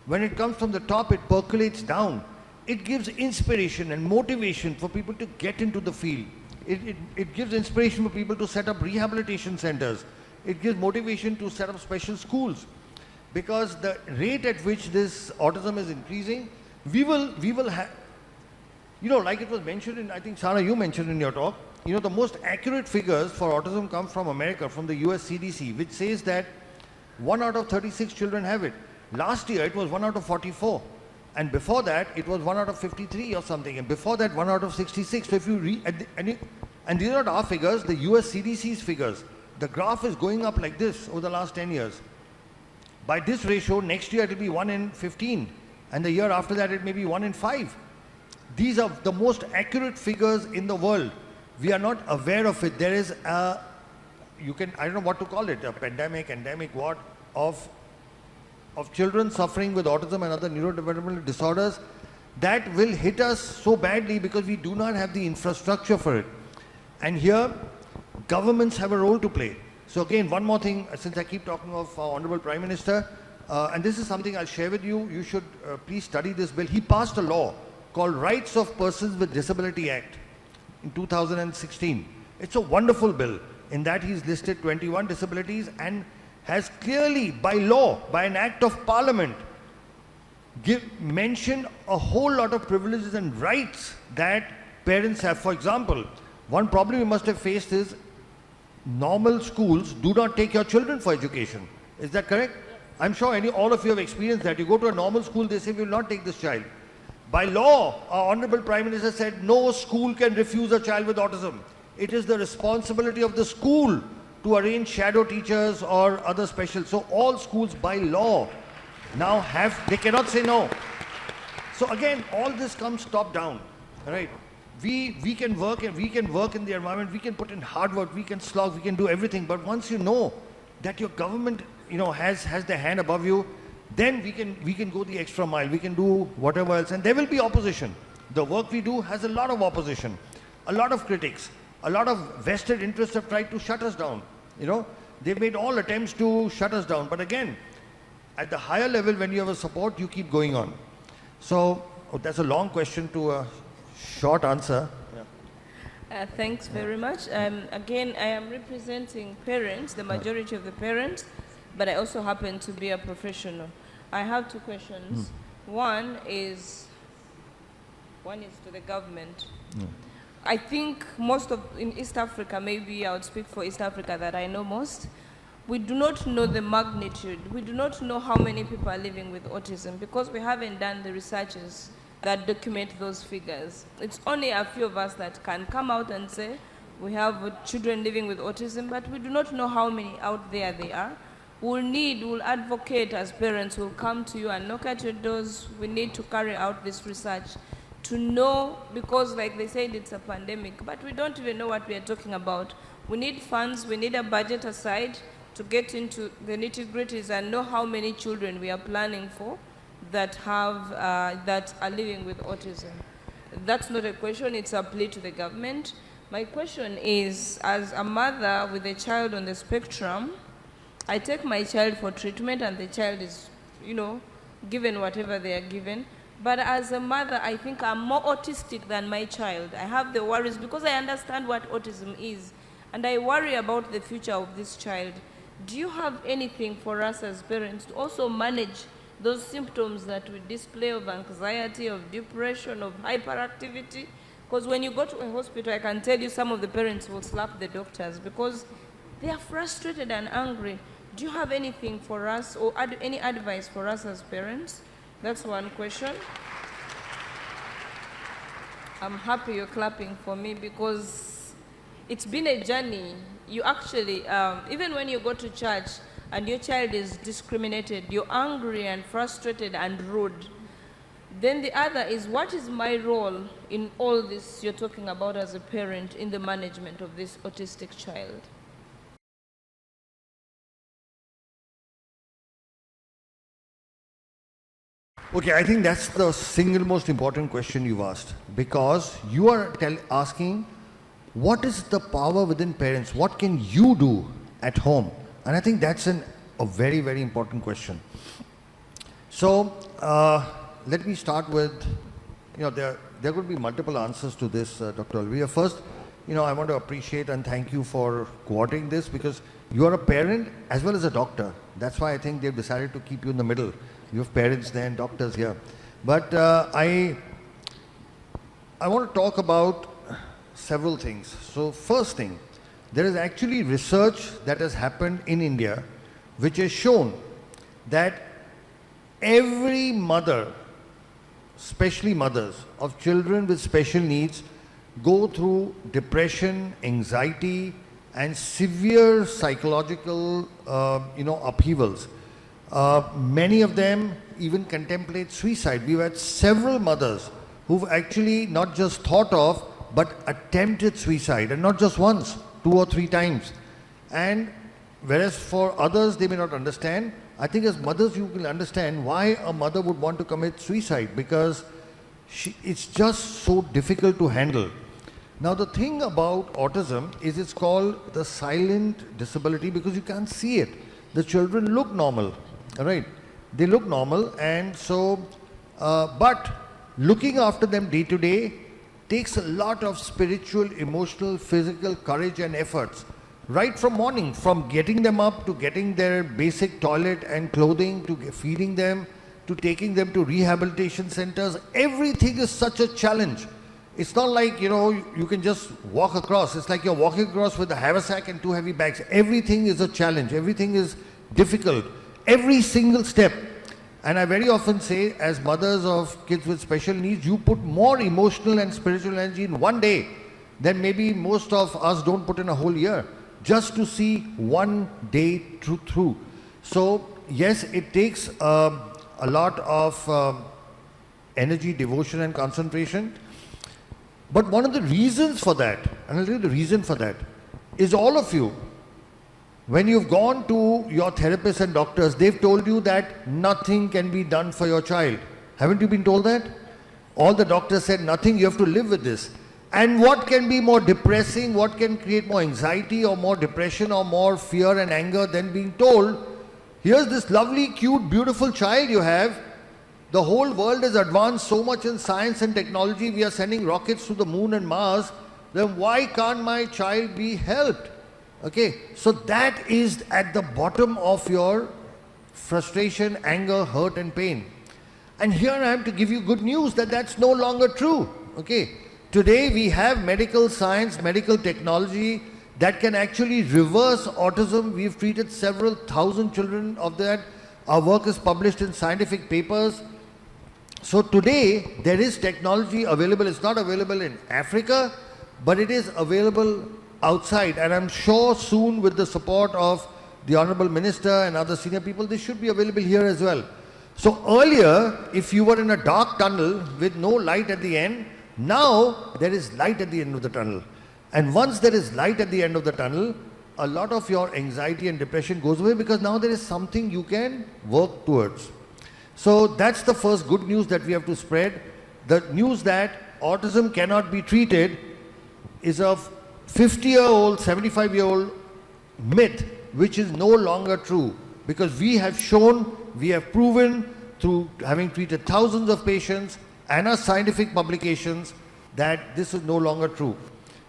When it comes from the top, it percolates down. It gives inspiration and motivation for people to get into the field. It gives inspiration for people to set up rehabilitation centers. It gives motivation to set up special schools. Because the rate at which this autism is increasing, we will have, like it was mentioned in, I think, Sara, you mentioned in your talk, the most accurate figures for autism come from America, from the US CDC, which says that 1 out of 36 children have it. Last year, it was 1 out of 44. And before that, it was 1 out of 53 or something. And before that, 1 out of 66. So if you read, and these are not our figures, the US CDC's figures. The graph is going up like this over the last 10 years. By this ratio, next year it will be 1 in 15. And the year after that, it may be 1 in 5. These are the most accurate figures in the world. We are not aware of it. There is a, I don't know what to call it, a pandemic, endemic, what, of children suffering with autism and other neurodevelopmental disorders that will hit us so badly because we do not have the infrastructure for it. And here, governments have a role to play. So again, one more thing, since I keep talking of our Honorable Prime Minister, and this is something I'll share with you, you should please study this bill. He passed a law called Rights of Persons with Disability Act in 2016. It's a wonderful bill. In that he's listed 21 disabilities and has clearly, by law, by an act of parliament, mentioned a whole lot of privileges and rights that parents have. For example, one problem you must have faced is normal schools do not take your children for education. Is that correct? I'm sure all of you have experienced that. You go to a normal school, they say, we will not take this child. By law, our Honorable Prime Minister said, no school can refuse a child with autism. It is the responsibility of the school to arrange shadow teachers or other special. So all schools by law now they cannot say no. So again, all this comes top down, right? We can work in the environment, we can put in hard work, we can slog, we can do everything. But once you know that your government, has their hand above you, then we can go the extra mile, we can do whatever else, and there will be opposition. The work we do has a lot of opposition, a lot of critics, a lot of vested interests have tried to shut us down. They've made all attempts to shut us down. But again, at the higher level, when you have a support, you keep going on. So that's a long question to a short answer. Yeah. Thanks very much. Again, I am representing parents, the majority of the parents, but I also happen to be a professional. I have two questions. One is to the government. I think in East Africa, maybe I would speak for East Africa that I know most, we do not know the magnitude. We do not know how many people are living with autism because we haven't done the researches that document those figures. It's only a few of us that can come out and say we have children living with autism, but we do not know how many out there they are. We'll advocate as parents, we'll come to you and knock at your doors. We need to carry out this research to know, because like they said, it's a pandemic, but we don't even know what we are talking about. We need funds, we need a budget aside to get into the nitty-gritties and know how many children we are planning for that are living with autism. That's not a question, it's a plea to the government. My question is, as a mother with a child on the spectrum, I take my child for treatment and the child is, given whatever they are given. But as a mother, I think I'm more autistic than my child. I have the worries because I understand what autism is. And I worry about the future of this child. Do you have anything for us as parents to also manage those symptoms that we display of anxiety, of depression, of hyperactivity? Because when you go to a hospital, I can tell you some of the parents will slap the doctors because they are frustrated and angry. Do you have anything for us or any advice for us as parents? That's one question. I'm happy you're clapping for me because it's been a journey. You actually, even when you go to church and your child is discriminated, you're angry and frustrated and rude. Then the other is, what is my role in all this you're talking about as a parent in the management of this autistic child? Okay, I think that's the single most important question you've asked, because you are asking what is the power within parents? What can you do at home? And I think that's a very, very important question. So let me start with, there could be multiple answers to this, Dr. Olivia. First, I want to appreciate and thank you for coordinating this because you are a parent as well as a doctor. That's why I think they've decided to keep you in the middle. You have parents there and doctors here. But I want to talk about several things. So first thing, there is actually research that has happened in India which has shown that every mother, especially mothers of children with special needs, go through depression, anxiety, and severe psychological, upheavals. Many of them even contemplate suicide. We've had several mothers who've actually not just thought of, but attempted suicide, and not just once, 2 or 3 times. And whereas for others, they may not understand, I think as mothers, you will understand why a mother would want to commit suicide, because it's just so difficult to handle. Now, the thing about autism is it's called the silent disability because you can't see it. The children look normal, right? They look normal, and so, but looking after them day to day takes a lot of spiritual, emotional, physical courage and efforts. Right from morning, from getting them up to getting their basic toilet and clothing, to feeding them, to taking them to rehabilitation centers, everything is such a challenge. It's not like, you can just walk across. It's like you're walking across with a haversack and 2 heavy bags. Everything is a challenge. Everything is difficult. Every single step. And I very often say, as mothers of kids with special needs, you put more emotional and spiritual energy in one day than maybe most of us don't put in a whole year, just to see one day through. So, yes, it takes a lot of energy, devotion and concentration. But one of the reasons for that, and I'll tell you the reason for that, is all of you, when you've gone to your therapists and doctors, they've told you that nothing can be done for your child. Haven't you been told that? All the doctors said nothing, you have to live with this. And what can be more depressing, what can create more anxiety or more depression or more fear and anger than being told, here's this lovely, cute, beautiful child you have. The whole world has advanced so much in science and technology. We are sending rockets to the moon and Mars. Then why can't my child be helped? Okay, so that is at the bottom of your frustration, anger, hurt and pain. And here I am to give you good news that that's no longer true. Okay, today we have medical science, medical technology that can actually reverse autism. We've treated several thousand children of that. Our work is published in scientific papers. So today there is technology available. It's not available in Africa, but it is available outside, and I'm sure soon with the support of the Honorable Minister and other senior people, this should be available here as well. So earlier, if you were in a dark tunnel with no light at the end, now there is light at the end of the tunnel. And once there is light at the end of the tunnel, a lot of your anxiety and depression goes away, because now there is something you can work towards. So that's the first good news that we have to spread. The news that autism cannot be treated is a 50-year-old, 75-year-old myth, which is no longer true, because we have shown, we have proven through having treated thousands of patients and our scientific publications that this is no longer true.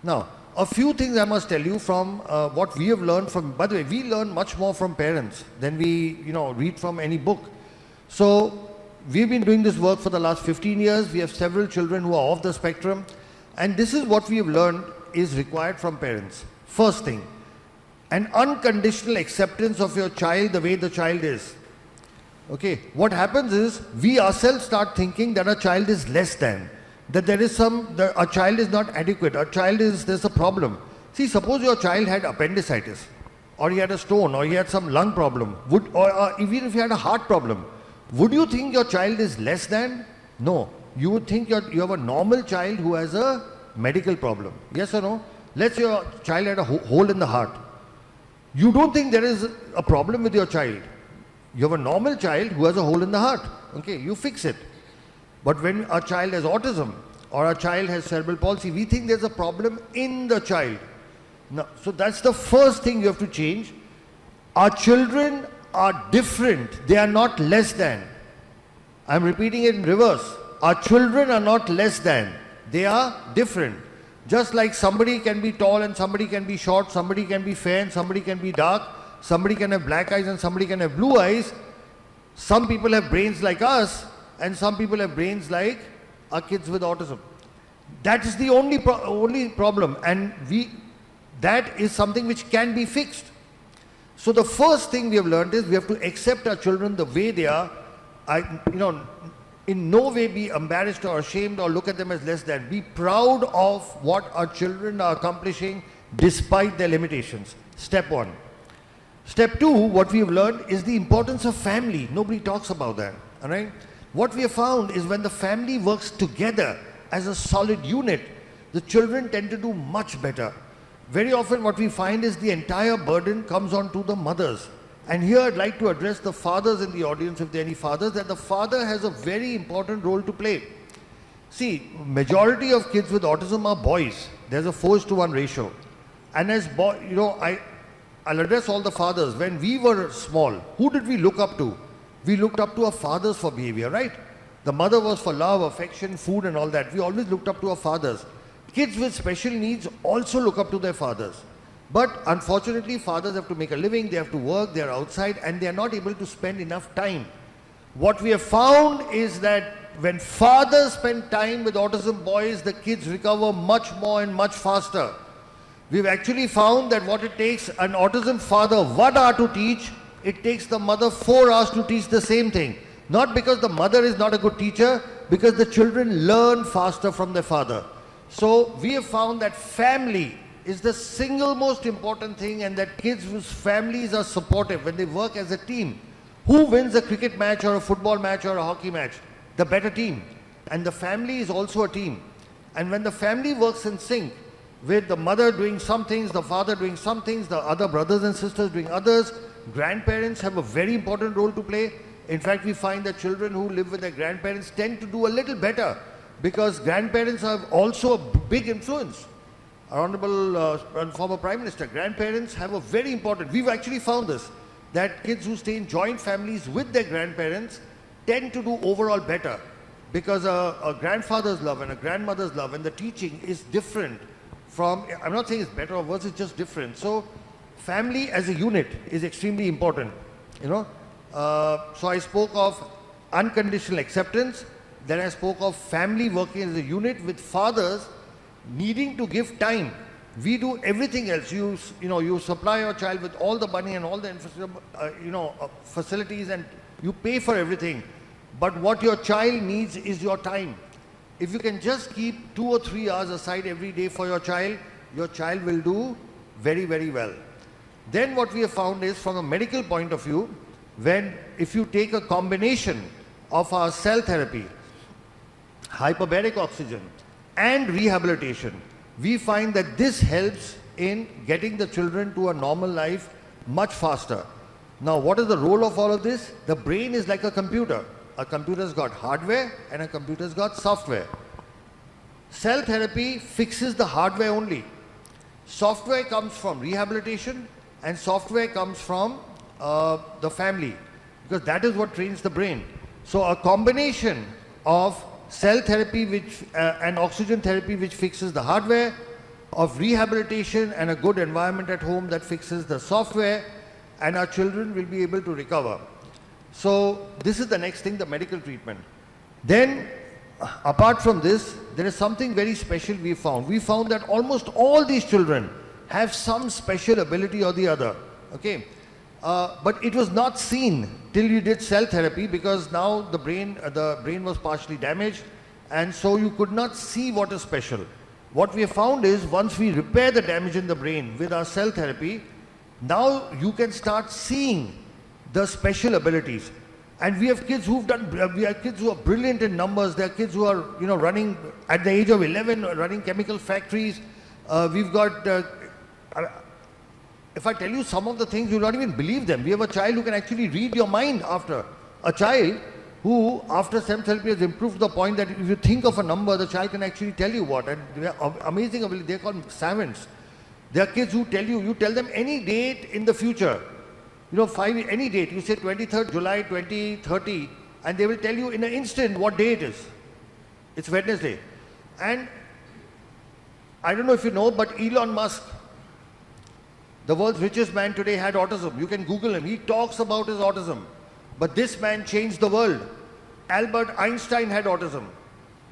Now, a few things I must tell you from what we have learned from, by the way, we learn much more from parents than we, read from any book. So we've been doing this work for the last 15 years. We have several children who are off the spectrum, and this is what we have learned is required from parents. First thing, an unconditional acceptance of your child the way the child is. Okay, what happens is we ourselves start thinking that a child is less than, that there is a child is not adequate, there's a problem. See, suppose your child had appendicitis, or he had a stone, or he had some lung problem, or even if he had a heart problem, would you think your child is less than? No, you would think you have a normal child who has a medical problem. Yes or no? Let's say your child had a hole in the heart. You don't think there is a problem with your child. You have a normal child who has a hole in the heart. Okay, you fix it. But when a child has autism or a child has cerebral palsy, we think there's a problem in the child. No, so that's the first thing you have to change. Our children are different. They are not less than. I'm repeating it in reverse. Our children are not less than. They are different. Just like somebody can be tall and somebody can be short, somebody can be fair and somebody can be dark, somebody can have black eyes and somebody can have blue eyes. Some people have brains like us and some people have brains like our kids with autism. That is the only problem, and that is something which can be fixed. So the first thing we have learned is we have to accept our children the way they are, in no way be embarrassed or ashamed or look at them as less than. Be proud of what our children are accomplishing despite their limitations. Step one. Step two, what we have learned is the importance of family. Nobody talks about that. All right? What we have found is when the family works together as a solid unit, the children tend to do much better. Very often what we find is the entire burden comes onto the mothers. And here I'd like to address the fathers in the audience, if there are any fathers, that the father has a very important role to play. See, majority of kids with autism are boys. There's a 4:1 ratio. And as I'll address all the fathers. When we were small, who did we look up to? We looked up to our fathers for behavior, right? The mother was for love, affection, food and all that. We always looked up to our fathers. Kids with special needs also look up to their fathers. But unfortunately, fathers have to make a living, they have to work, they are outside and they are not able to spend enough time. What we have found is that when fathers spend time with autism boys, the kids recover much more and much faster. We've actually found that what it takes an autism father 1 hour to teach, it takes the mother 4 hours to teach the same thing. Not because the mother is not a good teacher, because the children learn faster from their father. So we have found that family is the single most important thing, and that kids whose families are supportive when they work as a team. Who wins a cricket match or a football match or a hockey match? The better team. And the family is also a team. And when the family works in sync, with the mother doing some things, the father doing some things, the other brothers and sisters doing others, grandparents have a very important role to play. In fact, we find that children who live with their grandparents tend to do a little better, because grandparents have also a big influence. Our Honorable former Prime Minister, grandparents have a very important, we've actually found this, that kids who stay in joint families with their grandparents tend to do overall better, because a grandfather's love and a grandmother's love and the teaching is different from, I'm not saying it's better or worse, it's just different. So family as a unit is extremely important, So I spoke of unconditional acceptance, then I spoke of family working as a unit with fathers needing to give time. We do everything else. You supply your child with all the money and all the facilities, and you pay for everything. But what your child needs is your time. If you can just keep 2 or 3 hours aside every day for your child will do very, very well. Then what we have found is, from a medical point of view, if you take a combination of our cell therapy, hyperbaric oxygen and rehabilitation, we find that this helps in getting the children to a normal life much faster. Now, what is the role of all of this? The brain is like a computer. A computer's got hardware and a computer's got software. Cell therapy fixes the hardware only. Software comes from rehabilitation and software comes from the family, because that is what trains the brain. So a combination of cell therapy and oxygen therapy, which fixes the hardware, of rehabilitation and a good environment at home that fixes the software, and our children will be able to recover. So this is the next thing, the medical treatment. Then, apart from this, there is something very special we found. We found that almost all these children have some special ability or the other. Okay, but it was not seen till you did cell therapy, because now the brain was partially damaged, and so you could not see what is special. What we have found is, once we repair the damage in the brain with our cell therapy, now you can start seeing the special abilities. And we have kids who are brilliant in numbers. There are kids who are running at the age of 11, running chemical factories. We've got if I tell you some of the things, you'll not even believe them. We have a child who can actually read your mind after. A child who, after STEM therapy, has improved to the point that if you think of a number, the child can actually tell you what. And they are amazing ability. They're called savants. There are kids who you tell them any date in the future. Any date. You say 23rd July 2030, and they will tell you in an instant what day it is. It's Wednesday. And I don't know if you know, but Elon Musk, the world's richest man today, had autism. You can Google him. He talks about his autism. But this man changed the world. Albert Einstein had autism.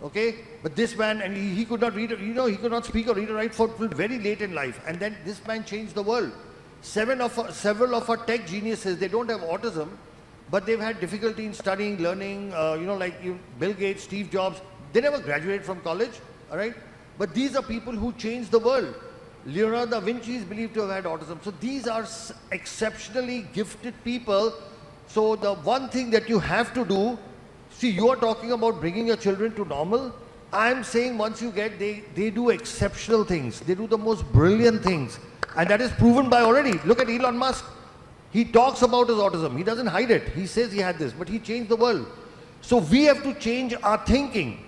Okay? But this man, and he could not read, he could not speak or read or write for very late in life. And then this man changed the world. Several of our tech geniuses, they don't have autism, but they've had difficulty in studying, learning, like Bill Gates, Steve Jobs, they never graduated from college, all right? But these are people who changed the world. Leonardo da Vinci is believed to have had autism. So these are exceptionally gifted people. So the one thing that you have to do, see, you are talking about bringing your children to normal. I'm saying once you get, they do exceptional things. They do the most brilliant things. And that is proven by already. Look at Elon Musk. He talks about his autism. He doesn't hide it. He says he had this, but he changed the world. So we have to change our thinking.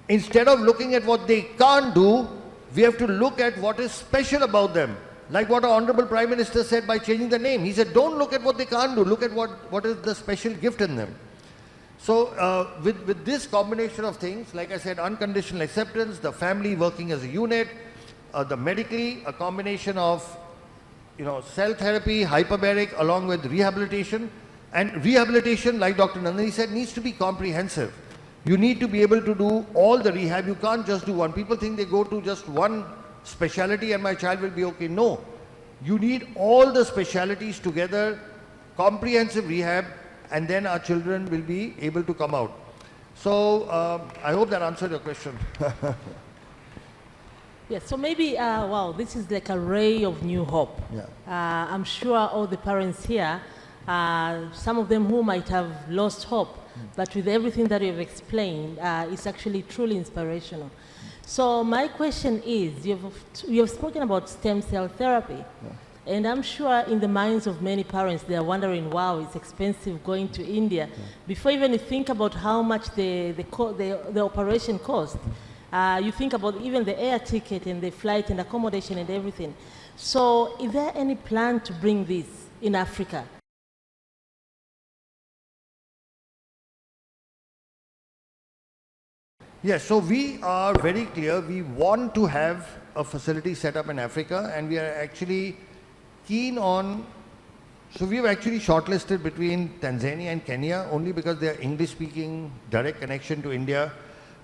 Instead of looking at what they can't do, we have to look at what is special about them. Like what our Honorable Prime Minister said by changing the name. He said, don't look at what they can't do, look at what is the special gift in them. So with this combination of things, like I said, unconditional acceptance, the family working as a unit, the medically, a combination of cell therapy, hyperbaric, along with rehabilitation. And rehabilitation, like Dr. Nandini said, needs to be comprehensive. You need to be able to do all the rehab. You can't just do one. People think they go to just one specialty and my child will be okay. No. You need all the specialties together, comprehensive rehab, and then our children will be able to come out. So I hope that answered your question. Yes, so maybe, wow, this is like a ray of new hope. Yeah. I'm sure all the parents here, some of them who might have lost hope, but with everything that you've explained, it's actually truly inspirational. So my question is, you have spoken about stem cell therapy, and I'm sure in the minds of many parents, they are wondering, wow, it's expensive going to India. Before even you think about how much the operation cost, you think about even the air ticket and the flight and accommodation and everything. So is there any plan to bring this in Africa? Yes, so we are very clear. We want to have a facility set up in Africa, and we are actually keen on, so we've actually shortlisted between Tanzania and Kenya only because they are English-speaking, direct connection to India.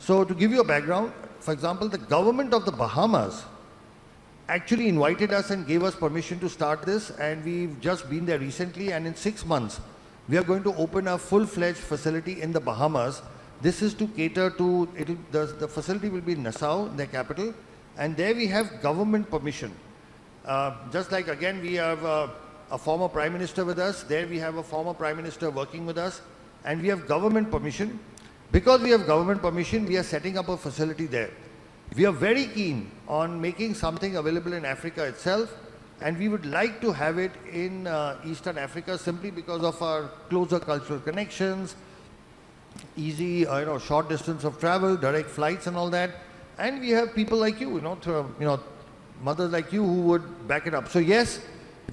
So to give you a background, for example, the government of the Bahamas actually invited us and gave us permission to start this, and we've just been there recently, and in 6 months, we are going to open a full-fledged facility in the Bahamas. This is to cater to, the facility will be in Nassau, their capital, and there we have government permission. Just like again, we have a former Prime Minister with us, there we have a former Prime Minister working with us, and we have government permission. Because we have government permission, we are setting up a facility there. We are very keen on making something available in Africa itself, and we would like to have it in Eastern Africa simply because of our closer cultural connections, easy, short distance of travel, direct flights and all that. And we have people like you, mothers like you who would back it up. So yes,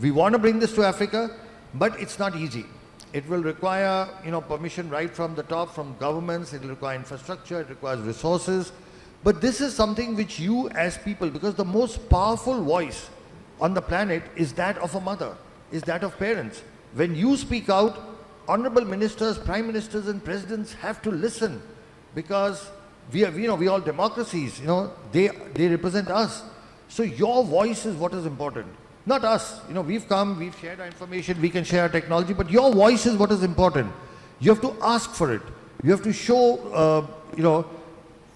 we want to bring this to Africa, but it's not easy. It will require, permission right from the top, from governments. It will require infrastructure, it requires resources. But this is something which you as people, because the most powerful voice on the planet is that of a mother, is that of parents. When you speak out, honorable ministers, prime ministers and presidents have to listen, because we all democracies, they represent us. So your voice is what is important, not us. We've come, we've shared our information, we can share our technology, but your voice is what is important. You have to ask for it. You have to show,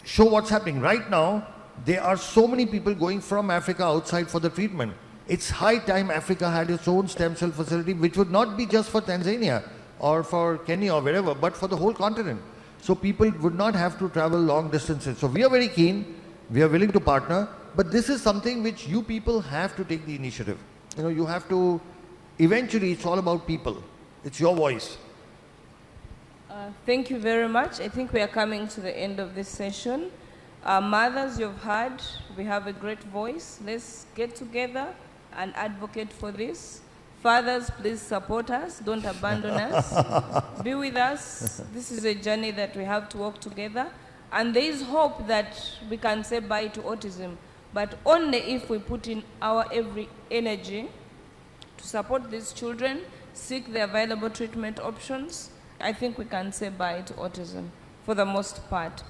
show what's happening. Right now, there are so many people going from Africa outside for the treatment. It's high time Africa had its own stem cell facility, which would not be just for Tanzania or for Kenya or wherever, but for the whole continent. So people would not have to travel long distances. So we are very keen, we are willing to partner, but this is something which you people have to take the initiative. You have to, eventually it's all about people. It's your voice. Thank you very much. I think we are coming to the end of this session. Mothers, you've heard, we have a great voice. Let's get together and advocate for this. Fathers, please support us. Don't abandon us. Be with us. This is a journey that we have to walk together. And there is hope that we can say bye to autism, but only if we put in our every energy to support these children, seek the available treatment options. I think we can say bye to autism for the most part.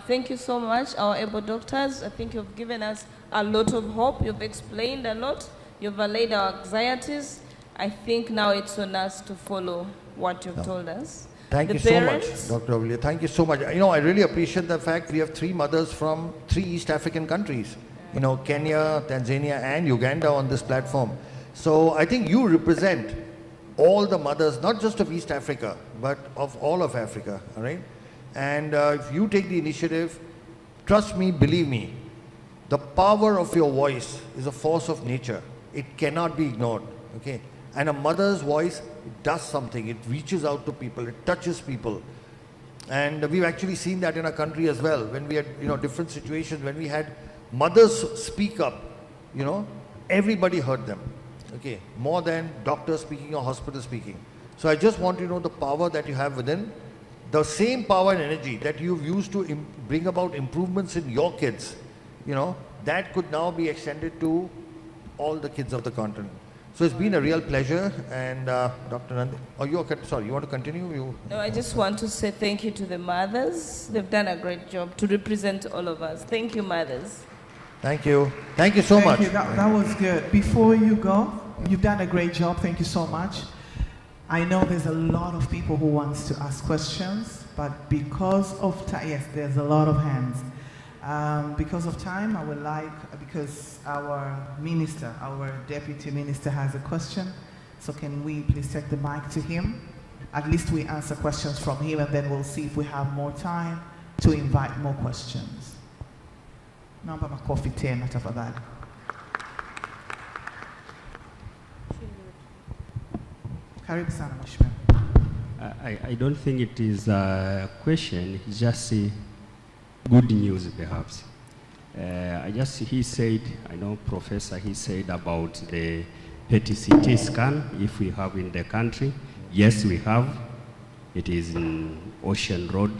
Thank you so much, our able doctors. I think you've given us a lot of hope. You've explained a lot. You've allayed our anxieties. I think now it's on us to follow what you've told us. Thank The you so parents- much, Dr. Olivia. Thank you so much. You know, I really appreciate the fact we have 3 mothers from 3 East African countries. You know, Kenya, Tanzania, and Uganda on this platform. So I think you represent all the mothers, not just of East Africa, but of all of Africa, all right? And if you take the initiative, trust me, believe me, the power of your voice is a force of nature. It cannot be ignored, okay? And a mother's voice does something. It reaches out to people. It touches people. And we've actually seen that in our country as well. When we had, you know, different situations, when we had mothers speak up, you know, everybody heard them, okay? More than doctors speaking or hospital speaking. So I just want you to know the power that you have within. The same power and energy that you've used to bring about improvements in your kids, you know, that could now be extended to all the kids of the continent. So it's been a real pleasure. And Dr. Nandini, sorry, you want to continue? No, I just want to say thank you to the mothers. They've done a great job to represent all of us. Thank you, mothers. Thank you. Thank you so much. Thank you. That was good. Before you go, you've done a great job. Thank you so much. I know there's a lot of people who wants to ask questions, but because of time, yes, there's a lot of hands. Because of time, I would like, because our minister, our deputy minister has a question, so can we please take the mic to him? At least we answer questions from him, and then we'll see if we have more time to invite more questions. Naomba makofi tena tafadhali. Karibu sana mheshimiwa. I don't think it is a question, it's just good news perhaps. He said, I know Professor, he said about the PET-CT scan, if we have in the country. Yes, we have. It is in Ocean Road,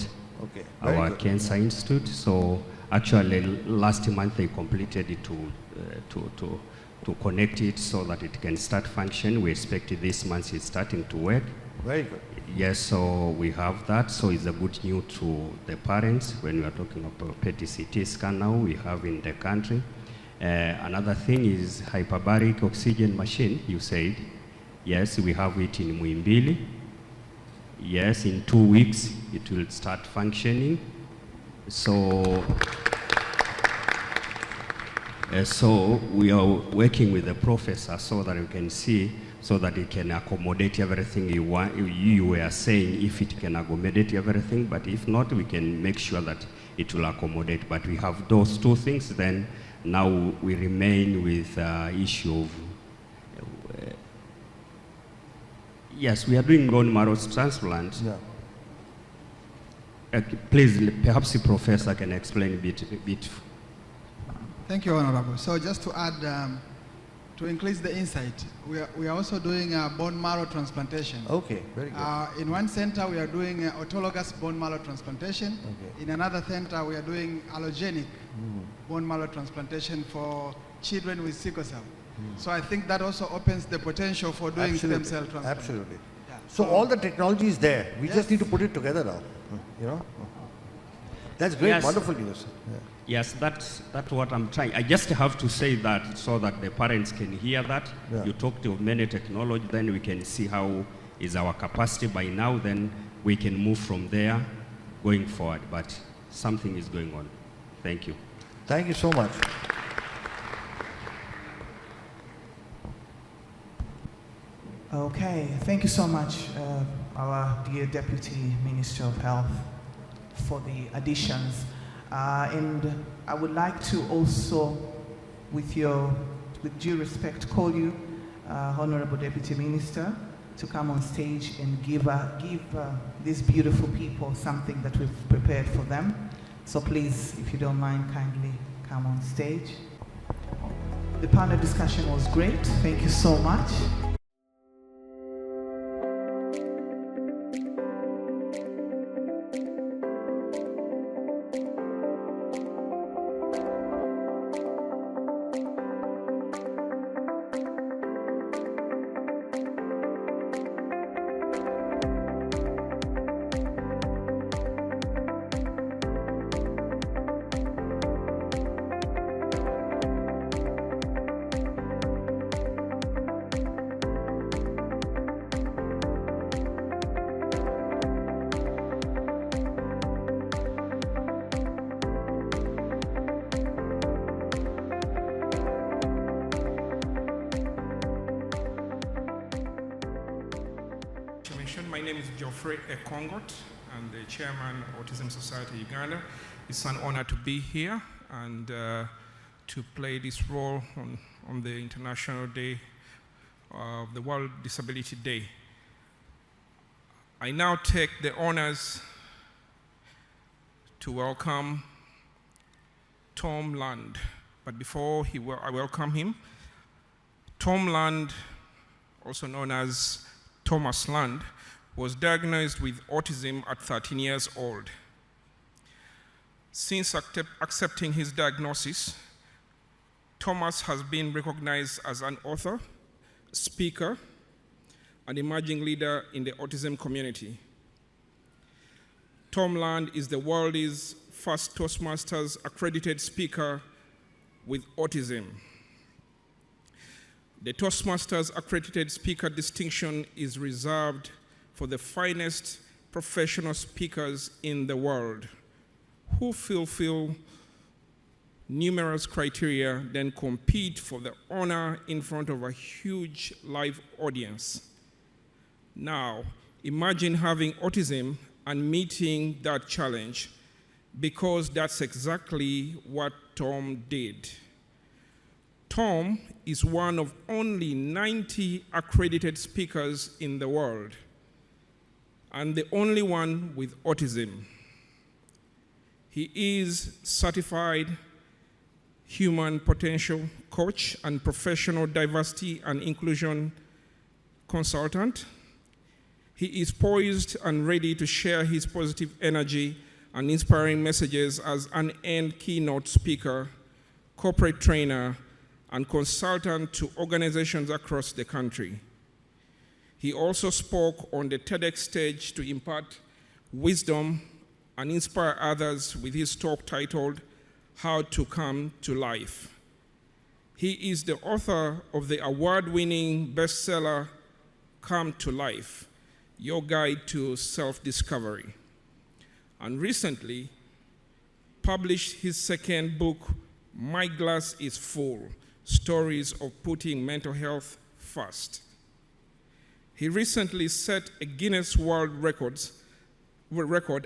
okay, our Cancer Institute. So actually last month they completed it to connect it so that it can start function. We expect this month it's starting to work. Very good. Yes, so we have that. So it's a good news to the parents when we are talking about PET-CT scan now we have in the country. Another thing is hyperbaric oxygen machine, you said. Yes, we have it in Muimbili. Yes, in 2 weeks it will start functioning. So we are working with the professor so that we can see, so that it can accommodate everything you want. You were saying if it can accommodate everything, but if not, we can make sure that it will accommodate. But we have those 2 things, then now we remain with issue of, yes, we are doing bone marrow transplant. Yeah. Please, perhaps the professor can explain a bit. Thank you, Honorable. So just to add, to increase the insight, we are also doing bone marrow transplantation. Okay, very good. In one center, we are doing autologous bone marrow transplantation. Okay. In another center, we are doing allogenic bone marrow transplantation for children with sickle cell. So I think that also opens the potential for doing stem cell transplant. Absolutely. Yeah. So all the technology is there. We just need to put it together now. You know? That's great, Yes. wonderful news. Yeah. Yes, that's what I'm trying. I just have to say that so that the parents can hear that. Yeah. You talked of many technology, then we can see how is our capacity by now, then we can move from there going forward. But something is going on. Thank you. Thank you so much. Okay, thank you so much, our dear Deputy Minister of Health, for the additions. And I would like to also, with due respect, call you, Honorable Deputy Minister, to come on stage and give these beautiful people something that we've prepared for them. So please, if you don't mind, kindly come on stage. The panel discussion was great. Thank you so much. name is Geoffrey Ekongot. I'm the chairman of Autism Society Uganda. It's an honor to be here and to play this role on the International Day of the World Disability Day. I now take the honors to welcome Tom Land. But before I welcome him, Tom Land, also known as Thomas Land, was diagnosed with autism at 13 years old. Since accepting his diagnosis, Thomas has been recognized as an author, speaker, and emerging leader in the autism community. Tom Land is the world's first Toastmasters accredited speaker with autism. The Toastmasters accredited speaker distinction is reserved for the finest professional speakers in the world who fulfill numerous criteria, then compete for the honor in front of a huge live audience. Now, imagine having autism and meeting that challenge, because that's exactly what Tom did. Tom is one of only 90 accredited speakers in the world, and the only one with autism. He is certified human potential coach and professional diversity and inclusion consultant. He is poised and ready to share his positive energy and inspiring messages as an end keynote speaker, corporate trainer, and consultant to organizations across the country. He also spoke on the TEDx stage to impart wisdom and inspire others with his talk titled, How to Come to Life. He is the author of the award-winning bestseller, Come to Life, Your Guide to Self-Discovery, and recently published his second book, My Glass is Full, Stories of Putting Mental Health First. He recently set a Guinness World Record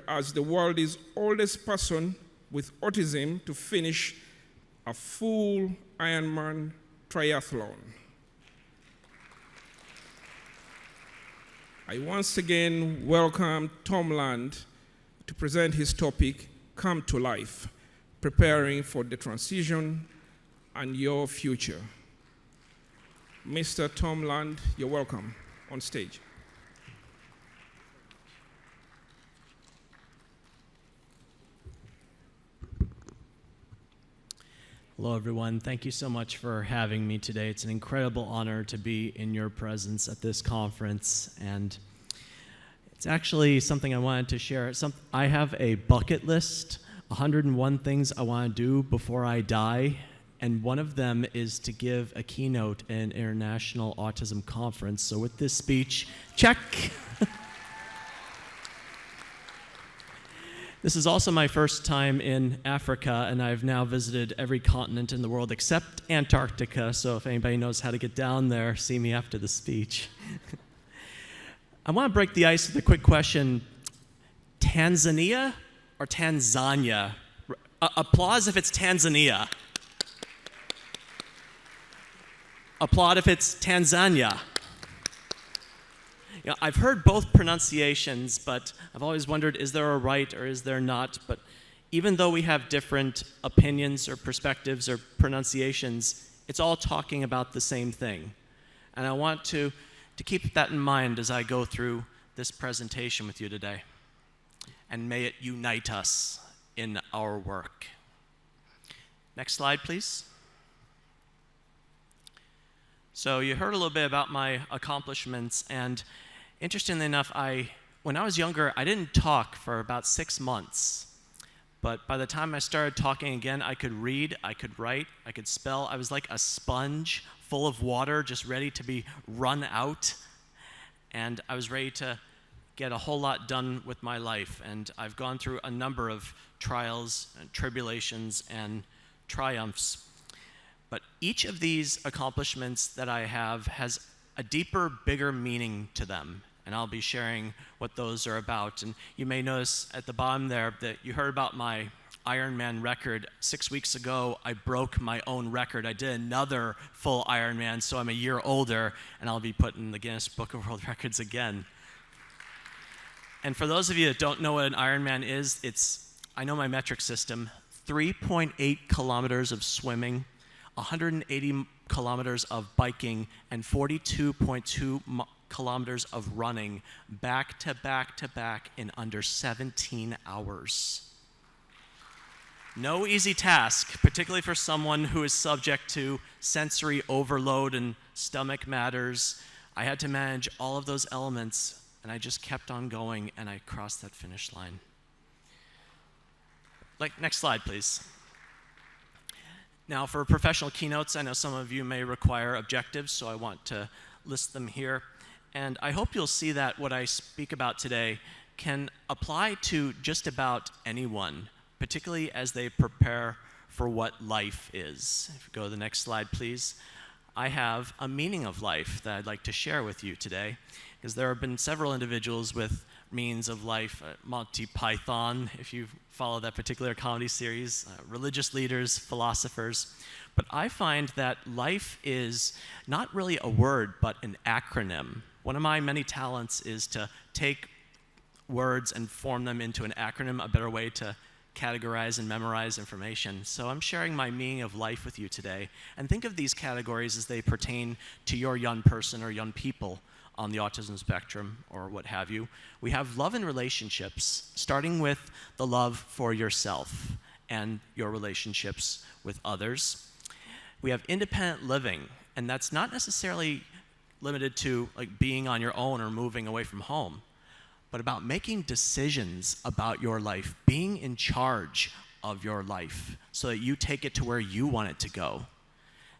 as the world's oldest person with autism to finish a full Ironman triathlon. I once again welcome Tom Land to present his topic, Come to Life, Preparing for the Transition and Your Future. Mr. Tom Land, you're welcome on stage. Hello, everyone. Thank you so much for having me today. It's an incredible honor to be in your presence at this conference, and it's actually something I wanted to share. I have a bucket list, 101 things I want to do before I die, and one of them is to give a keynote at an international autism conference. So with this speech, check. This is also my first time in Africa, and I've now visited every continent in the world except Antarctica, so if anybody knows how to get down there, see me after the speech. I want to break the ice with a quick question. Tanzania or Tanzania? Applause if it's Tanzania. Applaud if it's Tanzania. You know, I've heard both pronunciations, but I've always wondered, is there a right or is there not? But even though we have different opinions or perspectives or pronunciations, it's all talking about the same thing. And I want to keep that in mind as I go through this presentation with you today. And may it unite us in our work. Next slide, please. So you heard a little bit about my accomplishments, and interestingly enough, when I was younger, I didn't talk for about 6 months. But by the time I started talking again, I could read, I could write, I could spell. I was like a sponge full of water, just ready to be run out. And I was ready to get a whole lot done with my life. And I've gone through a number of trials and tribulations and triumphs. But each of these accomplishments that I have has a deeper, bigger meaning to them. and I'll be sharing what those are about. And you may notice at the bottom there that you heard about my Ironman record. 6 weeks ago, I broke my own record. I did another full Ironman, so I'm a year older, and I'll be put in the Guinness Book of World Records again. And for those of you that don't know what an Ironman is, I know my metric system, 3.8 kilometers of swimming, 180 kilometers of biking, and 42.2 kilometers of running back to back to back in under 17 hours. No easy task, particularly for someone who is subject to sensory overload and stomach matters. I had to manage all of those elements, and I just kept on going, and I crossed that finish line. Next slide, please. Now, for professional keynotes, I know some of you may require objectives, so I want to list them here. And I hope you'll see that what I speak about today can apply to just about anyone, particularly as they prepare for what life is. If you go to the next slide, please. I have a meaning of life that I'd like to share with you today, because there have been several individuals with means of life, Monty Python, if you follow that particular comedy series, religious leaders, philosophers. But I find that life is not really a word, but an acronym. One of my many talents is to take words and form them into an acronym, a better way to categorize and memorize information. So I'm sharing my meaning of life with you today. And think of these categories as they pertain to your young person or young people on the autism spectrum or what have you. We have love and relationships, starting with the love for yourself and your relationships with others. We have independent living, and that's not necessarily limited to being on your own or moving away from home, but about making decisions about your life, being in charge of your life so that you take it to where you want it to go.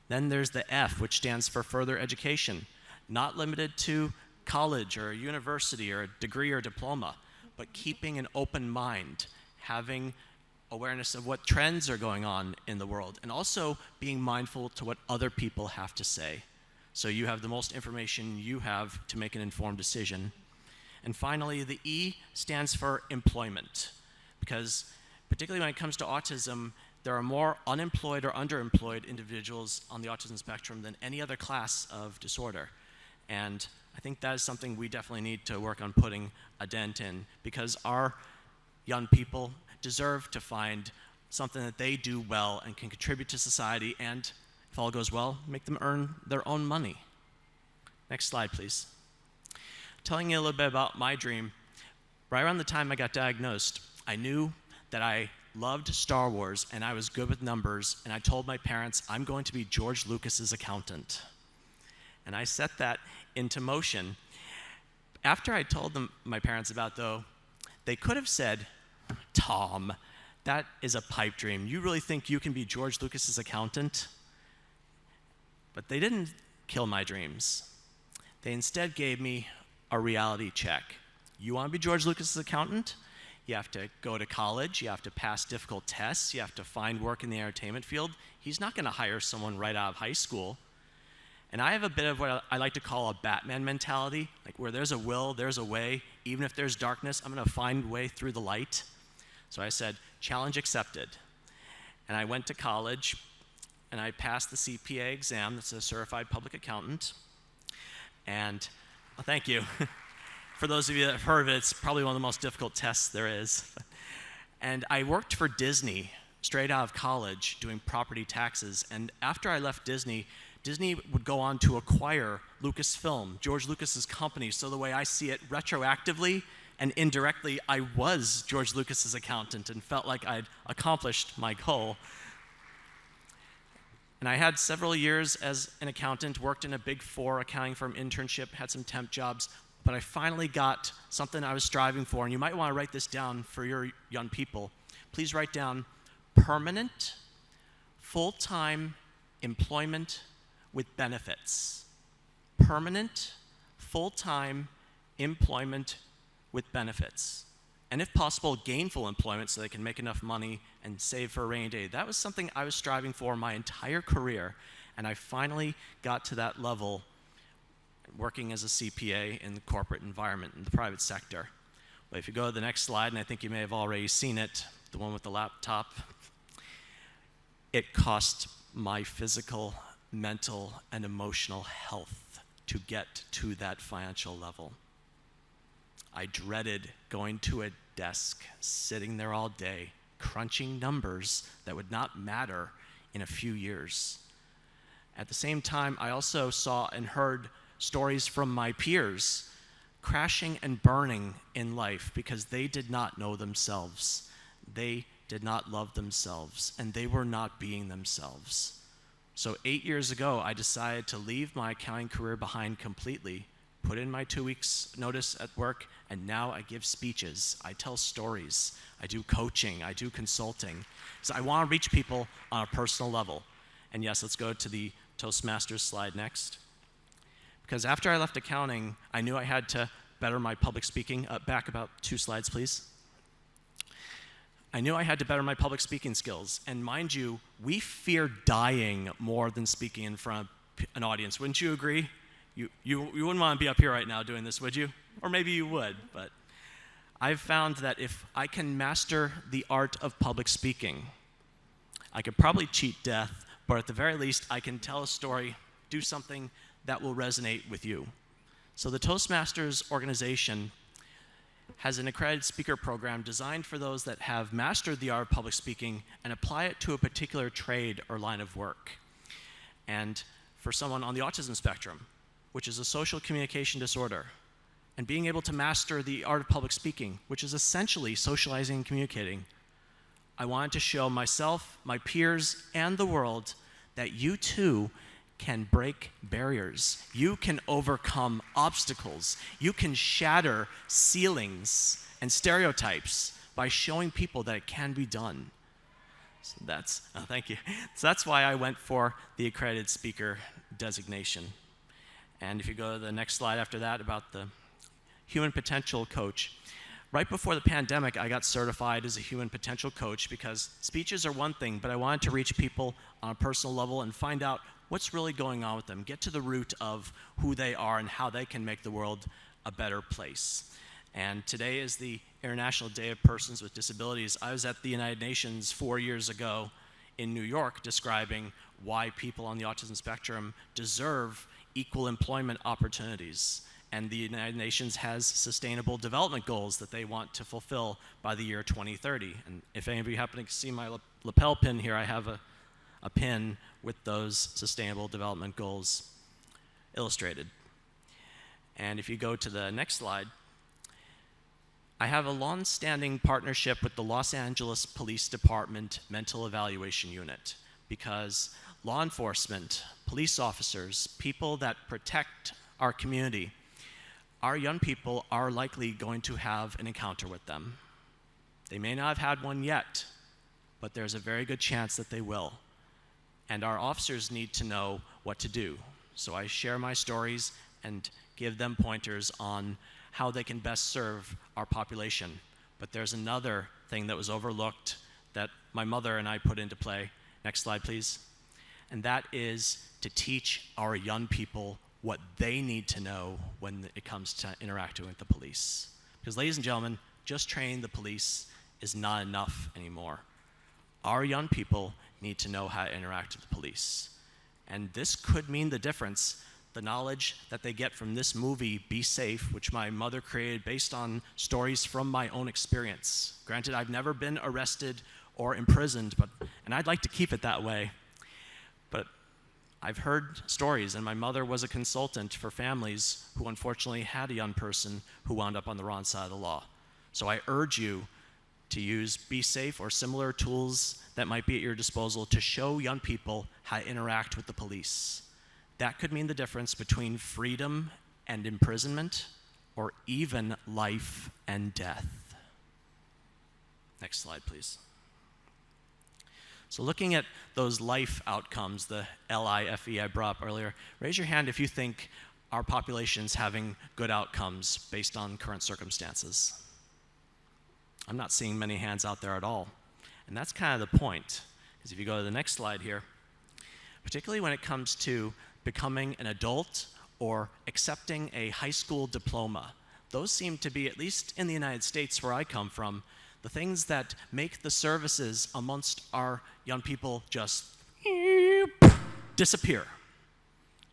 Then there's the F, which stands for further education, not limited to college or a university or a degree or diploma, but keeping an open mind, having awareness of what trends are going on in the world, and also being mindful to what other people have to say. So you have the most information you have to make an informed decision. And finally, the E stands for employment, because particularly when it comes to autism, there are more unemployed or underemployed individuals on the autism spectrum than any other class of disorder. And I think that is something we definitely need to work on putting a dent in, because our young people deserve to find something that they do well and can contribute to society, and if all goes well, make them earn their own money. Next slide, please. Telling you a little bit about my dream, right around the time I got diagnosed, I knew that I loved Star Wars and I was good with numbers, and I told my parents, I'm going to be George Lucas's accountant. And I set that into motion. After I told them, my parents about though, they could have said, Tom, that is a pipe dream. You really think you can be George Lucas's accountant? But they didn't kill my dreams. They instead gave me a reality check. You want to be George Lucas's accountant? You have to go to college, you have to pass difficult tests, you have to find work in the entertainment field. He's not going to hire someone right out of high school. And I have a bit of what I like to call a Batman mentality, like where there's a will, there's a way. Even if there's darkness, I'm going to find a way through the light. So I said, challenge accepted. And I went to college, and I passed the CPA exam. That's a certified public accountant. And thank you. For those of you that have heard of it, it's probably one of the most difficult tests there is. And I worked for Disney straight out of college doing property taxes. And after I left Disney, Disney would go on to acquire Lucasfilm, George Lucas's company. So the way I see it, retroactively and indirectly, I was George Lucas's accountant and felt like I'd accomplished my goal. And I had several years as an accountant, worked in a Big Four accounting firm internship, had some temp jobs, but I finally got something I was striving for, and you might want to write this down for your young people. Please write down permanent, full-time employment with benefits. Permanent, full-time employment with benefits. And if possible, gainful employment so they can make enough money and save for a rainy day. That was something I was striving for my entire career, and I finally got to that level working as a CPA in the corporate environment in the private sector. But if you go to the next slide, and I think you may have already seen it, the one with the laptop, it cost my physical, mental, and emotional health to get to that financial level. I dreaded going to a desk, sitting there all day, crunching numbers that would not matter in a few years. At the same time, I also saw and heard stories from my peers crashing and burning in life because they did not know themselves. They did not love themselves, and they were not being themselves. So 8 years ago, I decided to leave my accounting career behind completely, put in my 2 weeks notice at work, and now I give speeches, I tell stories, I do coaching, I do consulting. So I want to reach people on a personal level. And yes, let's go to the Toastmasters slide next. Because after I left accounting, I knew I had to better my public speaking. Back about 2 slides, please. I knew I had to better my public speaking skills. And mind you, we fear dying more than speaking in front of an audience. Wouldn't you agree? You wouldn't want to be up here right now doing this, would you? Or maybe you would, but I've found that if I can master the art of public speaking, I could probably cheat death, but at the very least, I can tell a story, do something that will resonate with you. So the Toastmasters organization has an accredited speaker program designed for those that have mastered the art of public speaking and apply it to a particular trade or line of work. And for someone on the autism spectrum, which is a social communication disorder, and being able to master the art of public speaking, which is essentially socializing and communicating, I wanted to show myself, my peers, and the world that you too can break barriers. You can overcome obstacles. You can shatter ceilings and stereotypes by showing people that it can be done. So thank you. So that's why I went for the accredited speaker designation. And if you go to the next slide after that about the human potential coach. Right before the pandemic, I got certified as a human potential coach because speeches are one thing, but I wanted to reach people on a personal level and find out what's really going on with them, get to the root of who they are and how they can make the world a better place. And today is the International Day of Persons with Disabilities. I was at the United Nations 4 years ago in New York describing why people on the autism spectrum deserve equal employment opportunities. And the United Nations has sustainable development goals that they want to fulfill by the year 2030. And if any of you happen to see my lapel pin here, I have a pin with those sustainable development goals illustrated. And if you go to the next slide, I have a long-standing partnership with the Los Angeles Police Department Mental Evaluation Unit because law enforcement, police officers, people that protect our community, our young people are likely going to have an encounter with them. They may not have had one yet, but there's a very good chance that they will. And our officers need to know what to do. So I share my stories and give them pointers on how they can best serve our population. But there's another thing that was overlooked that my mother and I put into play. Next slide, please. And that is to teach our young people what they need to know when it comes to interacting with the police. Because ladies and gentlemen, just training the police is not enough anymore. Our young people need to know how to interact with the police. And this could mean the difference. The knowledge that they get from this movie, Be Safe, which my mother created based on stories from my own experience. Granted, I've never been arrested or imprisoned, and I'd like to keep it that way. But I've heard stories, and my mother was a consultant for families who unfortunately had a young person who wound up on the wrong side of the law. So I urge you to use Be Safe or similar tools that might be at your disposal to show young people how to interact with the police. That could mean the difference between freedom and imprisonment, or even life and death. Next slide, please. So looking at those life outcomes, the LIFE I brought up earlier, raise your hand if you think our population's having good outcomes based on current circumstances. I'm not seeing many hands out there at all. And that's kind of the point, because if you go to the next slide here, particularly when it comes to becoming an adult or accepting a high school diploma. Those seem to be, at least in the United States where I come from, the things that make the services amongst our young people just disappear.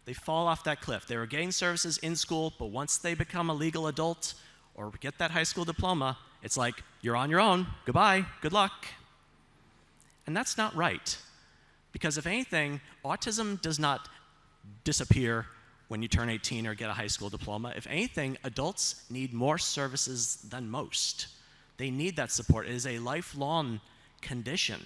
They fall off that cliff. They were getting services in school, but once they become a legal adult or get that high school diploma, it's like, you're on your own, goodbye, good luck. And that's not right. Because if anything, autism does not disappear when you turn 18 or get a high school diploma. If anything, adults need more services than most. They need that support. It is a lifelong condition.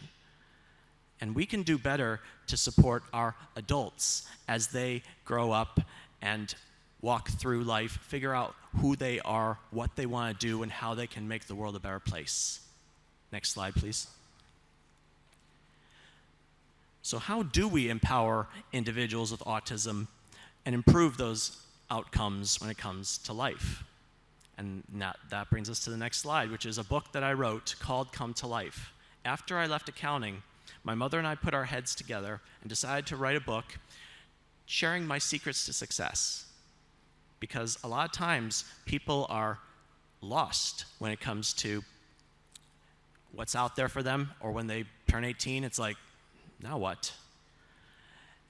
And we can do better to support our adults as they grow up and walk through life, figure out who they are, what they want to do, and how they can make the world a better place. Next slide, please. So how do we empower individuals with autism and improve those outcomes when it comes to life? And that brings us to the next slide, which is a book that I wrote called Come to Life. After I left accounting, my mother and I put our heads together and decided to write a book sharing my secrets to success. Because a lot of times people are lost when it comes to what's out there for them, or when they turn 18, it's like, now what?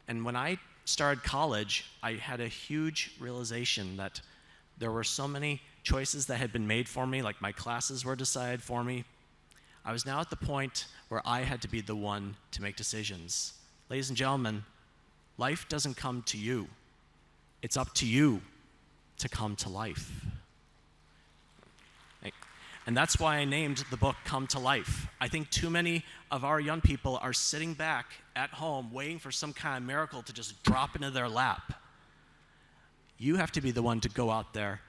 And when I started college, I had a huge realization that there were so many choices that had been made for me, like my classes were decided for me. I was now at the point where I had to be the one to make decisions. Ladies and gentlemen, life doesn't come to you. It's up to you to come to life. And that's why I named the book Come to Life. I think too many of our young people are sitting back at home waiting for some kind of miracle to just drop into their lap. You have to be the one to go out there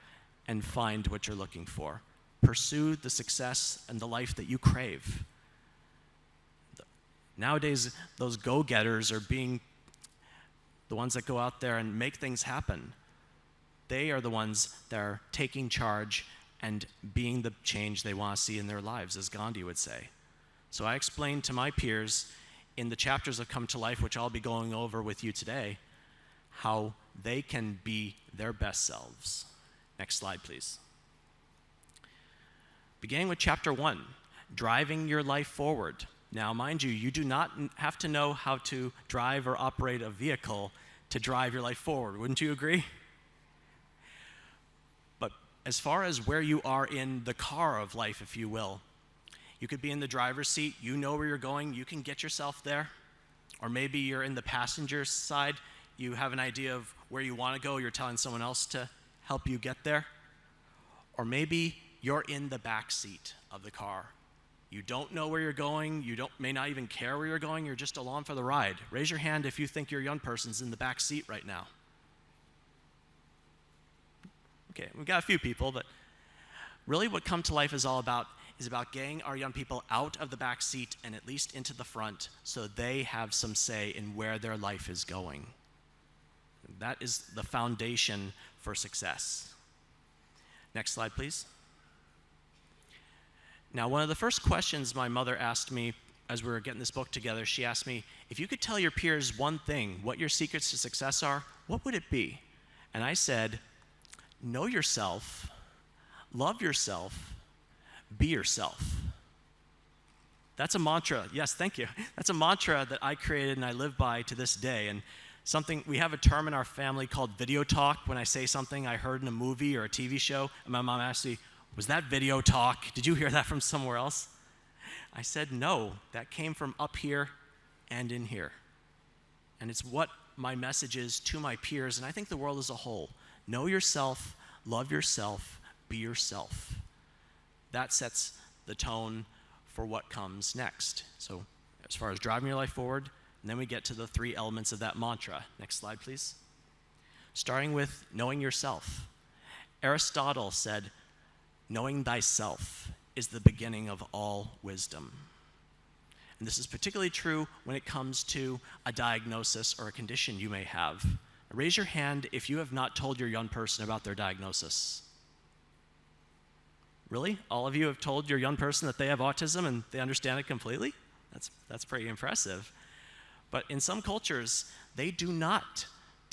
and find what you're looking for. Pursue the success and the life that you crave. Nowadays, those go-getters are being the ones that go out there and make things happen. They are the ones that are taking charge and being the change they want to see in their lives, as Gandhi would say. So I explained to my peers in the chapters of Come to Life, which I'll be going over with you today, how they can be their best selves. Next slide, please. Beginning with chapter 1, driving your life forward. Now, mind you, you do not have to know how to drive or operate a vehicle to drive your life forward. Wouldn't you agree? But as far as where you are in the car of life, if you will, you could be in the driver's seat, you know where you're going, you can get yourself there. Or maybe you're in the passenger side, you have an idea of where you want to go, you're telling someone else to help you get there. Or maybe you're in the back seat of the car. You don't know where you're going, you may not even care where you're going, you're just along for the ride. Raise your hand if you think your young person's in the back seat right now. Okay, we've got a few people, but really what Come to Life is all about is about getting our young people out of the back seat and at least into the front so they have some say in where their life is going. That is the foundation for success. Next slide, please. Now, one of the first questions my mother asked me as we were getting this book together, she asked me, if you could tell your peers one thing, what your secrets to success are, what would it be? And I said, know yourself, love yourself, be yourself. That's a mantra. Yes, thank you. That's a mantra that I created and I live by to this day. And we have a term in our family called video talk. When I say something I heard in a movie or a TV show, and my mom asked me, was that video talk? Did you hear that from somewhere else? I said, no, that came from up here and in here. And it's what my message is to my peers, and I think the world as a whole. Know yourself, love yourself, be yourself. That sets the tone for what comes next. So as far as driving your life forward, and then we get to the 3 elements of that mantra. Next slide, please. Starting with knowing yourself. Aristotle said, knowing thyself is the beginning of all wisdom. And this is particularly true when it comes to a diagnosis or a condition you may have. Raise your hand if you have not told your young person about their diagnosis. Really? All of you have told your young person that they have autism and they understand it completely? That's pretty impressive. But in some cultures, they do not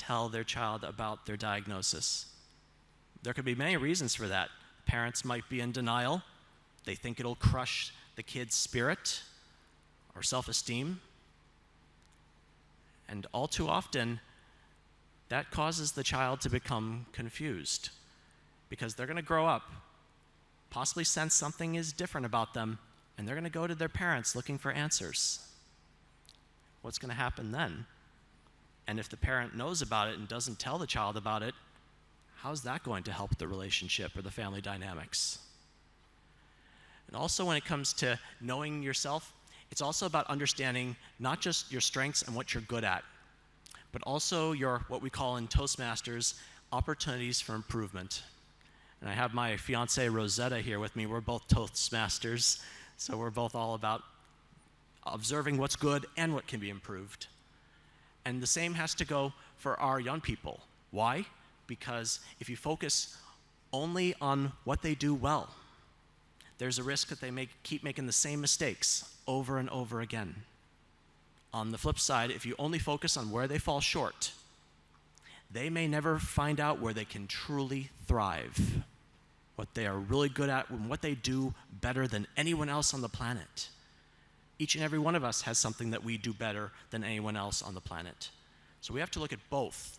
tell their child about their diagnosis. There could be many reasons for that. Parents might be in denial. They think it'll crush the kid's spirit or self-esteem. And all too often, that causes the child to become confused because they're going to grow up, possibly sense something is different about them, and they're going to go to their parents looking for answers. What's going to happen then? And if the parent knows about it and doesn't tell the child about it, how's that going to help the relationship or the family dynamics? And also when it comes to knowing yourself, it's also about understanding not just your strengths and what you're good at, but also your, what we call in Toastmasters, opportunities for improvement. And I have my fiancée Rosetta here with me. We're both Toastmasters, so we're both all about observing what's good and what can be improved. And the same has to go for our young people. Why? Because if you focus only on what they do well, there's a risk that they keep making the same mistakes over and over again. On the flip side, if you only focus on where they fall short, they may never find out where they can truly thrive, what they are really good at, and what they do better than anyone else on the planet. Each and every one of us has something that we do better than anyone else on the planet. So we have to look at both,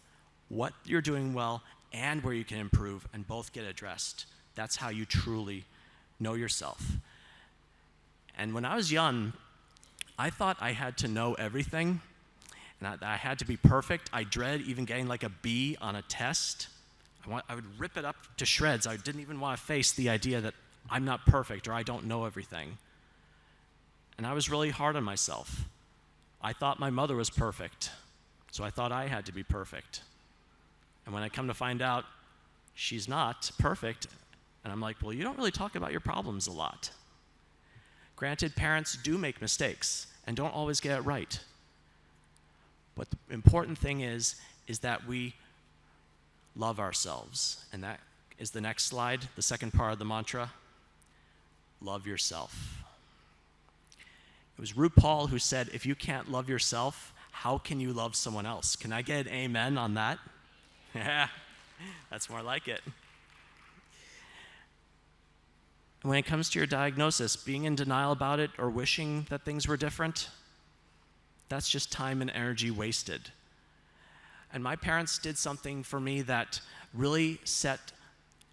what you're doing well and where you can improve, and both get addressed. That's how you truly know yourself. And when I was young, I thought I had to know everything, and I had to be perfect. I dread even getting like a B on a test. I would rip it up to shreds. I didn't even want to face the idea that I'm not perfect or I don't know everything. And I was really hard on myself. I thought my mother was perfect, so I thought I had to be perfect. And when I come to find out she's not perfect, and I'm like, well, you don't really talk about your problems a lot. Granted, parents do make mistakes and don't always get it right. But the important thing is that we love ourselves. And that is the next slide, the second part of the mantra. Love yourself. It was RuPaul who said, if you can't love yourself, how can you love someone else? Can I get an amen on that? Yeah, that's more like it. When it comes to your diagnosis, being in denial about it or wishing that things were different, that's just time and energy wasted. And my parents did something for me that really set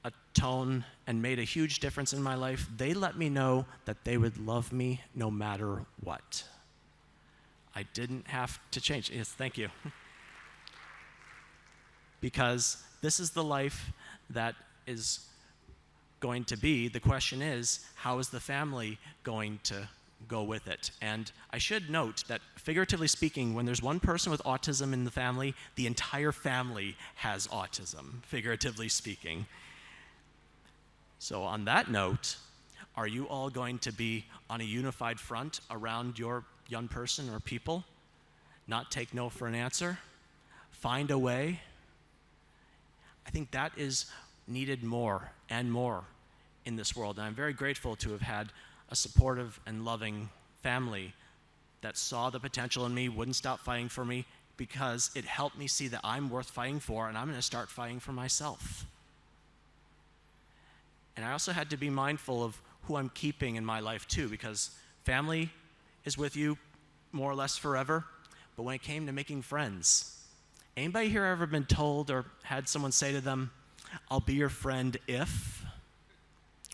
a tone and made a huge difference in my life. They let me know that they would love me no matter what. I didn't have to change. Yes, thank you. Because this is the life that is going to be. The question is, how is the family going to go with it? And I should note that, figuratively speaking, when there's one person with autism in the family, the entire family has autism, figuratively speaking. So on that note, are you all going to be on a unified front around your young person or people? Not take no for an answer? Find a way? I think that is needed more and more in this world. And I'm very grateful to have had a supportive and loving family that saw the potential in me, wouldn't stop fighting for me, because it helped me see that I'm worth fighting for, and I'm going to start fighting for myself. And I also had to be mindful of who I'm keeping in my life too, because family is with you more or less forever, but when it came to making friends, anybody here ever been told or had someone say to them, I'll be your friend if,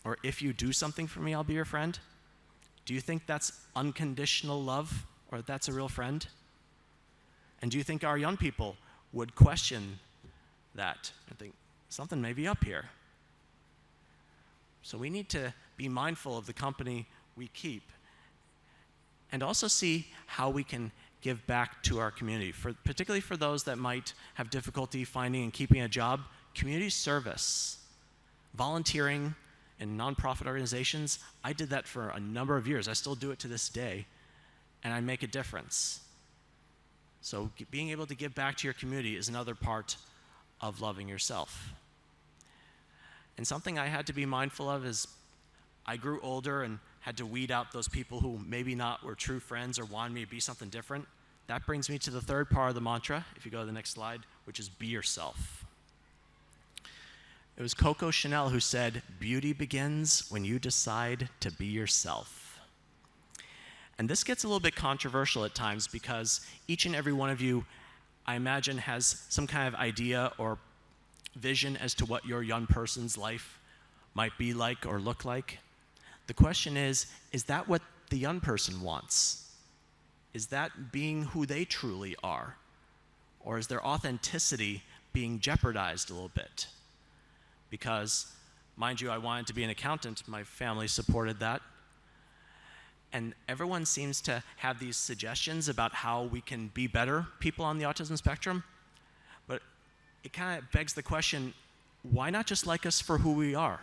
or if you do something for me, I'll be your friend? Do you think that's unconditional love, or that's a real friend? And do you think our young people would question that and think, something may be up here? So we need to be mindful of the company we keep, and also see how we can give back to our community, particularly for those that might have difficulty finding and keeping a job. Community service, volunteering in nonprofit organizations, I did that for a number of years. I still do it to this day, and I make a difference. So being able to give back to your community is another part of loving yourself. And something I had to be mindful of is I grew older and had to weed out those people who maybe not were true friends or wanted me to be something different. that brings me to the third part of the mantra, if you go to the next slide, which is be yourself. It was Coco Chanel who said, "Beauty begins when you decide to be yourself." And this gets a little bit controversial at times because each and every one of you, I imagine, has some kind of idea or vision as to what your young person's life might be like or look like. The question is that what the young person wants? Is that being who they truly are? Or is their authenticity being jeopardized a little bit? Because, mind you, I wanted to be an accountant. My family supported that. And everyone seems to have these suggestions about how we can be better people on the autism spectrum. But it kind of begs the question, why not just like us for who we are?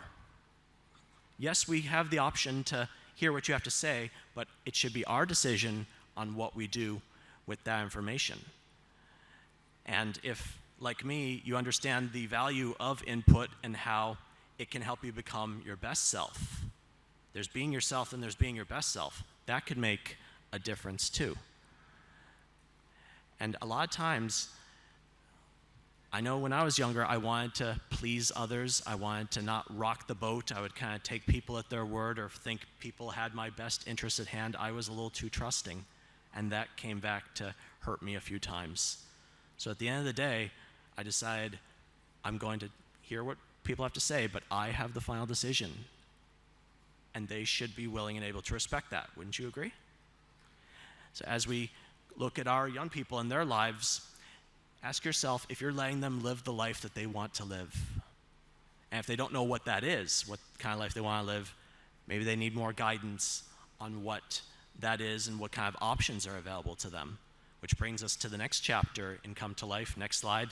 Yes, we have the option to hear what you have to say, but it should be our decision on what we do with that information. And if, like me, you understand the value of input and how it can help you become your best self, there's being yourself and there's being your best self, that could make a difference too. And a lot of times, I know when I was younger, I wanted to please others. I wanted to not rock the boat. I would kind of take people at their word or think people had my best interest at hand. I was a little too trusting, and that came back to hurt me a few times. So at the end of the day, I decided I'm going to hear what people have to say, but I have the final decision. And they should be willing and able to respect that. Wouldn't you agree? So as we look at our young people and their lives, ask yourself if you're letting them live the life that they want to live. And if they don't know what that is, what kind of life they want to live, maybe they need more guidance on what that is and what kind of options are available to them. Which brings us to the next chapter in Come to Life. Next slide.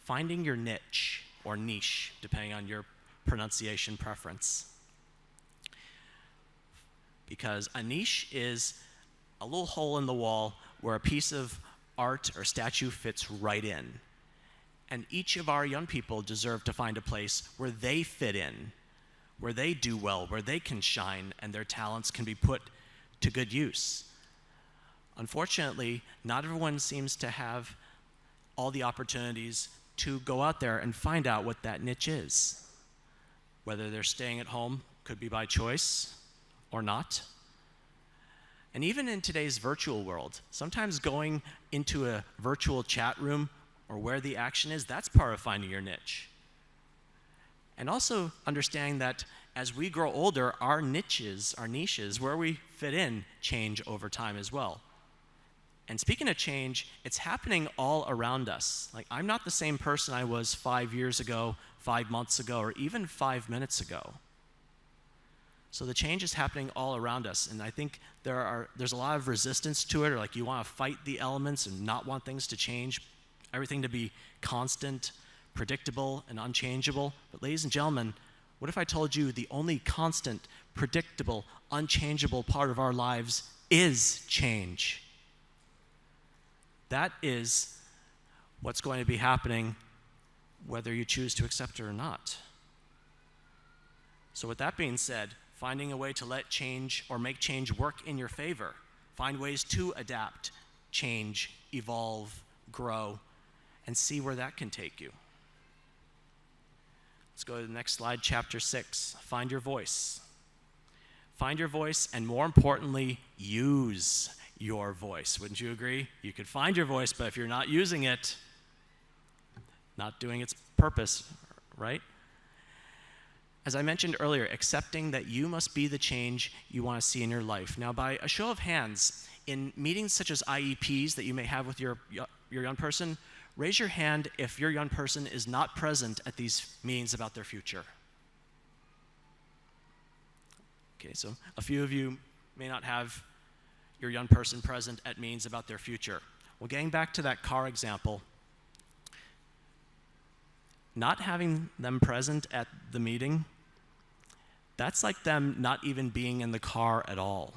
Finding your niche, or niche, depending on your pronunciation preference. Because a niche is a little hole in the wall where a piece of art or statue fits right in. And each of our young people deserve to find a place where they fit in, where they do well, where they can shine, and their talents can be put to good use. Unfortunately, not everyone seems to have all the opportunities to go out there and find out what that niche is. Whether they're staying at home, could be by choice or not. And even in today's virtual world, sometimes going into a virtual chat room or where the action is, that's part of finding your niche. And also understanding that as we grow older, our niches, where we fit in, change over time as well. And speaking of change, it's happening all around us. Like, I'm not the same person I was 5 years ago, 5 months ago, or even 5 minutes ago. So the change is happening all around us, and I think there's a lot of resistance to it, or like you want to fight the elements and not want things to change, everything to be constant, predictable, and unchangeable. But ladies and gentlemen, what if I told you the only constant, predictable, unchangeable part of our lives is change? That is what's going to be happening whether you choose to accept it or not. So with that being said, finding a way to let change or make change work in your favor. Find ways to adapt, change, evolve, grow, and see where that can take you. Let's go to the next slide, chapter 6. Find your voice. Find your voice, and more importantly, use your voice. Wouldn't you agree? You could find your voice, but if you're not using it, not doing its purpose, right? As I mentioned earlier, accepting that you must be the change you want to see in your life. Now, by a show of hands, in meetings such as IEPs that you may have with your young person, raise your hand if your young person is not present at these meetings about their future. Okay, so a few of you may not have your young person present at meetings about their future. Well, getting back to that car example, not having them present at the meeting, that's like them not even being in the car at all.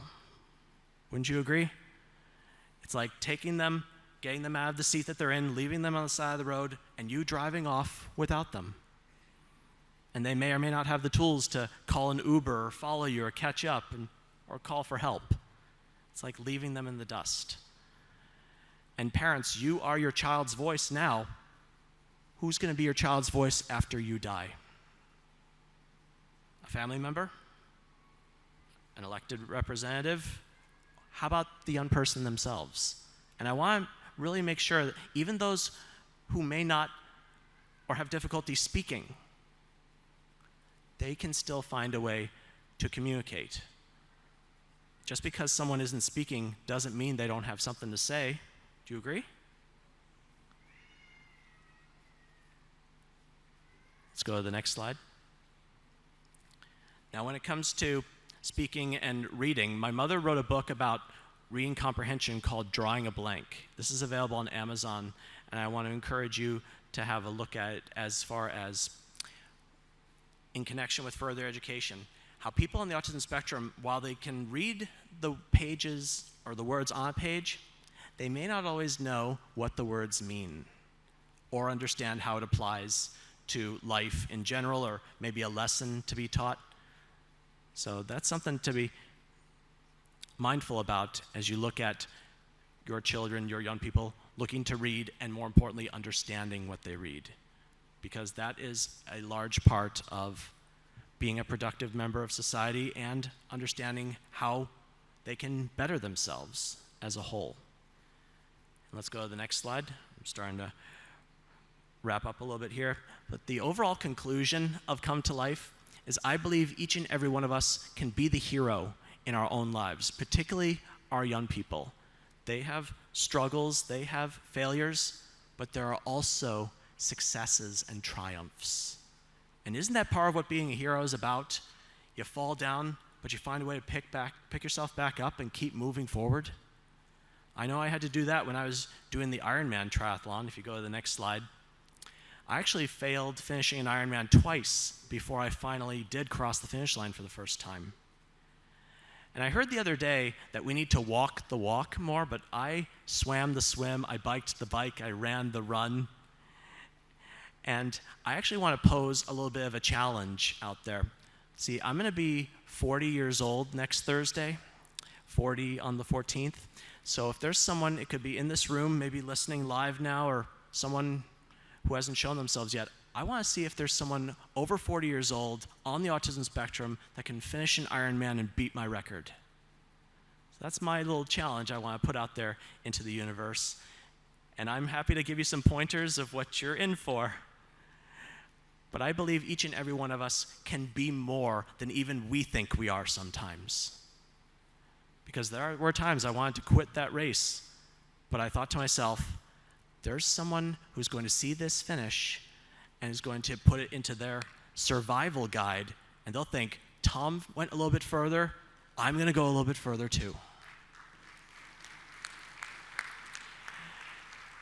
Wouldn't you agree? It's like taking them, getting them out of the seat that they're in, leaving them on the side of the road, and you driving off without them. And they may or may not have the tools to call an Uber or follow you or catch up or call for help. It's like leaving them in the dust. And parents, you are your child's voice now. Who's going to be your child's voice after you die? A family member? An elected representative? How about the young person themselves? And I want to really make sure that even those who may not or have difficulty speaking, they can still find a way to communicate. Just because someone isn't speaking doesn't mean they don't have something to say. Do you agree? Let's go to the next slide. Now, when it comes to speaking and reading, my mother wrote a book about reading comprehension called Drawing a Blank. This is available on Amazon, and I want to encourage you to have a look at it as far as in connection with further education. How people on the autism spectrum, while they can read the pages or the words on a page, they may not always know what the words mean or understand how it applies to life in general or maybe a lesson to be taught. So that's something to be mindful about as you look at your children, your young people, looking to read and more importantly, understanding what they read. Because that is a large part of being a productive member of society and understanding how they can better themselves as a whole. Let's go to the next slide. I'm starting to wrap up a little bit here. But the overall conclusion of Come to Life is I believe each and every one of us can be the hero in our own lives, particularly our young people. They have struggles, they have failures, but there are also successes and triumphs. And isn't that part of what being a hero is about? You fall down, but you find a way to pick yourself back up and keep moving forward. I know I had to do that when I was doing the Ironman triathlon. If you go to the next slide. I actually failed finishing an Ironman twice before I finally did cross the finish line for the first time. And I heard the other day that we need to walk the walk more, but I swam the swim, I biked the bike, I ran the run. And I actually want to pose a little bit of a challenge out there. See, I'm going to be 40 years old next Thursday, 40 on the 14th. So if there's someone, it could be in this room, maybe listening live now, or someone who hasn't shown themselves yet, I want to see if there's someone over 40 years old on the autism spectrum that can finish an Ironman and beat my record. So that's my little challenge I want to put out there into the universe. And I'm happy to give you some pointers of what you're in for. But I believe each and every one of us can be more than even we think we are sometimes. Because there were times I wanted to quit that race, but I thought to myself, there's someone who's going to see this finish and is going to put it into their survival guide, and they'll think, Tom went a little bit further, I'm going to go a little bit further too.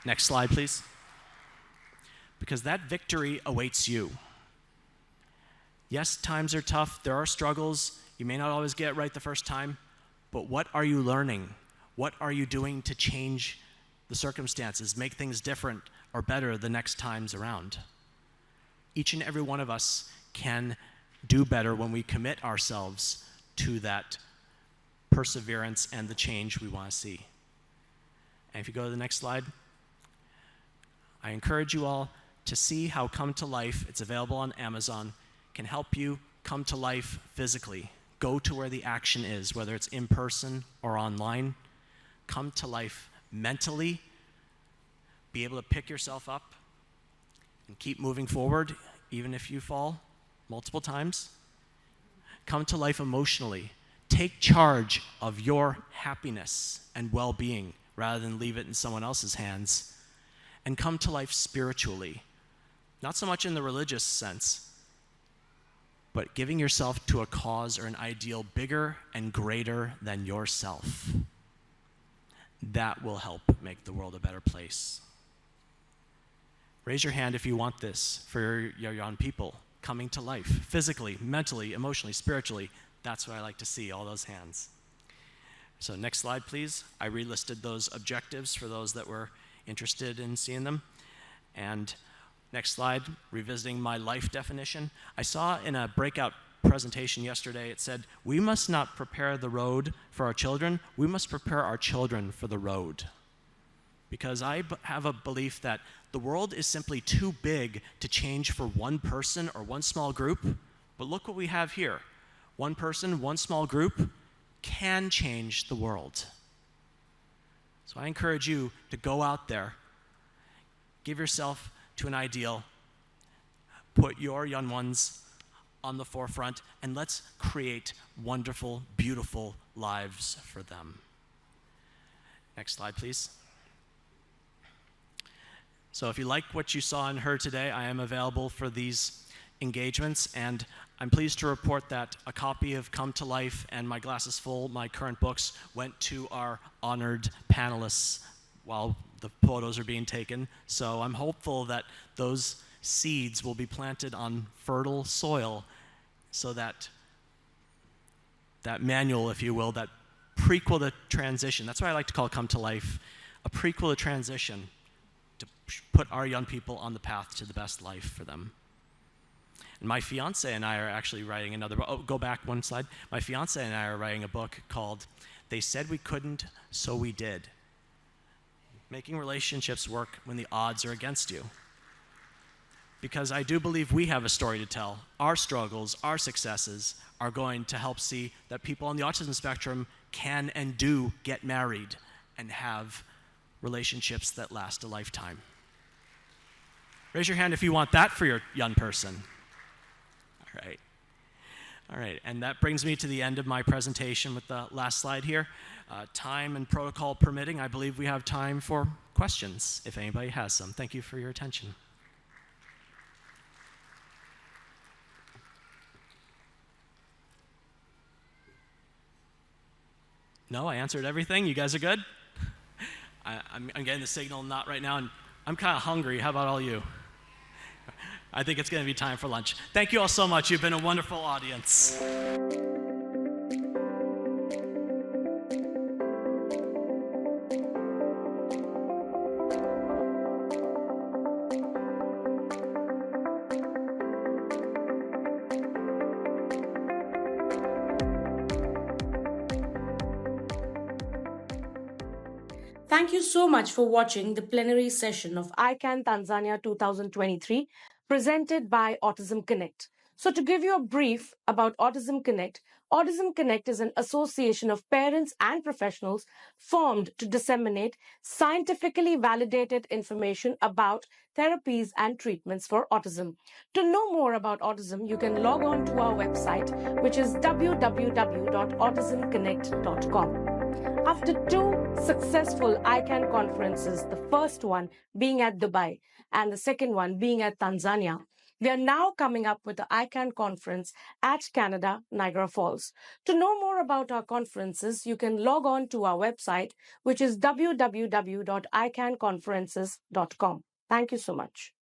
Next slide, please. Because that victory awaits you. Yes, times are tough, there are struggles, you may not always get it right the first time, but what are you learning? What are you doing to change the circumstances, make things different or better the next times around? Each and every one of us can do better when we commit ourselves to that perseverance and the change we want to see. And if you go to the next slide, I encourage you all to see how Come to Life, it's available on Amazon, can help you come to life physically. Go to where the action is, whether it's in person or online. Come to life mentally, be able to pick yourself up and keep moving forward, even if you fall multiple times. Come to life emotionally. Take charge of your happiness and well-being rather than leave it in someone else's hands. And come to life spiritually. Not so much in the religious sense, but giving yourself to a cause or an ideal bigger and greater than yourself. That will help make the world a better place. Raise your hand if you want this for your young people coming to life, physically, mentally, emotionally, spiritually. That's what I like to see, all those hands. So next slide, please. I relisted those objectives for those that were interested in seeing them. And next slide, revisiting my life definition. I saw in a breakout presentation yesterday, it said, we must not prepare the road for our children, we must prepare our children for the road. because I have a belief that the world is simply too big to change for one person or one small group. But look what we have here. One person, one small group can change the world. So I encourage you to go out there, give yourself to an ideal, put your young ones on the forefront, and let's create wonderful, beautiful lives for them. Next slide, please. So if you like what you saw and heard today, I am available for these engagements, and I'm pleased to report that a copy of Come to Life and My Glass is Full, my current books, went to our honored panelists while the photos are being taken. So I'm hopeful that those seeds will be planted on fertile soil so that that manual, if you will, that prequel to transition, that's what I like to call Come to Life, a prequel to transition to put our young people on the path to the best life for them. And my fiance and I are actually writing another book. Oh, go back one slide. My fiance and I are writing a book called They Said We Couldn't, So We Did. Making relationships work when the odds are against you. Because I do believe we have a story to tell. Our struggles, our successes are going to help see that people on the autism spectrum can and do get married and have relationships that last a lifetime. Raise your hand if you want that for your young person. All right. All right, and that brings me to the end of my presentation with the last slide here. Time and protocol permitting, I believe we have time for questions, if anybody has some. Thank you for your attention. No, I answered everything. You guys are good? I'm getting the signal not right now, and I'm kind of hungry. How about all you? I think it's going to be time for lunch. Thank you all so much. You've been a wonderful audience. Thank you so much for watching the plenary session of ICAN Tanzania 2023 presented by Autism Connect. So to give you a brief about Autism Connect is an association of parents and professionals formed to disseminate scientifically validated information about therapies and treatments for autism. To know more about autism, you can log on to our website, which is www.autismconnect.com. After 2 successful ICAN conferences, the first one being at Dubai and the second one being at Tanzania, we are now coming up with the ICAN conference at Canada, Niagara Falls. To know more about our conferences, you can log on to our website, which is www.icanconferences.com. Thank you so much.